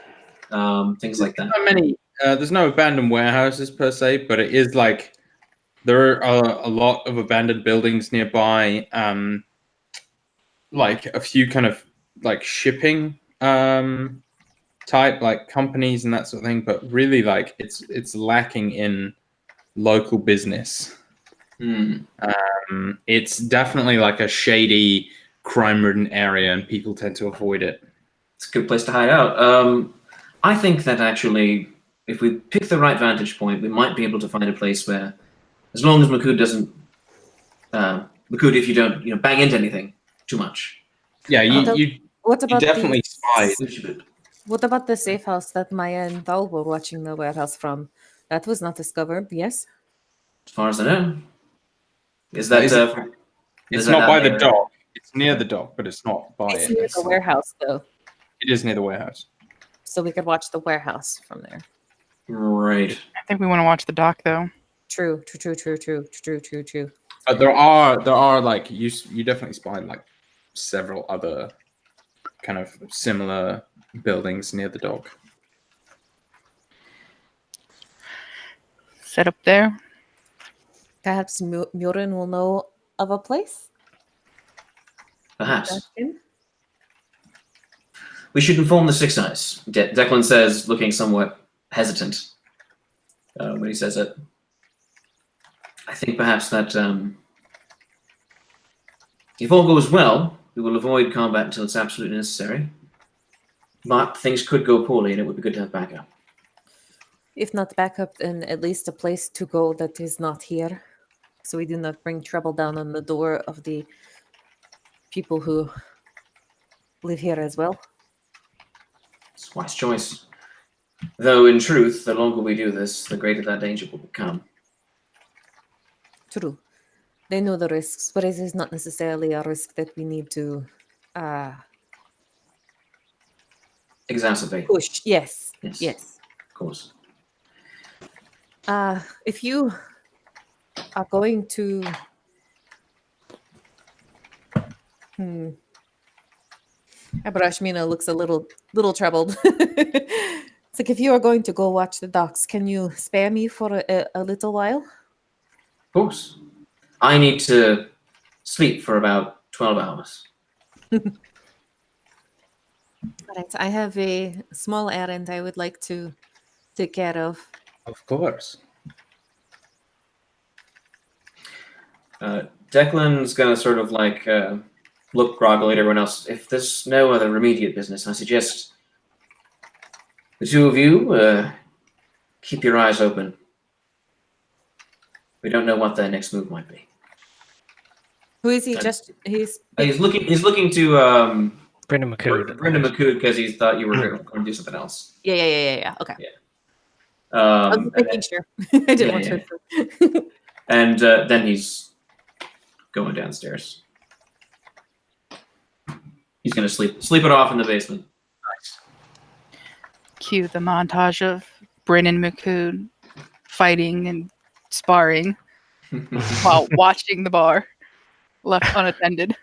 Things like that. Not many. There's no abandoned warehouses per se, but it is like there are a lot of abandoned buildings nearby. Like a few kind of like shipping type like companies and that sort of thing, but really like it's lacking in local business. It's definitely like a shady, crime-ridden area, and people tend to avoid it. It's a good place to hide out. I think that actually, if we pick the right vantage point, we might be able to find a place where, as long as Makud doesn't, Makud, if you don't, bang into anything too much. Yeah, you What about definitely spied. What about the safe house that Maya and Val were watching the warehouse from? That was not discovered. Yes. As far as I know, is that? It's not by the dock. It's near the dock, but it's not by It's it. near the warehouse, though, It is near the warehouse. so we could watch the warehouse from there. Right. I think we want to watch the dock, though. True. But there are like you definitely spied like several other kind of similar buildings near the dock. Set up there. Perhaps Murin will know of a place. Perhaps. We should inform the Six Eyes. Declan says, looking somewhat hesitant when he says it. I think perhaps that if all goes well, we will avoid combat until it's absolutely necessary. But things could go poorly, and it would be good to have backup. If not backup, then at least a place to go that is not here, so we do not bring trouble down on the door of the people who live here as well. It's a wise choice. Though, in truth, the longer we do this, the greater that danger will become. True. They know the risks, but it is not necessarily a risk that we need to Exacerbate. push. Yes. Yes. Yes. Of course. If you are going to Abrashmina looks a little troubled. It's like, if you are going to go watch the docks, can you spare me for a little while? Of course. I need to sleep for about 12 hours. All right, I have a small errand I would like to take care of. Of course. Declan's gonna sort of like look groggily at everyone else. If there's no other immediate business, I suggest the two of you keep your eyes open. We don't know what their next move might be. Who is he? He's looking to Brendan McCood. Brendan McCood because he thought you were going to do something else. Yeah. Okay. I was making sure. I didn't want to. And then he's going downstairs. He's going to sleep it off in the basement. Nice. Cue the montage of Brennan McCood fighting and sparring while watching the bar, left unattended.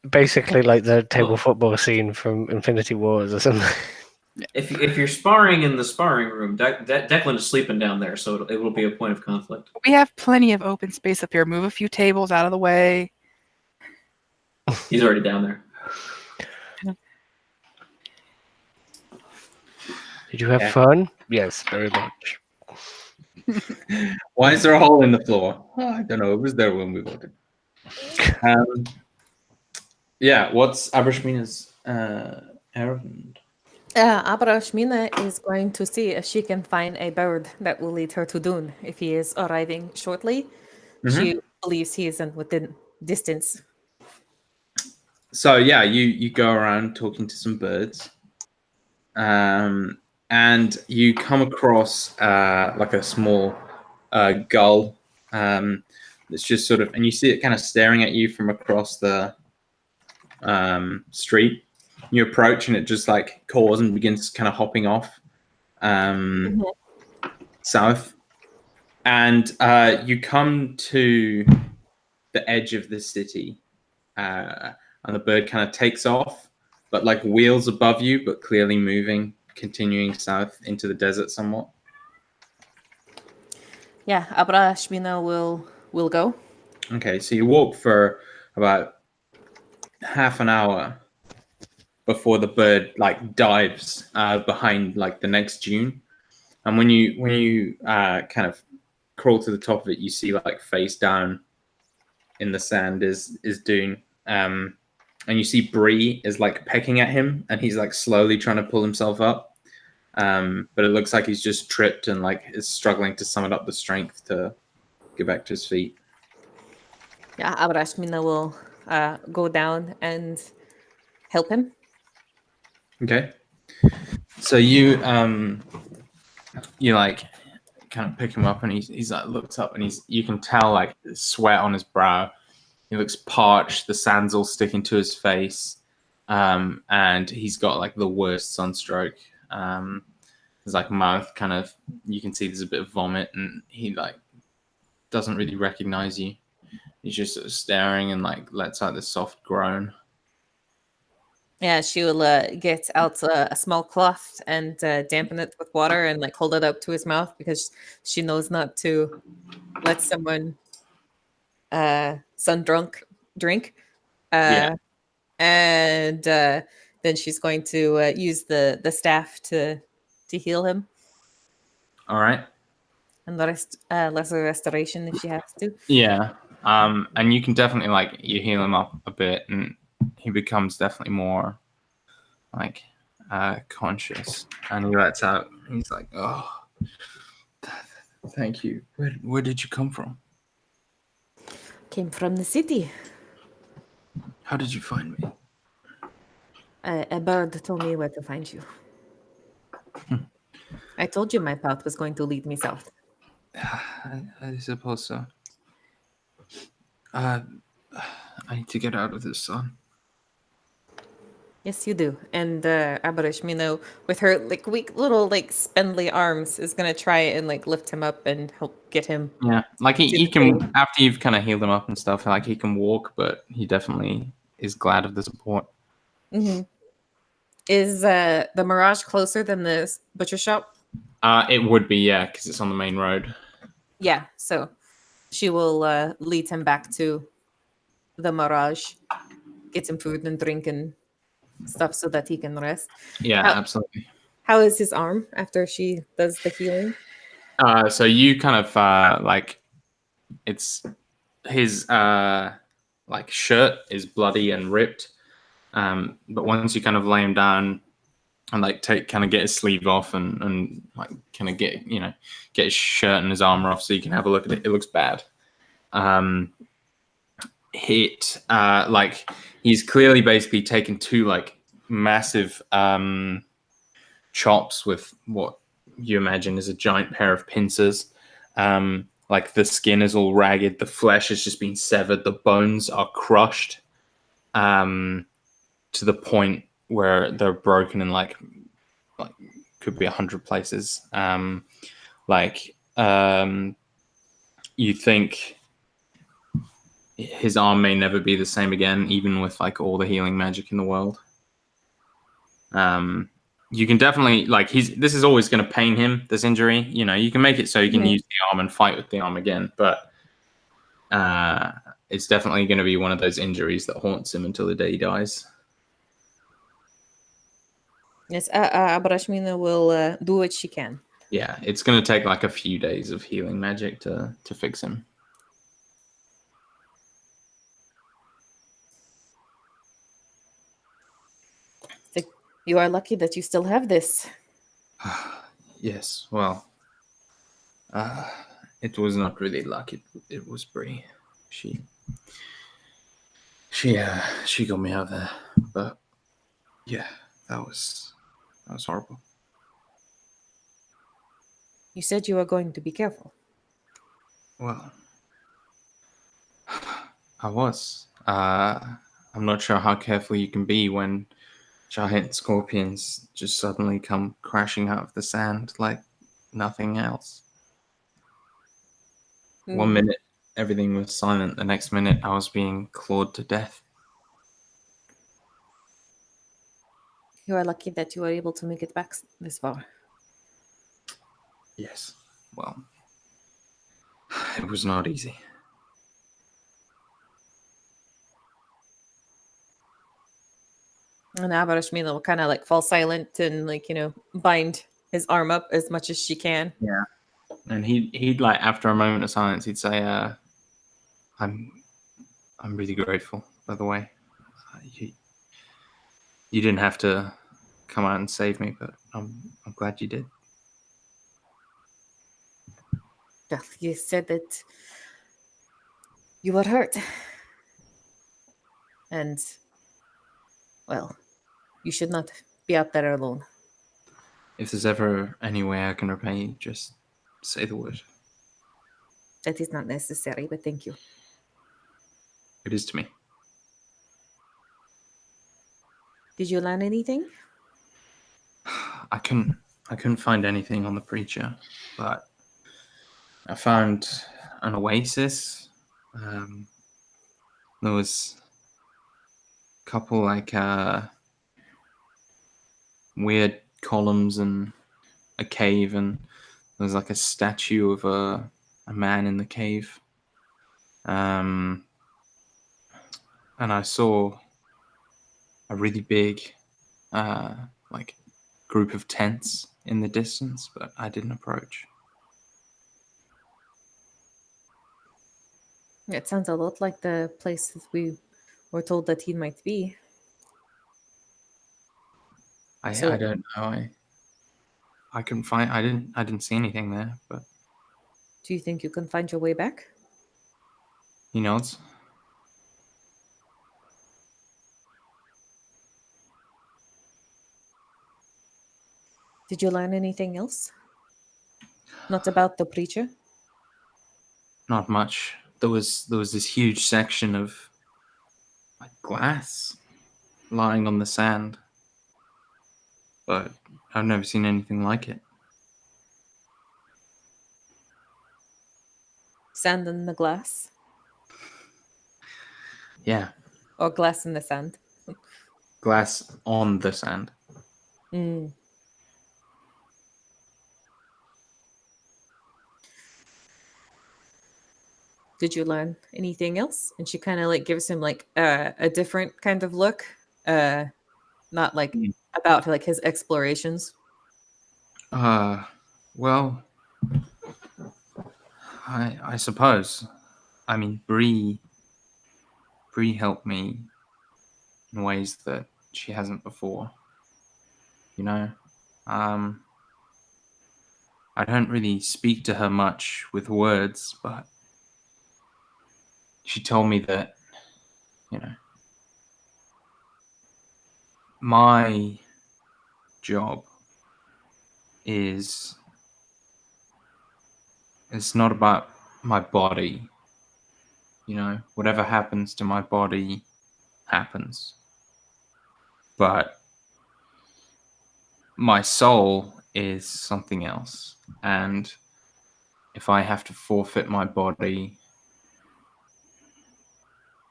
Basically, like the table football scene from Infinity Wars or something. If you're sparring in the sparring room, Declan is sleeping down there, so it will be a point of conflict. We have plenty of open space up here. Move a few tables out of the way. He's already down there. Did you have fun? Yes, very much. Why is there a hole in the floor? Oh, I don't know. It was there when we walked in. Yeah, what's Abrashmina's errand? Abrashmina is going to see if she can find a bird that will lead her to Dune. If he is arriving shortly, she believes he is within distance. So yeah, you go around talking to some birds, and you come across like a small gull that's just sort of, and you see it kind of staring at you from across the street. You approach and it just like caws and begins kind of hopping off south, and you come to the edge of the city, and the bird kind of takes off, but like wheels above you, but clearly moving, continuing south into the desert somewhat. Yeah, Abrashmina will go. Okay, so you walk for about half an hour before the bird like dives behind like the next dune, and when you kind of crawl to the top of it, you see like face down in the sand is Dune, and you see Bree is like pecking at him, and he's like slowly trying to pull himself up, but it looks like he's just tripped and like is struggling to summon up the strength to get back to his feet. Yeah, Abrashmina will go down and help him. Okay, so you like kind of pick him up, and he's like looks up, and you can tell like sweat on his brow. He looks parched. The sand's all sticking to his face, and he's got like the worst sunstroke. His like mouth kind of, you can see there's a bit of vomit, and he like doesn't really recognize you. He's just sort of staring and like lets out this soft groan. Yeah, she will get out a small cloth and dampen it with water and like hold it up to his mouth, because she knows not to let someone sun drunk drink. And then she's going to use the staff to heal him. All right. and the rest lesser restoration if she has to. Yeah. And you can definitely like you heal him up a bit, and he becomes definitely more like conscious, and he lets out. He's like, "Oh, thank you. Where did you come from? Came from the city. How did you find me?" A bird told me where to find you. I told you my path was going to lead me south. I suppose so. I need to get out of this sun. Yes, you do. And Abarishmino, with her like weak little like spindly arms, is gonna try and like lift him up and help get him. Yeah, like he the can cave. after you've kind of healed him up and stuff. Like he can walk, but he definitely is glad of the support. Mm-hmm. Is the Mirage closer than the butcher shop? It would be, yeah, because it's on the main road. Yeah. So she will lead him back to the Mirage, get some food and drink and stuff so that he can rest. Yeah, How, absolutely. how is his arm after she does the healing? So you kind of like it's his like shirt is bloody and ripped. But once you kind of lay him down and like kind of get his sleeve off and like kind of get get his shirt and his armor off so you can have a look at it. It looks bad. Like he's clearly basically taken two like massive chops with what you imagine is a giant pair of pincers. Like the skin is all ragged, the flesh has just been severed, the bones are crushed to the point where they're broken in like could be 100 places. You think his arm may never be the same again, even with like all the healing magic in the world. You can definitely like this is always going to pain him, this injury. You can make it so you can use the arm and fight with the arm again, but it's definitely going to be one of those injuries that haunts him until the day he dies. Yes, Abarashmina will do what she can. Yeah, it's going to take like a few days of healing magic to fix him. You are lucky that you still have this. Yes, well, it was not really luck. It was Bree. She got me out there, but yeah, that was horrible. You said you were going to be careful. Well, I was. I'm not sure how careful you can be when giant scorpions just suddenly come crashing out of the sand like nothing else. One minute, everything was silent. The next minute, I was being clawed to death. You are lucky that you were able to make it back this far. Yes. Well, it was not easy. And Abarashmina will kind of like fall silent and like, bind his arm up as much as she can. Yeah. And he'd like after a moment of silence, he'd say, I'm really grateful, by the way. You didn't have to come out and save me, but I'm glad you did. Well, you said that you were hurt. And, well, you should not be out there alone. If there's ever any way I can repay you, just say the word. That is not necessary, but thank you. It is to me. Did you learn anything? I couldn't find anything on the preacher, but I found an oasis. There was a couple like weird columns and a cave, and there was like a statue of a man in the cave. And I saw a really big like group of tents in the distance, but I didn't approach. It sounds a lot like the place that we were told that he might be. I So- don't know. I couldn't find. I didn't see anything there. But Do you think you can find your way back? he nods. Did you learn anything else? Not about the preacher? Not much. There was this huge section of like glass lying on the sand, but I've never seen anything like it. Sand in the glass? Yeah, Or glass in the sand? glass on the sand. Mm. Did you learn anything else? And she kind of like gives him like a different kind of look, not like Mm. about like his explorations. Well, I suppose. I mean, Bree helped me in ways that she hasn't before. You know, um, I don't really speak to her much with words, but she told me that, you know, my job is it's not about my body. You know, whatever happens to my body happens. But my soul is something else. And if I have to forfeit my body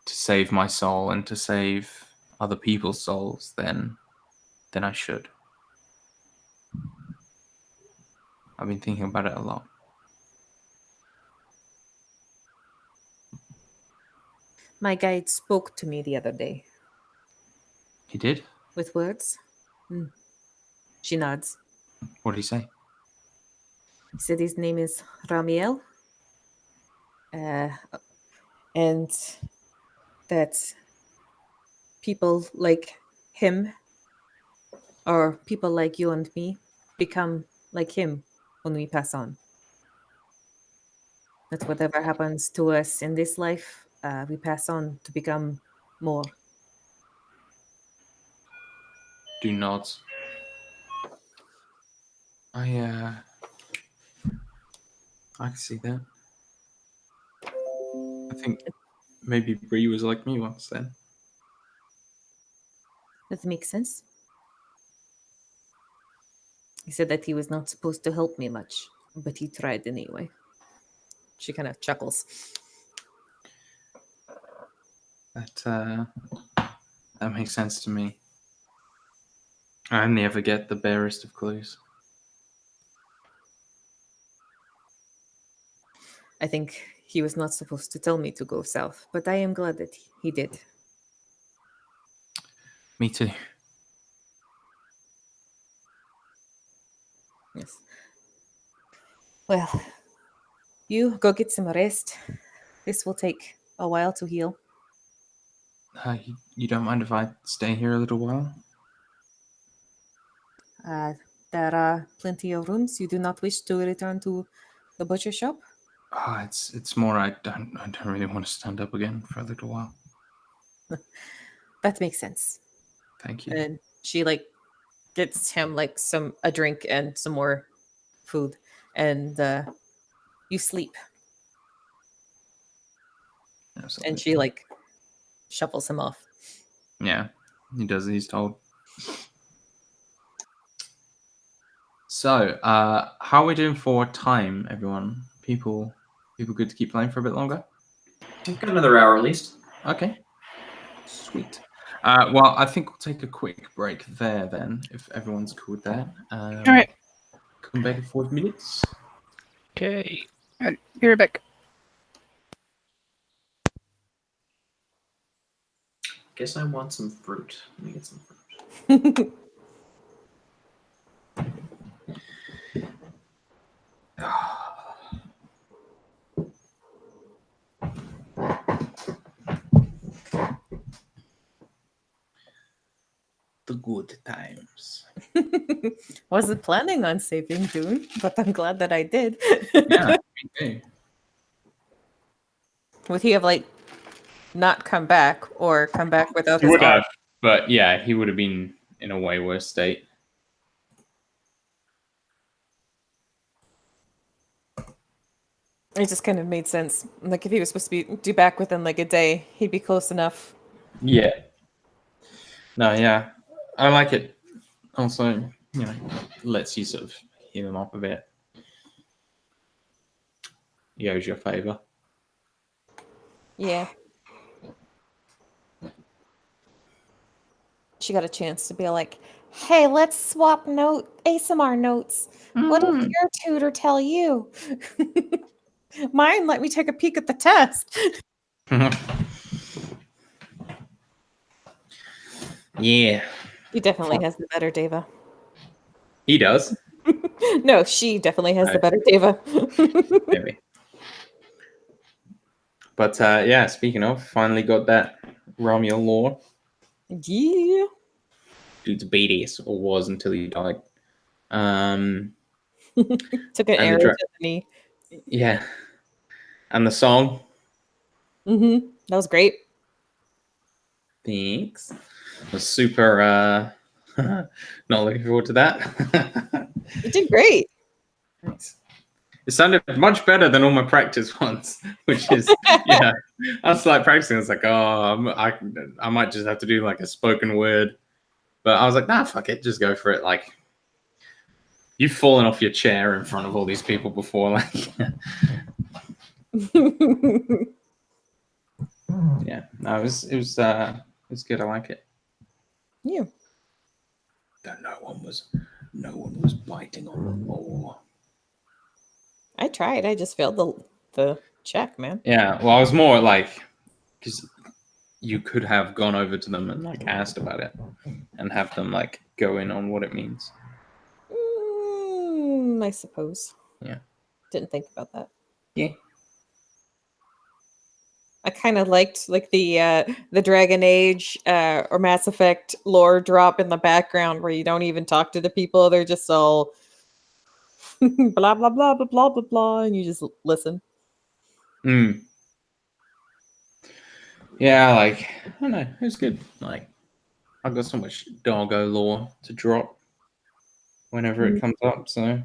to save my soul and to save other people's souls, then I should. I've been thinking about it a lot. My guide spoke to me the other day He did? with words. Mm. She nods. What did he say? He said his name is Ramiel. And that people like him or people like you and me become like him when we pass on. That whatever happens to us in this life, we pass on to become more. Do nods. I can see that. I think maybe Bree was like me once then. That makes sense. He said that he was not supposed to help me much, but he tried anyway. She kind of chuckles. That makes sense to me. I only ever get the barest of clues. I think he was not supposed to tell me to go south, but I am glad that he did. Me too. Yes. Well, you go get some rest. This will take a while to heal. You don't mind if I stay here a little while? There are plenty of rooms. You do not wish to return to the butcher shop? It's more I don't really want to stand up again for a little while. That makes sense. Thank you. And she like gets him like a drink and some more food, and you sleep. Absolutely. And she like shuffles him off. Yeah, he does. He's told. So, how are we doing for time, everyone? People good to keep playing for a bit longer? We've got another hour at least. Okay. Sweet. Well, I think we'll take a quick break there then, if everyone's cool with that. All right. Come back in 4 minutes. Okay. All right. Be right back. Guess I want some fruit. Let me get some fruit. the good times. Wasn't planning on saving June, but I'm glad that I did. Yeah, me too. Would he have like not come back or come back without He his would arm? have, but yeah, he would have been in a way worse state. It just kind of made sense. Like if he was supposed to be due back within like a day, he'd be close enough. Yeah. No, yeah, I like it. Also, lets you sort of heal him up a bit. He owes you a favor. Yeah. She got a chance to be like, hey, let's swap ASMR notes. What did your tutor tell you? Mine let me take a peek at the test. Yeah, He definitely has the better Deva. he does. No, she definitely has the No. better Deva. Maybe. But yeah, speaking of, finally got that Romeo lore. Yeah. Dude's badass, or was until he died. Took an And arrow the to the knee. yeah, and the song. That was great. Thanks. Was super. Not looking forward to that. You did great. Thanks. It sounded much better than all my practice ones, which is, I was like practicing. I was like, oh, I might just have to do like a spoken word. But I was like, nah, fuck it. Just go for it. Like, you've fallen off your chair in front of all these people before. Like, yeah, no, it was good. I like it. Yeah. That no one was biting on the law. I tried. I just failed the check, man. Yeah, well, I was more like, because you could have gone over to them and like asked about it and have them like go in on what it means. I suppose. Yeah. Didn't think about that. Yeah. I kind of liked like the Dragon Age or Mass Effect lore drop in the background where you don't even talk to the people; they're just all blah blah blah blah blah blah blah, and you just listen. Yeah, like I don't know, it was good. Like I've got so much doggo lore to drop whenever it comes up. So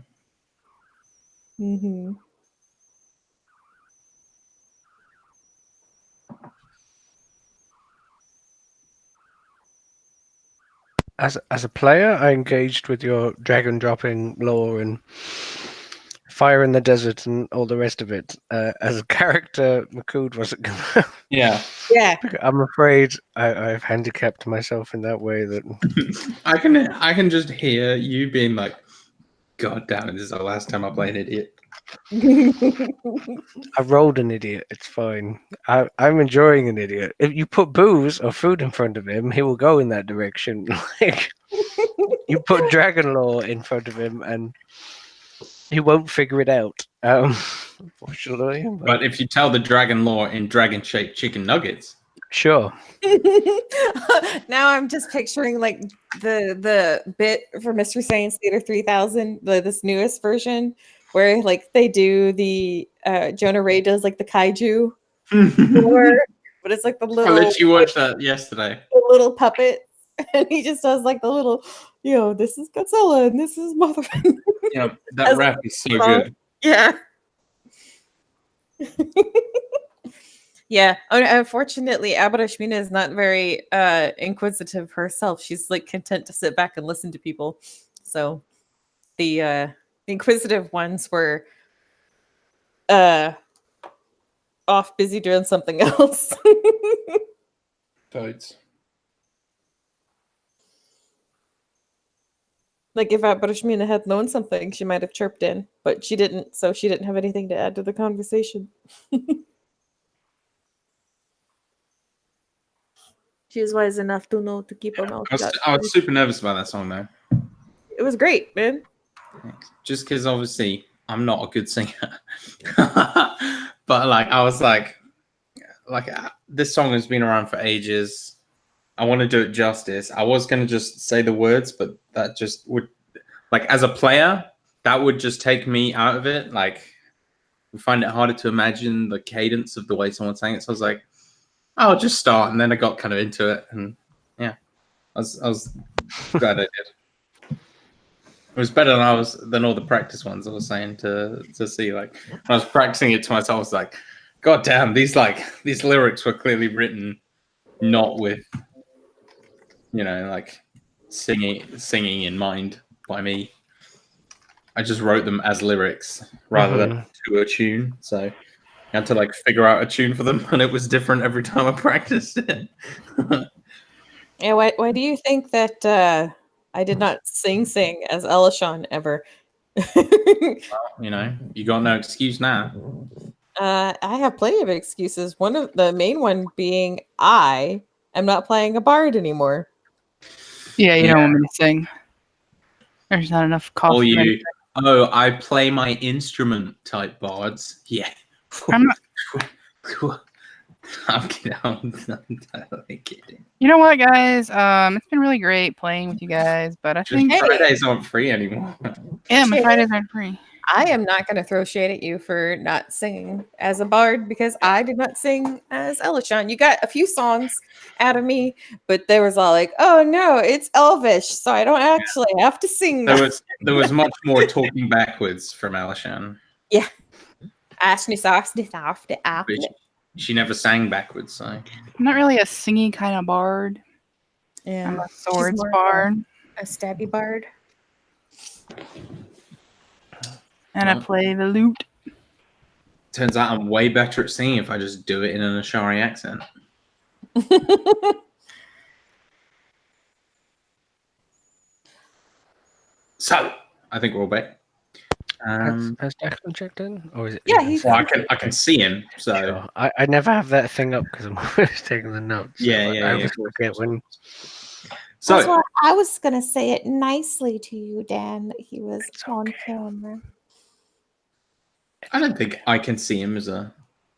Mm-hmm. As a player, I engaged with your dragon dropping lore and fire in the desert and all the rest of it. As a character, McCood wasn't gonna. yeah, Yeah. I'm afraid I've handicapped myself in that way that I can just hear you being like, God damn it, this is the last time I play an idiot. I rolled an idiot. It's fine. I'm enjoying an idiot. If you put booze or food in front of him, he will go in that direction. Like you put dragon lore in front of him, and he won't figure it out. Unfortunately, But if you tell the dragon lore in dragon-shaped chicken nuggets, sure. Now I'm just picturing like the bit for Mystery Science Theater 3000, this newest version, where like they do the Jonah Ray does like the kaiju lore, but it's like the I little literally watched that yesterday. the little puppet, and he just does like the little, this is Godzilla and this is Mother. Yeah, that As rap is so song. good. Yeah. Yeah. Unfortunately, Abarashmina is not very inquisitive herself. She's like content to sit back and listen to people. So the inquisitive ones were off busy doing something else. Toads. Like if Abarashmina had known something, she might have chirped in, but she didn't, so she didn't have anything to add to the conversation. She was wise enough to know to keep her mouth shut. I was super nervous about that song though. It was great, man. Just because obviously I'm not a good singer, but like I was like this song has been around for ages. I want to do it justice. I was going to just say the words, but that just would, like, as a player, that would just take me out of it. Like, I find it harder to imagine the cadence of the way someone's saying it. So I was like, I'll just start, and then I got kind of into it, and yeah, I was glad I did. It was better than all the practice ones I was saying to see. Like, when I was practicing it to myself, I was like, God damn, these lyrics were clearly written not with, like singing in mind by me. I just wrote them as lyrics rather than to a tune. So I had to like figure out a tune for them, and it was different every time I practiced it. Yeah, why do you think that I did not sing as Elishon ever? You got no excuse now. I have plenty of excuses. One of the main one being I am not playing a bard anymore. Yeah, you don't want me to sing. There's not enough coffee. I play my instrument type bards. Yeah. I'm not. I'm totally kidding. You know what, guys? It's been really great playing with you guys, but I think Fridays aren't free anymore. Yeah, my Fridays aren't free. I am not going to throw shade at you for not singing as a bard because I did not sing as Elishon. You got a few songs out of me, but there was all like, "Oh no, it's Elvish, so I don't actually have to sing." There was much more talking backwards from Elishon. Yeah. She never sang backwards, so I'm not really a singing kind of bard. Yeah, I'm a swords bard. A stabby bard. And I play the lute. Turns out I'm way better at singing if I just do it in an Ashari accent. So, I think we're all back. Has Declan checked in? Or is it? Yeah, he's. Well, I can see him, so. Sure. I never have that thing up because I'm always taking the notes. So I always forget when. So, well, I was going to say it nicely to you, Dan, that he was on camera. I don't think I can see him as an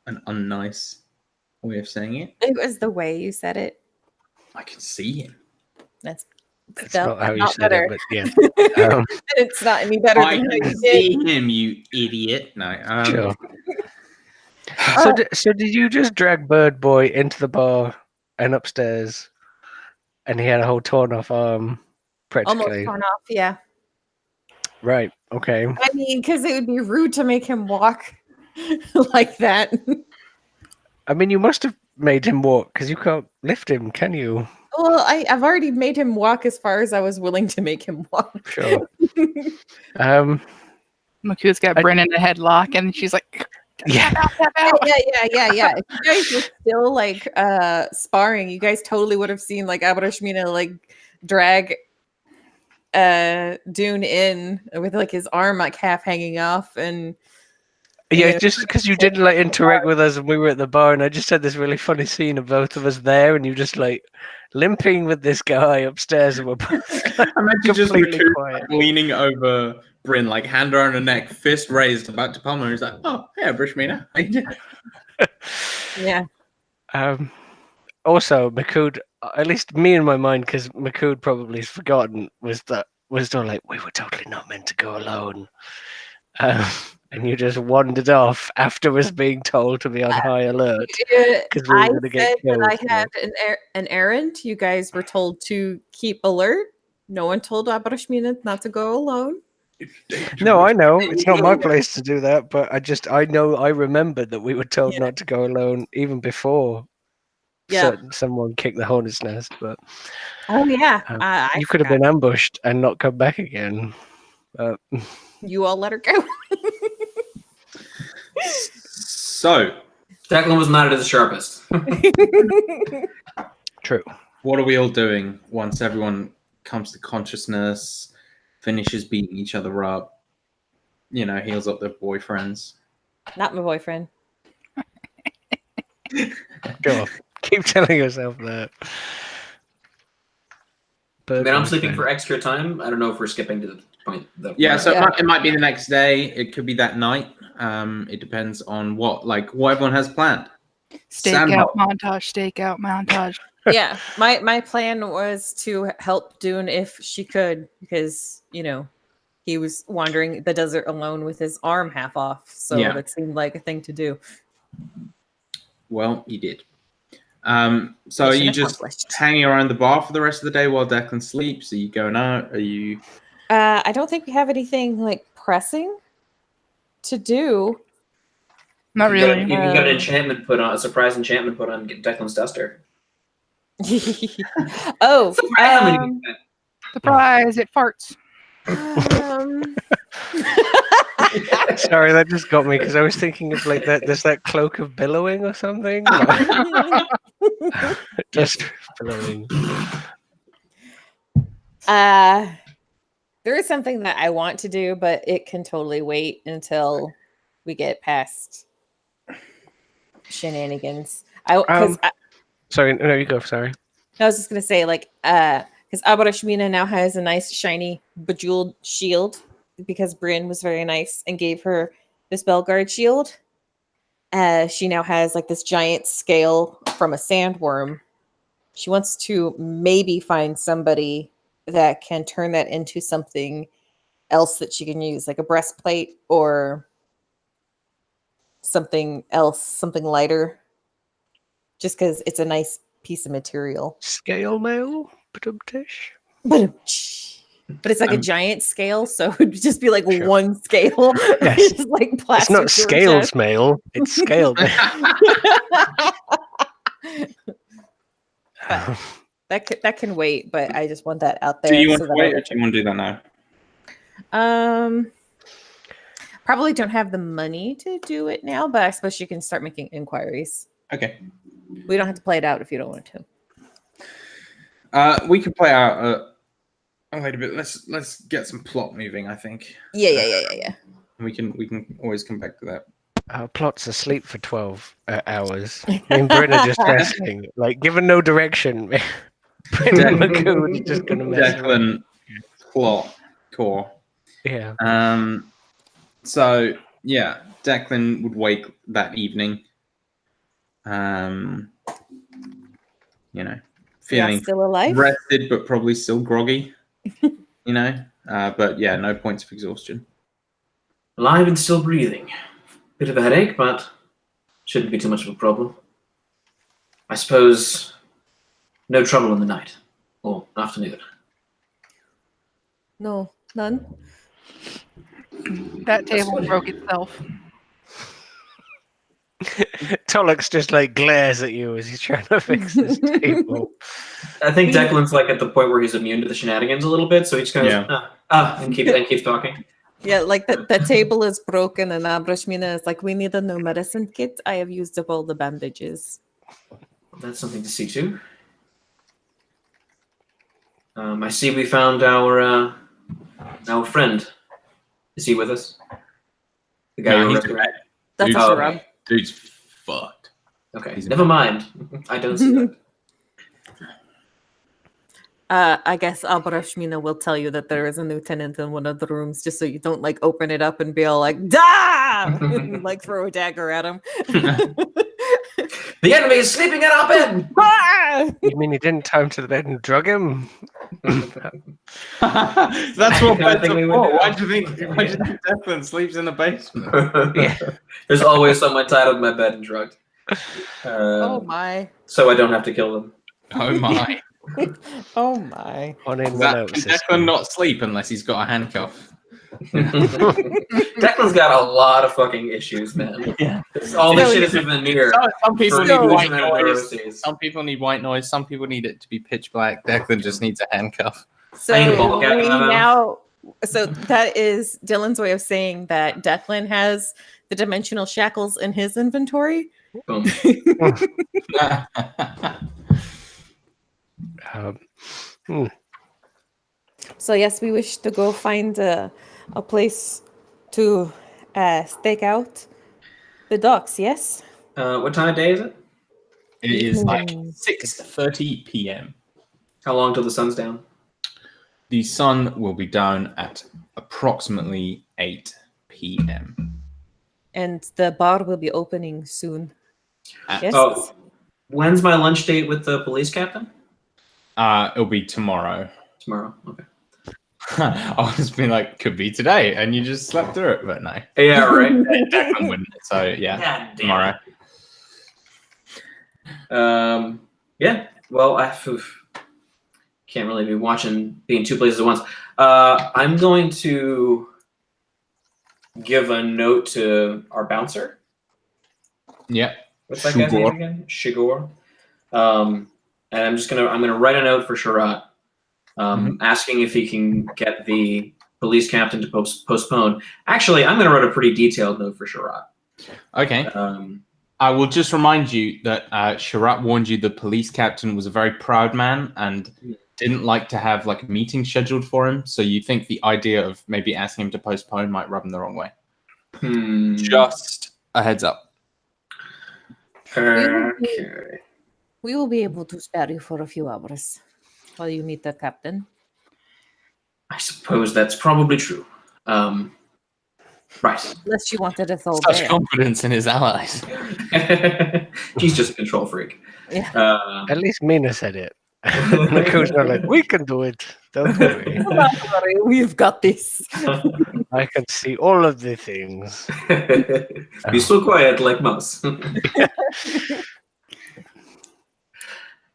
unnice way of saying it. It was the way you said it. I can see him. That's not how you said better. it, but yeah. It's not any better I than how can you see did. him, you idiot. No. Sure. So did you just drag Bird Boy into the bar and upstairs, and he had a whole torn off arm, practically? Almost torn off, yeah. Right. Okay. I mean, because it would be rude to make him walk like that. I mean, you must have made him walk because you can't lift him, can you? Well, I've already made him walk as far as I was willing to make him walk. Sure. Maku's got Bryn in a headlock, and she's like, Yeah. Yeah. If you guys were still like sparring, you guys totally would have seen like Abarashmina like drag Dune in with like his arm like half hanging off, and Yeah, just because you didn't like interact with us and we were at the bar, and I just had this really funny scene of both of us there, and you just like limping with this guy upstairs, and we're both like, completely quiet, leaning over Bryn, like hand around her neck, fist raised, about to palm her. He's like, "Oh, yeah, Brishmina." yeah. Also, Makud, at least me in my mind, because Makud probably has forgotten, was still like, we were totally not meant to go alone. And you just wandered off after us being told to be on high alert. Because I said that I had an errand. You guys were told to keep alert. No one told Abarashmina not to go alone. No, I know. It's not my place to do that, but I remembered that we were told not to go alone even before someone kicked the hornet's nest. But you could have been ambushed and not come back again. You all let her go. So, Declan was not at his sharpest. True. What are we all doing once everyone comes to consciousness, finishes beating each other up, heals up their boyfriends? Not my boyfriend. Go on. Keep telling yourself that. But I'm sleeping for extra time. I don't know if we're skipping to the point. It might be the next day. It could be that night. It depends on what everyone has planned. Stakeout montage. Yeah, my plan was to help Dune if she could, because he was wandering the desert alone with his arm half off, so Yeah. that seemed like a thing to do. Well, you did. So are Mission you just accomplished. hanging around the bar for the rest of the day while Declan sleeps? Are you going out? Are you? I don't think we have anything like pressing to do. Not You really. can get an enchantment put on, a surprise enchantment put on Declan's duster. Oh, Surprise! It farts. Sorry, that just got me because I was thinking of like that. There's that cloak of billowing or something. Just billowing. There is something that I want to do, but it can totally wait until we get past shenanigans. Sorry, no, you go. Sorry. I was just gonna say, like, because Abarashmina now has a nice, shiny, bejeweled shield because Bryn was very nice and gave her this Belguard shield. She now has like this giant scale from a sandworm. She wants to maybe find somebody that can turn that into something else that she can use, like a breastplate or something else, something lighter, just because it's a nice piece of material. Scale mail, tish. But it's like a giant scale, so it would just be like Sure. one scale. Yes. Just like It's plastic. not scales mail. It's scale mail. That can wait, but I just want that out there. Do you want so to that wait, or do you want to do that now? Probably don't have the money to do it now, but I suppose you can start making inquiries. Okay. We don't have to play it out if you don't want to. We can play out. Wait a bit. Let's get some plot moving. I think. Yeah. We can always come back to that. Our plot's asleep for 12 hours. Me and Bryn are just resting. Like, given no direction, Bryn and Macoon are just going to mess around. Declan plot core. Yeah. So yeah, Declan would wake that evening. Feeling still alive, rested but probably still groggy. But yeah, no points of exhaustion. Alive and still breathing. Bit of a headache, but shouldn't be too much of a problem. I suppose no trouble in the night or afternoon. No, none. That table broke itself. Tolix just like glares at you as he's trying to fix this table. I think Declan's like at the point where he's immune to the shenanigans a little bit, so he just kind of and keeps talking. Yeah, like the table is broken, and Abrashmina is like, we need a new medicine kit. I have used up all the bandages. That's something to see too. I see we found our friend. Is he with us? The guy No, who he's rescued. dead. That's Dude's, a okay. rub. Dude's fucked. Okay, He's never mind. I don't see that. I guess Abrashmina will tell you that there is a new tenant in one of the rooms, just so you don't like open it up and be all like, "Da!" and, like throw a dagger at him. The enemy is sleeping in our bed. Ah! You mean you didn't tie him to the bed and drug him? That's what I beds think we are would for. do. Why do you think Declan sleeps in the basement? There's always someone tied up in my bed and drugged. Oh my! So I don't have to kill them. Oh my! Oh my! One in, one Can out. Declan not sleep unless he's got a handcuff? Declan's got a lot of fucking issues, man. Yeah. All this shit is a veneer. Some people for need white illusion and noise. neuroses. Some people need white noise. Some people need it to be pitch black. Declan just needs a handcuff. So I need a ball gag we in my mouth. now. So that is Dylan's way of saying that Declan has the dimensional shackles in his inventory. Boom. So yes, we wish to go find a place to stake out the docks. Yes. What time of day is it? It is like Mm. 6:30 p.m. How long till the sun's down? The sun will be down at approximately 8 p.m. And the bar will be opening soon. At Yes. Oh, When's my lunch date with the police captain? It'll be tomorrow. Tomorrow. Okay. I was being like, could be today, and you just slept through it, but no. Yeah, right. Declan wouldn't. So yeah, God damn tomorrow. Yeah. Well, can't really be in two places at once. I'm going to give a note to our bouncer. Yep. What's that guy's name again? Shigor. And I'm gonna write a note for Sharat, asking if he can get the police captain to postpone. Actually, I'm gonna write a pretty detailed note for Sharat. Okay. I will just remind you that Sharat warned you the police captain was a very proud man and didn't like to have like a meeting scheduled for him. So you think the idea of maybe asking him to postpone might rub him the wrong way. Just a heads up. Okay. We will be able to spare you for a few hours while you meet the captain. I suppose that's probably true. Right. Unless you wanted us all Such there. confidence in his allies. He's just a control freak. Yeah. At least Mina said it. Makood's not like, we can do it. Don't worry. Don't worry, we've got this. I can see all of the things. Be so quiet like mouse.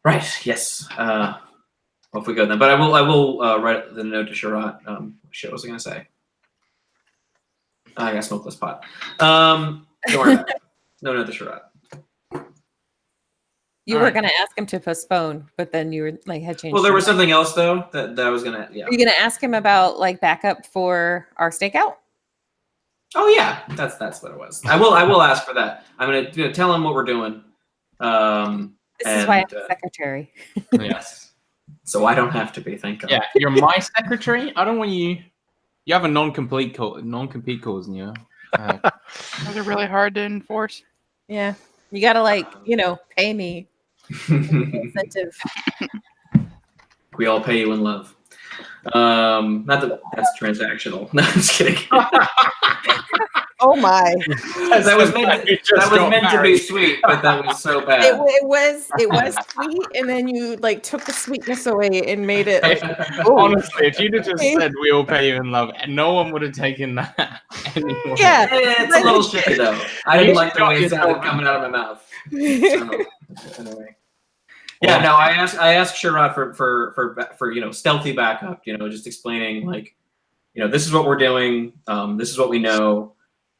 Right. Yes. Off we go then. But I will write the note to Sharat. Shit, what was I gonna say? I got smokeless pot. Don't worry about it. No note to Sharat. You All were right. going to ask him to postpone, but then you were like had changed. Well, there your was mind. something else though that I was gonna. Yeah. Are you going to ask him about like backup for our stakeout? Oh yeah, that's what it was. I will ask for that. I'm gonna tell him what we're doing. This is why I'm the secretary. Yes. So I don't have to be. Thank God. Yeah, you're my secretary. I don't want you. You have a non-compete clause in you. Those are really hard to enforce. Yeah. You got to pay me incentive. We all pay you in love. Not that that's transactional. No, I'm just kidding. Oh my. that was meant to be sweet, but that was so bad. It was sweet, and then you like took the sweetness away and made it like, Honestly, if you'd have just said we all pay you in love, no one would have taken that anymore. yeah. It's a little shitty though. I didn't like the way it sounded coming out of my mouth. So, anyway. Yeah, no, I asked Sharat for stealthy backup, just explaining like, this is what we're doing, this is what we know.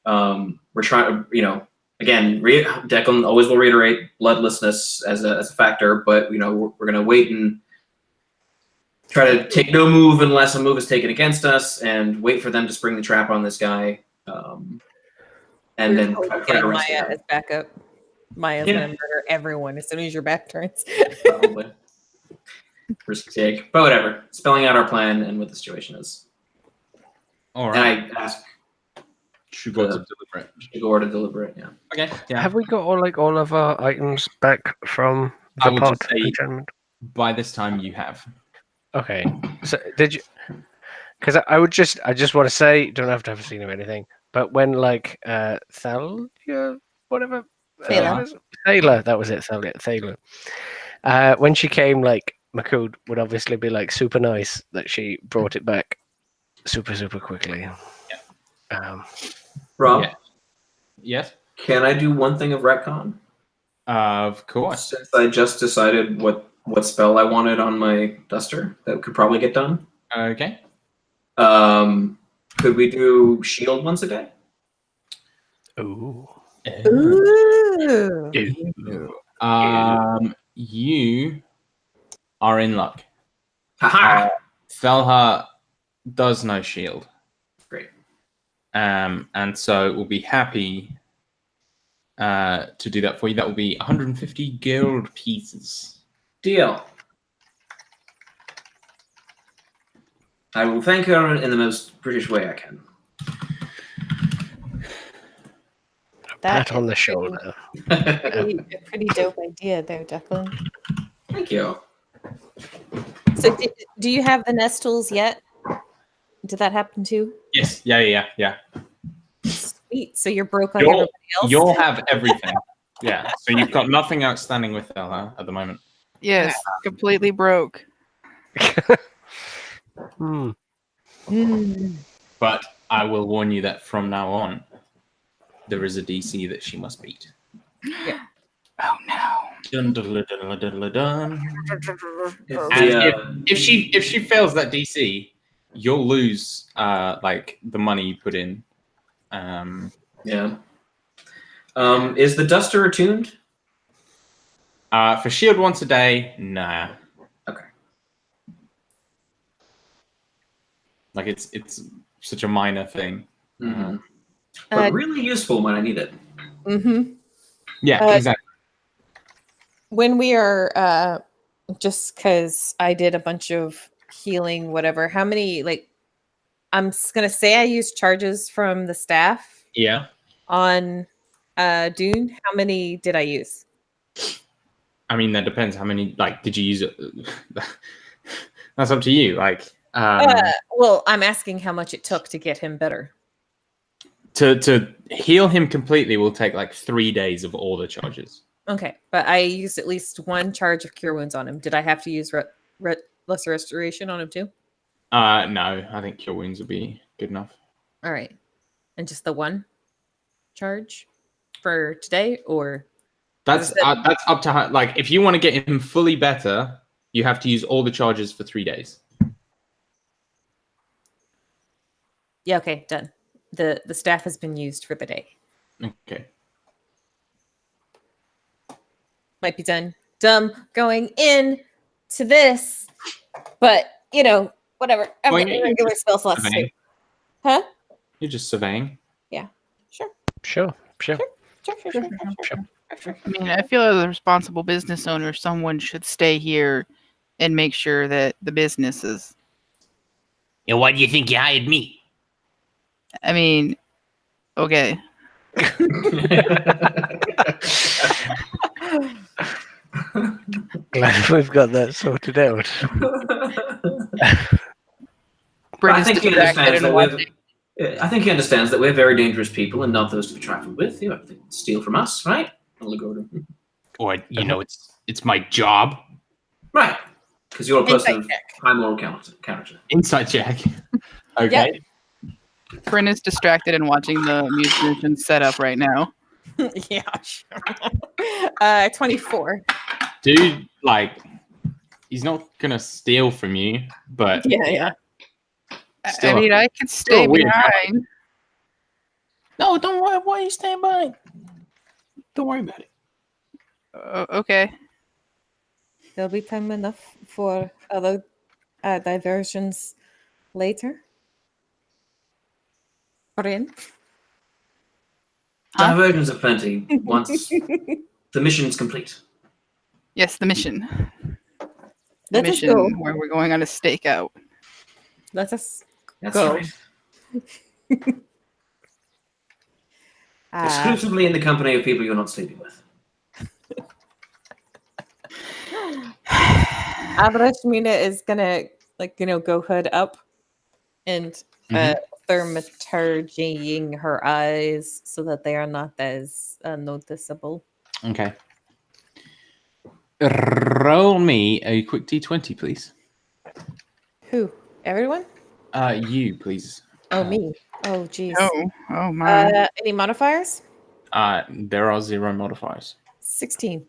We're trying to, again, Declan always will reiterate bloodlessness as a factor, but we're gonna wait and try to take no move unless a move is taken against us, and wait for them to spring the trap on this guy, and then try to arrest Maya him. as backup. Maya's gonna murder everyone as soon as your back turns. Probably. Risk take, but whatever. Spelling out our plan and what the situation is. All And right. I ask Shugor to deliberate. Igor to deliberate. Yeah. Okay. Yeah. Have we got all of our items back from I the would pot just say- enchantment? By this time, you have. Okay. So did you? Because I just want to say, don't have to have a scene or anything, but when like Thalia, whatever. Thaler, that was it. Thaler. When she came, like Makood would obviously be like super nice that she brought it back super quickly. Yeah. Rob, Yeah. Yes. can I do one thing of retcon? Of course. Since I just decided what spell I wanted on my duster, that could probably get done. Okay. Could we do shield once a day? Ooh. Ooh. You are in luck. Haha! Felha does no shield. Great. And so we'll be happy to do that for you. That will be 150 gold pieces. Deal. I will thank her in the most British way I can. Pat on the shoulder. A pretty dope idea there, Declan. Thank you. So do you have the Nestles yet? Did that happen too? Yes. Yeah. Sweet. So you're broke like You'll- everybody else? You'll have everything. Yeah. So you've got nothing outstanding with her huh, at the moment. Yes, completely broke. Hmm. But I will warn you that from now on, there is a DC that she must beat. Oh no. Dun, dun, dun, dun, dun, dun, dun. If And the, if she fails that DC, you'll lose like the money you put in. yeah. Is the duster attuned? For shield once a day, nah. Okay. Like it's such a minor thing. Mm-hmm. But really useful when I need it. Mm-hmm. Yeah, exactly. When we are just because I did a bunch of healing, whatever, how many like I'm gonna say I used charges from the staff Yeah. on Dune. How many did I use? I mean, that depends. How many? Like, did you use it? That's up to you. Like, Well, I'm asking how much it took to get him better. to heal him completely will take like 3 days of all the charges. Okay, but I used at least one charge of cure wounds on him. Did I have to use lesser restoration on him too? No, I think cure wounds will be good enough. All right, and just the one charge for today, or That's up to her. Like, if you want to get him fully better, you have to use all the charges for 3 days. yeah, okay, done. The staff has been used for the day. Okay. Might be done. Dumb going in to this, but you know, whatever. I've got Well, regular spell slots too. surveying. Huh? You're just surveying. Sure. Sure. Sure. I mean, I feel as a responsible business owner, someone should stay here and make sure that the business is. Yeah, why do you think you hired me? I mean, okay. Glad we've got that sorted out. Bryn I is think he distracted understands and that watching. I think he understands that we're very dangerous people and not those to be trifled with. You know, they steal from us, right? I'll look over to him. Or it's my job. Right. Because you're a person Insight of check. high moral character. Inside check. Okay. Bryn is distracted and watching the musician set up right now. Yeah, sure. 24. Dude, like, he's not gonna steal from you, but Yeah. I Still mean, I can stay a weird behind. no, don't worry. Why are you staying by? Don't worry about it. Okay. There'll be time enough for other diversions later. Bryn? Huh? Diversions are plenty once the mission's complete. Yes, the mission. The Let us mission go. where we're going on a stakeout. Let us That's Go. right. uh, Exclusively in the company of people you're not sleeping with. Avrashmina is gonna go hood up and thaumaturgying her eyes so that they are not as noticeable. Okay. Roll me a quick d20, please. Who? Everyone? You, please. Oh, me. Oh, geez. Oh my. Any modifiers? There are 0 modifiers. 16.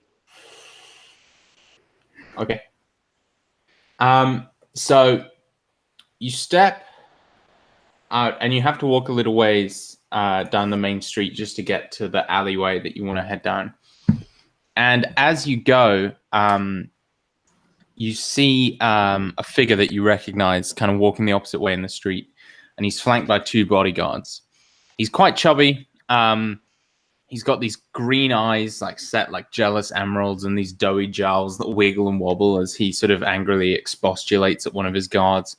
Okay. So you step out, and you have to walk a little ways down the main street just to get to the alleyway that you want to head down. And as you go, you see a figure that you recognize kind of walking the opposite way in the street, and he's flanked by 2 bodyguards. He's quite chubby. He's got these green eyes, like set like jealous emeralds, and these doughy jowls that wiggle and wobble as he sort of angrily expostulates at one of his guards.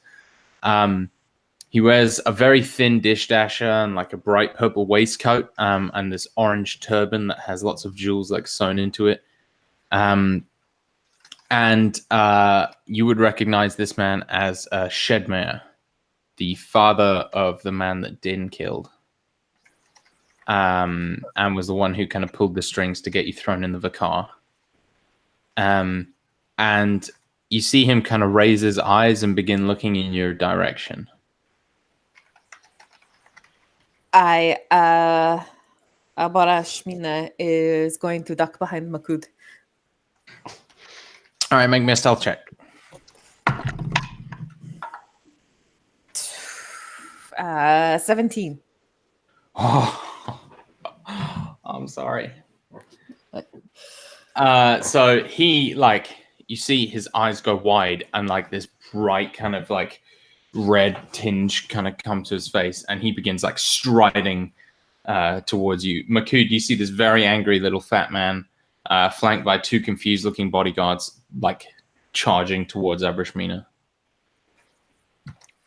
He wears a very thin dish dasher and like a bright purple waistcoat, and this orange turban that has lots of jewels like sewn into it. And you would recognize this man as Shedmare, the father of the man that Din killed. and was the one who kind of pulled the strings to get you thrown in the Vicar. And you see him kind of raise his eyes and begin looking in your direction. Abara Shmina is going to duck behind Makud. All right, make me a stealth check. 17. Oh, I'm sorry. So he, like, you see his eyes go wide and like this bright kind of like red tinge kind of come to his face, and he begins like striding towards you. Makud, you see this very angry little fat man flanked by two confused looking bodyguards like charging towards Abrishmina.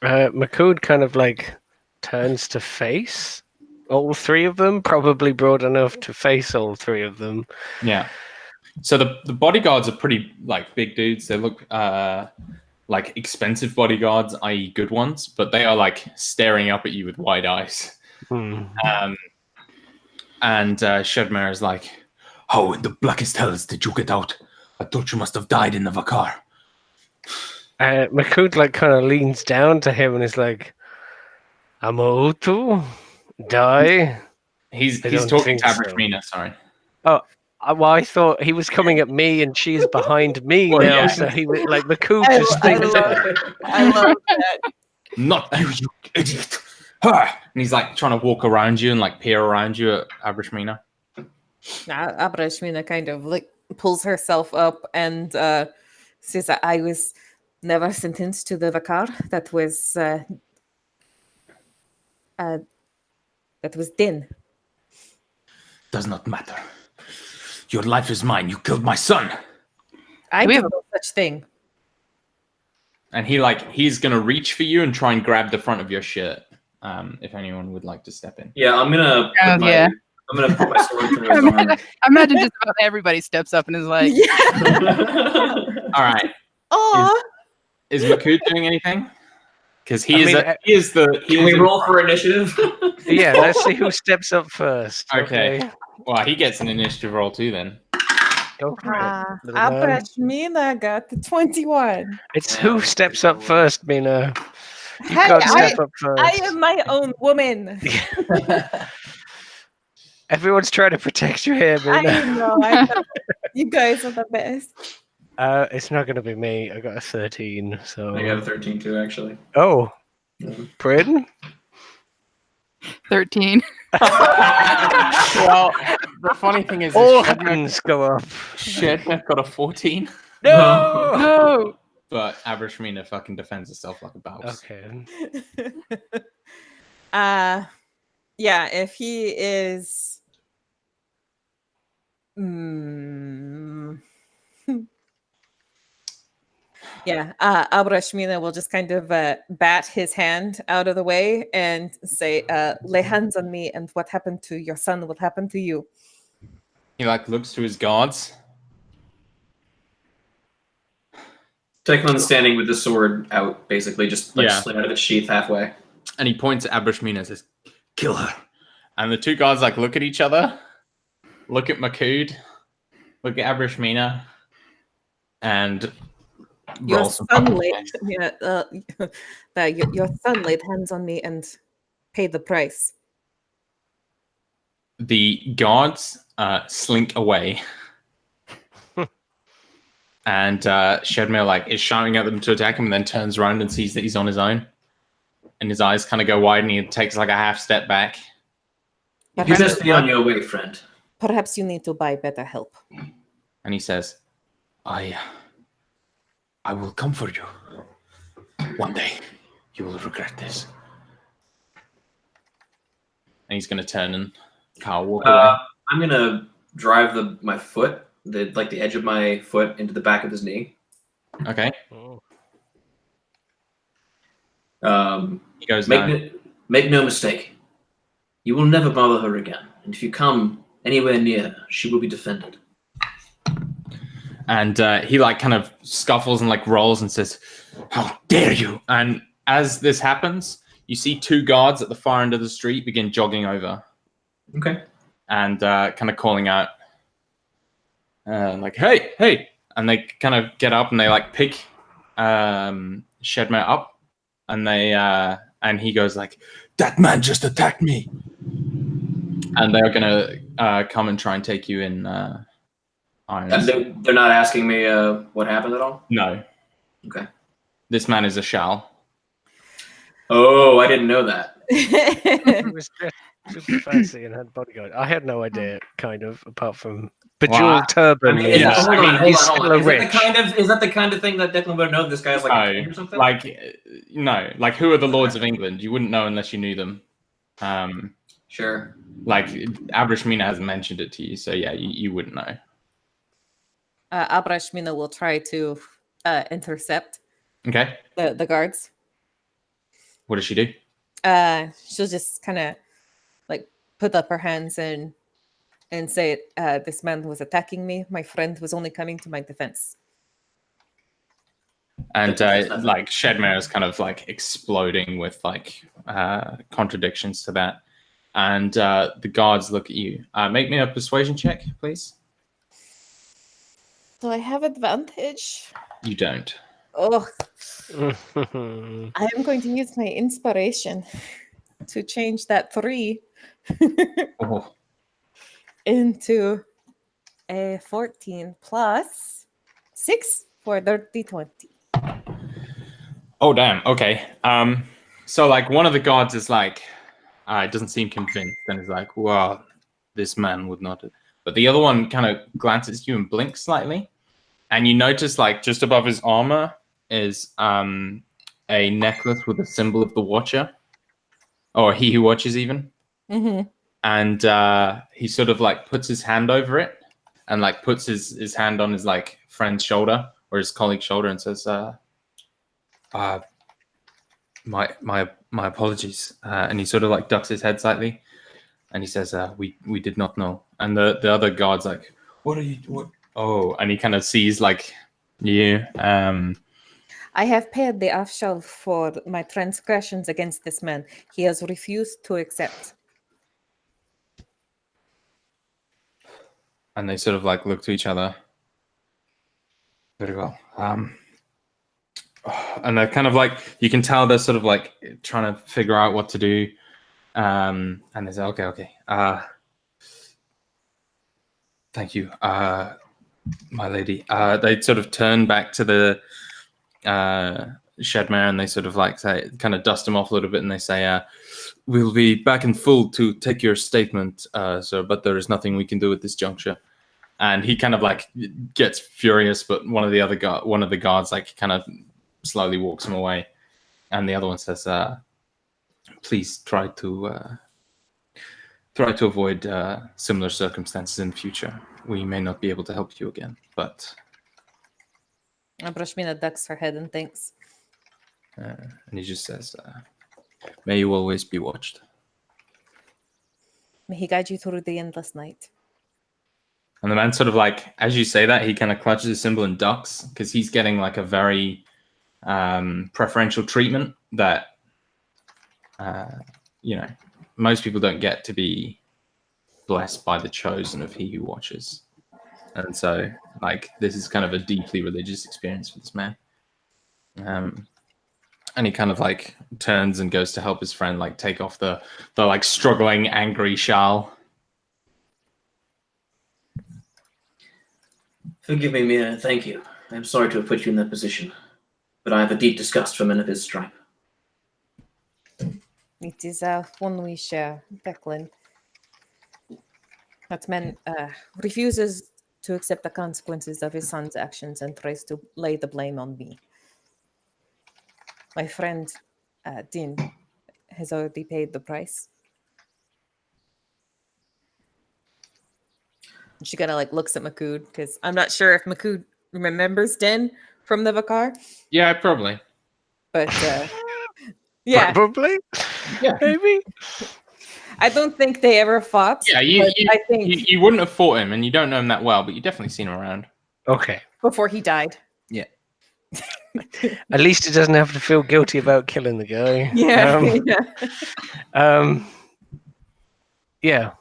Makud kind of like turns to face all three of them, probably broad enough to face all three of them. Yeah. So the bodyguards are pretty like big dudes. They look like expensive bodyguards, i.e. good ones, but they are like staring up at you with wide eyes. And Shedmare is like, "How in the blackest hells did you get out? I thought you must have died in the Vicar." Makud like kind of leans down to him and is like, "I'm out to die." He's don't talking think to so. Abrishmina, sorry. Oh, well, I thought he was coming at me and she's behind me Well, now, yeah. so he was like Makud I just thinks love that. Not you, you idiot. And he's like trying to walk around you and like peer around you at Abrishmina. Abara Shmina kind of like pulls herself up and says that I was never sentenced to the Vicar. That was Din. Does not matter. Your life is mine. You killed my son. I We did have- no such thing. And he's gonna reach for you and try and grab the front of your shirt. If anyone would like to step in. Yeah, I'm gonna put my, yeah. I'm gonna put my sword through his arm. I imagine just about everybody steps up and is like, All right. Oh, Is Makud doing anything? Because I mean, Can we roll for initiative? Yeah, let's see who steps up first. Okay. Well, he gets an initiative roll too then. Go for it. little Abara man. Shmina got the 21. It's who steps up first, Mina. You've Hey, got to step up first. I am my own woman. Everyone's trying to protect you here, I Mina. know. You guys are the best. It's not going to be me. I got a 13, so... I got a 13 too, actually. Oh. Yeah. Bryn? 13. Well, the funny thing is, All hands go up. Shedmare got a 14, No! No. but Abrishmina fucking defends herself like a mouse. Okay. Yeah, if he is yeah, Abra Shmina will just kind of bat his hand out of the way and say, lay hands on me, and what happened to your son will happen to you. He like looks to his guards. Techland's standing with the sword out, basically, just like Yeah. slid out of its sheath halfway. And he points at Abrishmina and says, "Kill her." And the two guys like look at each other, look at Makud, look at Abrishmina, and Your roll some son fucking laid, dice. your son laid hands on me and paid the price. The guards slink away. And Shedmare like is shouting at them to attack him, and then turns around and sees that he's on his own. And his eyes kind of go wide, and he takes like a half step back. You best be on your way, friend. Perhaps you need to buy better help. And he says, I will come for you. One day, you will regret this." And he's going to turn and walk away. I'm gonna drive my foot, the edge of my foot, into the back of his knee. Okay. He goes down. Make no mistake. You will never bother her again, and if you come anywhere near her, she will be defended. And he like kind of scuffles and like rolls and says, "How dare you!" And as this happens, you see two guards at the far end of the street begin jogging over. Okay. and kind of calling out, like, "Hey, hey!" And they kind of get up and they like pick Shedmare up, and and he goes like, "That man just attacked me," and they're gonna come and try and take you in irons. They're not asking me what happened at all? No. Okay. This man is a shal. Oh, I didn't know that. It was just super fancy and had bodyguard. I had no idea, kind of, apart from bejeweled turban. Is Yeah. hold on. he's still a Is rich. that the kind of thing that Declan would know? This guy's like a king or something? Like who are the lords of England? You wouldn't know unless you knew them. Sure. Like Abrashmina hasn't mentioned it to you, so yeah, you wouldn't know. Abrashmina will try to intercept Okay. the guards. What does she do? She'll just kind of like put up her hands and say, "This man was attacking me. My friend was only coming to my defense." And like Shedmare is kind of like exploding with like contradictions to that. And the guards look at you. Make me a persuasion check, please. Do I have advantage? You don't. Oh, I am going to use my inspiration to change that 3 Oh. into a 14 plus 6 for dirty 20. Oh damn. Okay. So like one of the guards is like, doesn't seem convinced, and is like, "Well, this man would not." But the other one kind of glances at you and blinks slightly, and you notice like just above his armor is a necklace with a symbol of the Watcher, or He Who Watches, even. Mm-hmm. And he sort of like puts his hand over it, and like puts his hand on his like friend's shoulder or his colleague's shoulder, and says, my apologies." And he sort of like ducks his head slightly, and he says, we did not know. And the other guard's like, "What are you? What?" Oh, and he kind of sees like you. I have paid the Afshal for my transgressions against this man. He has refused to accept. And they sort of like look to each other. Very well. And they're kind of like, you can tell they're sort of like trying to figure out what to do. And they say, okay. Thank you, my lady. They sort of turn back to the Shedmare, and they sort of like say, kind of dust him off a little bit, and they say, "We'll be back in full to take your statement, sir, but there is nothing we can do at this juncture." And he kind of like gets furious, but one of the guards like kind of slowly walks him away, and the other one says, "Please try to avoid similar circumstances in the future. We may not be able to help you again, but." Abrashmina ducks her head and thinks. And he just says, "May you always be watched." May he guide you through the endless night. And the man sort of like, as you say that, he kind of clutches his symbol and ducks, because he's getting like a very preferential treatment that, most people don't get to be blessed by the chosen of He Who Watches. And so, like, this is kind of a deeply religious experience for this man. And he kind of like turns and goes to help his friend like take off the like struggling, angry Shal. Forgive me, Mia. Thank you. I'm sorry to have put you in that position, but I have a deep disgust for men of his stripe. It is one we share, Declan. That man refuses to accept the consequences of his son's actions and tries to lay the blame on me. My friend, Din, has already paid the price. She kind of like looks at Makud, because I'm not sure if Makud remembers Din from the Vakar. Yeah, probably. But yeah, Probably. Yeah, Maybe. I don't think they ever fought. Yeah, I think you wouldn't have fought him, and you don't know him that well, but you definitely seen him around. Okay. before he died. Yeah. At least he doesn't have to feel guilty about killing the guy. Yeah, Yeah.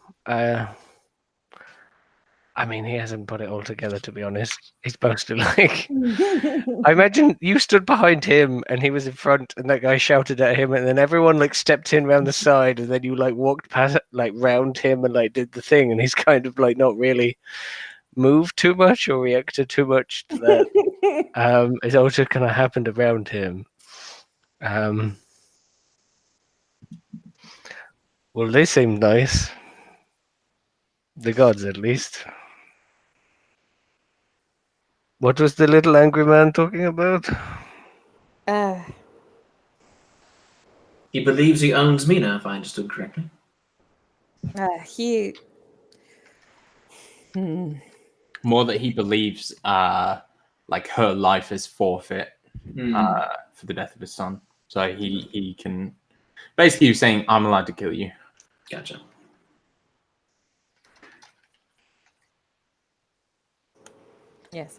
I mean, he hasn't put it all together, to be honest. He's supposed to, like... I imagine you stood behind him, and he was in front, and that guy shouted at him, and then everyone, like, stepped in around the side, and then you, like, walked past, like, round him and, like, did the thing, and he's kind of, like, not really moved too much or reacted too much to that. It all just kind of happened around him. Well, they seem nice. The gods, at least. What was the little angry man talking about? He believes he owns Mina, if I understood correctly. He. More that he believes, like her life is forfeit for the death of his son. So he can basically, he was saying, "I'm allowed to kill you." Gotcha. Yes.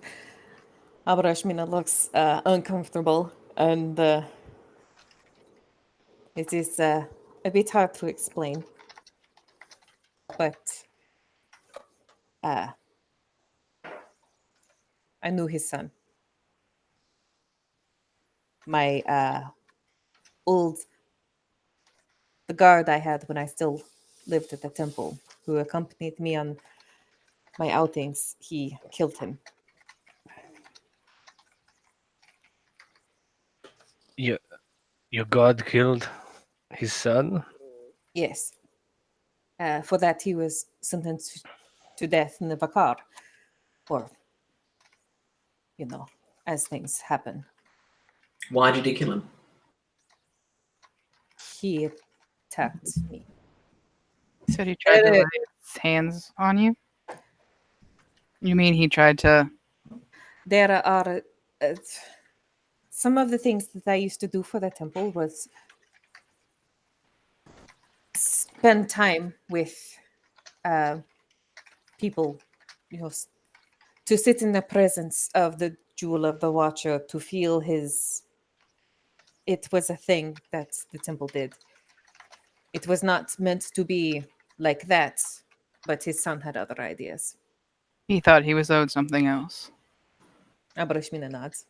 Abrashmina looks uncomfortable, and it is a bit hard to explain. But I knew his son. My the guard I had when I still lived at the temple, who accompanied me on my outings, he killed him. Your god killed his son? Yes. For that, he was sentenced to death in the Vakar. Or, as things happen. Why did he kill him? He attacked me. Said he tried to lay his hands on you? You mean he tried to... There are... some of the things that I used to do for the temple was spend time with people, to sit in the presence of the Jewel of the Watcher, to feel his... It was a thing that the temple did. It was not meant to be like that, but his son had other ideas. He thought he was owed something else. Abrashmina nods.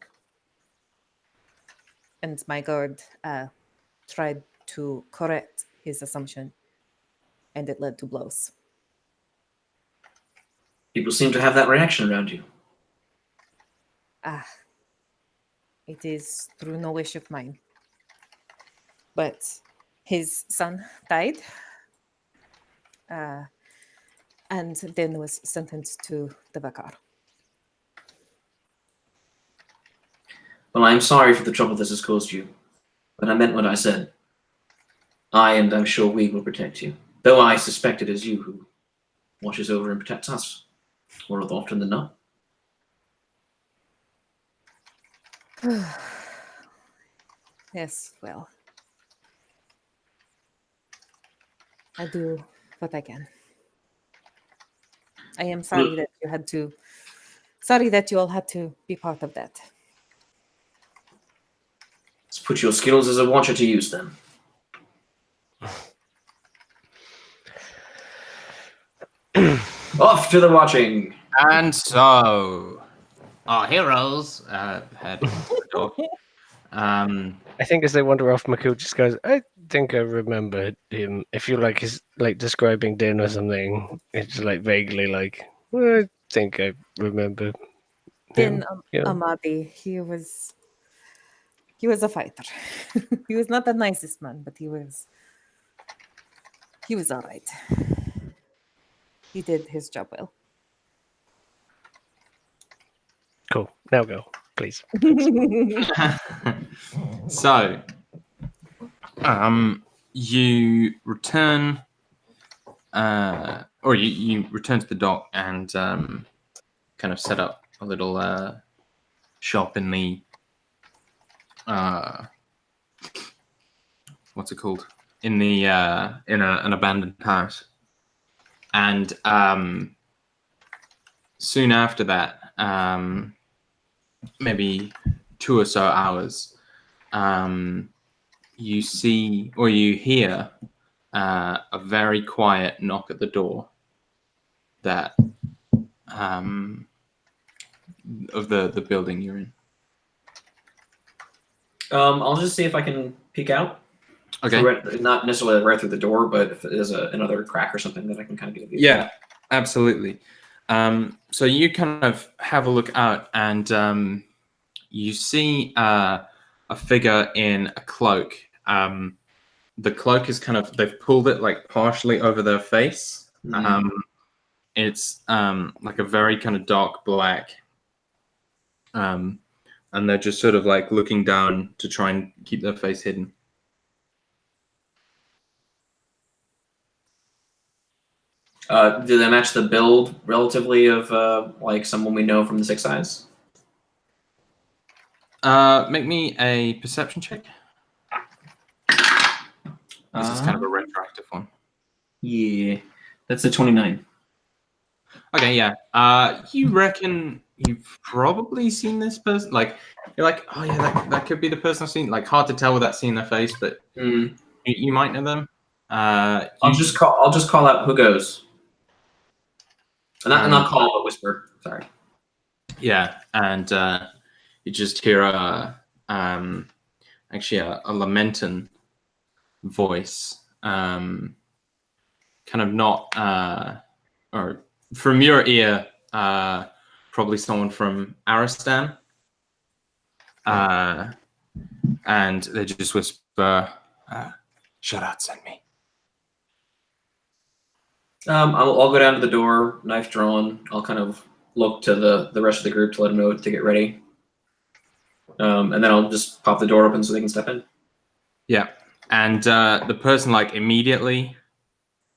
And my guard tried to correct his assumption, and it led to blows. People seem to have that reaction around you. It is through no wish of mine. But his son died, and then was sentenced to the Vakar. Well, I'm sorry for the trouble this has caused you, but I meant what I said. I, and I'm sure we, will protect you. Though I suspect it is you who watches over and protects us, more often than not. Yes, well, I do what I can. I am sorry that you had to... Sorry that you all had to be part of that. Let's put your skills as a watcher to use then. Off to the watching. And so, our heroes head into the door. I think as they wander off, Makul just goes, I think I remember him. If you like his like describing Din or something, it's like vaguely like, I think I remember Din him. Yeah. Amadi, he was a fighter. He was not the nicest man, but he was all right. He did his job well. Cool. Now go, please. So, you return, or you return to the dock and kind of set up a little shop in the what's it called? In the in an abandoned house, and soon after that, maybe 2 or so hours, you see or you hear a very quiet knock at the door that of the building you're in. I'll just see if I can peek out. Okay. Not necessarily right through the door, but if there's another crack or something that I can kind of get a view. Yeah, absolutely. So you kind of have a look out, and you see a figure in a cloak. The cloak is kind of, they've pulled it like partially over their face. It's like a very kind of dark black. And they're just sort of like looking down to try and keep their face hidden. Do they match the build relatively of like someone we know from the Six Eyes? Make me a perception check. This is kind of a retroactive one. Yeah, that's a 29. Okay, yeah. You reckon you've probably seen this person? Like, you're like, oh yeah, that could be the person I've seen. Like, hard to tell without seeing their face, but you might know them. I'll just call out who goes. Not call, but whisper. Sorry. Yeah, and you just hear actually a lamenting voice, kind of not, or from your ear, probably someone from Aristan, and they just whisper, "Sharat sent me." I'll go down to the door, knife drawn. I'll kind of look to the rest of the group to let them know to get ready. And then I'll just pop the door open so they can step in. Yeah, and the person, like, immediately,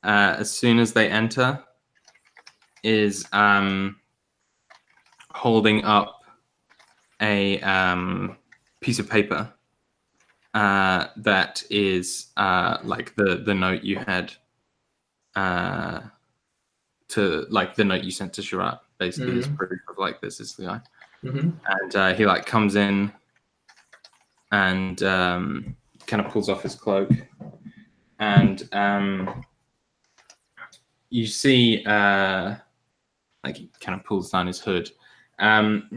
as soon as they enter, is holding up a piece of paper that is like the note you had to, like, the note you sent to Sharat, basically is proof of, like, this is the guy. And he, like, comes in and kind of pulls off his cloak, and you see like, he kind of pulls down his hood.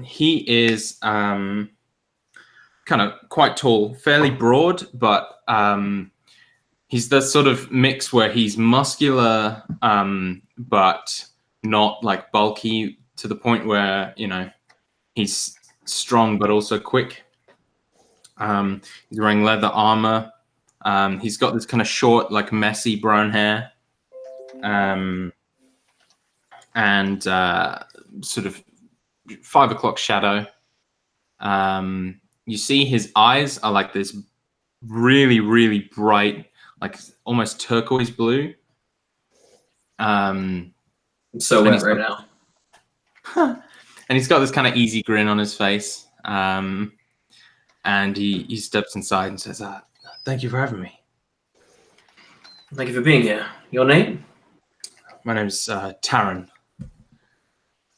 He is kind of quite tall, fairly broad, but he's the sort of mix where he's muscular, but not like bulky to the point where, you know, he's strong but also quick. He's wearing leather armor. He's got this kind of short, like, messy brown hair, and sort of 5 o'clock shadow. You see his eyes are like this really, really bright, like almost turquoise blue. I'm so wet right now. And he's got this kind of easy grin on his face. And he steps inside and says, "Thank you for having me." Thank you for being here. Your name? My name's Taran.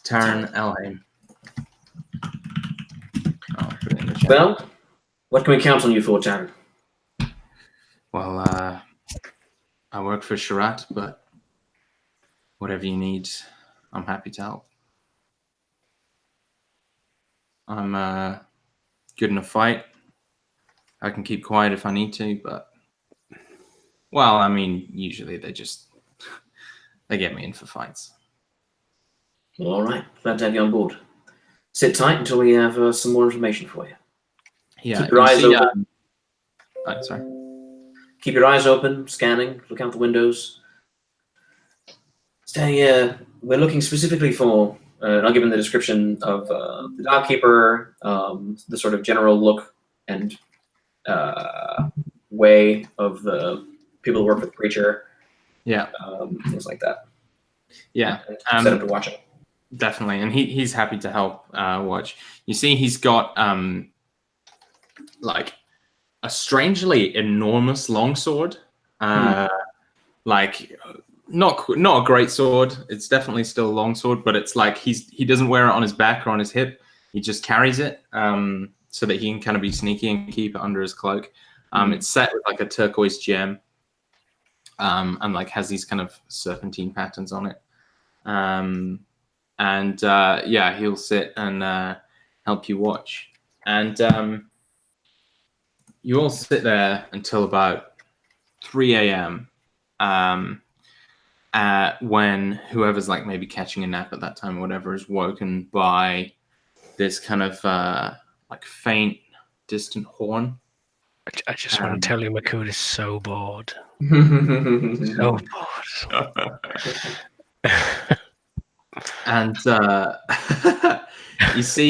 Taran Elheim. Well, what can we count on you for, Taran? Well, I work for Sharat, but whatever you need, I'm happy to help. I'm good in a fight. I can keep quiet if I need to, but, well, I mean, usually they get me in for fights. All right, glad to have you on board. Sit tight until we have some more information for you. Yeah, Keep your eyes open. Sorry. Keep your eyes open, scanning, look out the windows. We're looking specifically for, and I'll give him the description of the dogkeeper, the sort of general look and way of the people who work with the preacher. Yeah. Things like that. Yeah. Set up to watch it. Definitely. And he's happy to help watch. You see, he's got like a strangely enormous longsword. Like, not a great sword. It's definitely still a longsword, but it's like he doesn't wear it on his back or on his hip. He just carries it so that he can kind of be sneaky and keep it under his cloak. It's set with like a turquoise gem. and like has these kind of serpentine patterns on it. Yeah, he'll sit and help you watch. And you all sit there until about 3 a.m. When whoever's like maybe catching a nap at that time or whatever is woken by this kind of like faint, distant horn. I just want to tell you, Makood is so bored. So bored. And you see,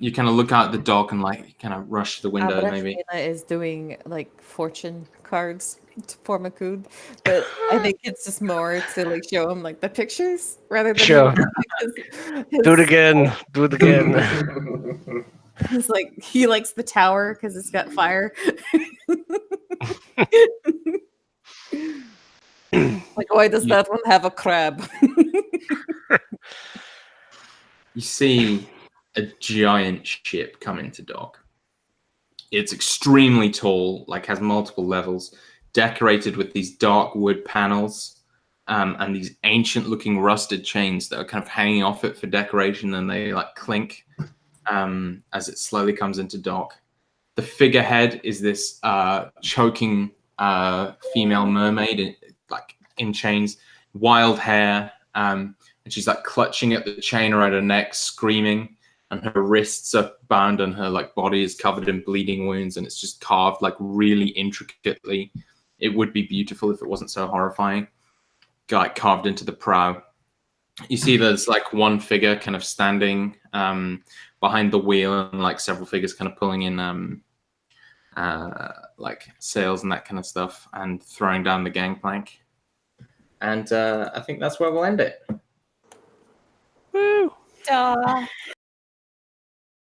you kind of look out the dock and like kind of rush to the window, maybe. Abrashina is doing like fortune cards for Makood, but I think it's just more to like show him like the pictures rather than Sure. Do it his- again. Do it again. It's like he likes the tower because it's got fire. Like, why does that one have a crab? You see a giant ship come into dock. It's extremely tall, like has multiple levels, decorated with these dark wood panels and these ancient-looking rusted chains that are kind of hanging off it for decoration, and they like clink as it slowly comes into dock. The figurehead is this choking female mermaid, like in chains, wild hair, and she's like clutching at the chain around her neck, screaming. And her wrists are bound, and her like body is covered in bleeding wounds, and it's just carved like really intricately. It would be beautiful if it wasn't so horrifying. Like carved into the prow. You see, there's like one figure kind of standing behind the wheel, and like several figures kind of pulling in like sails and that kind of stuff, and throwing down the gangplank. And I think that's where we'll end it. Woo! Duh.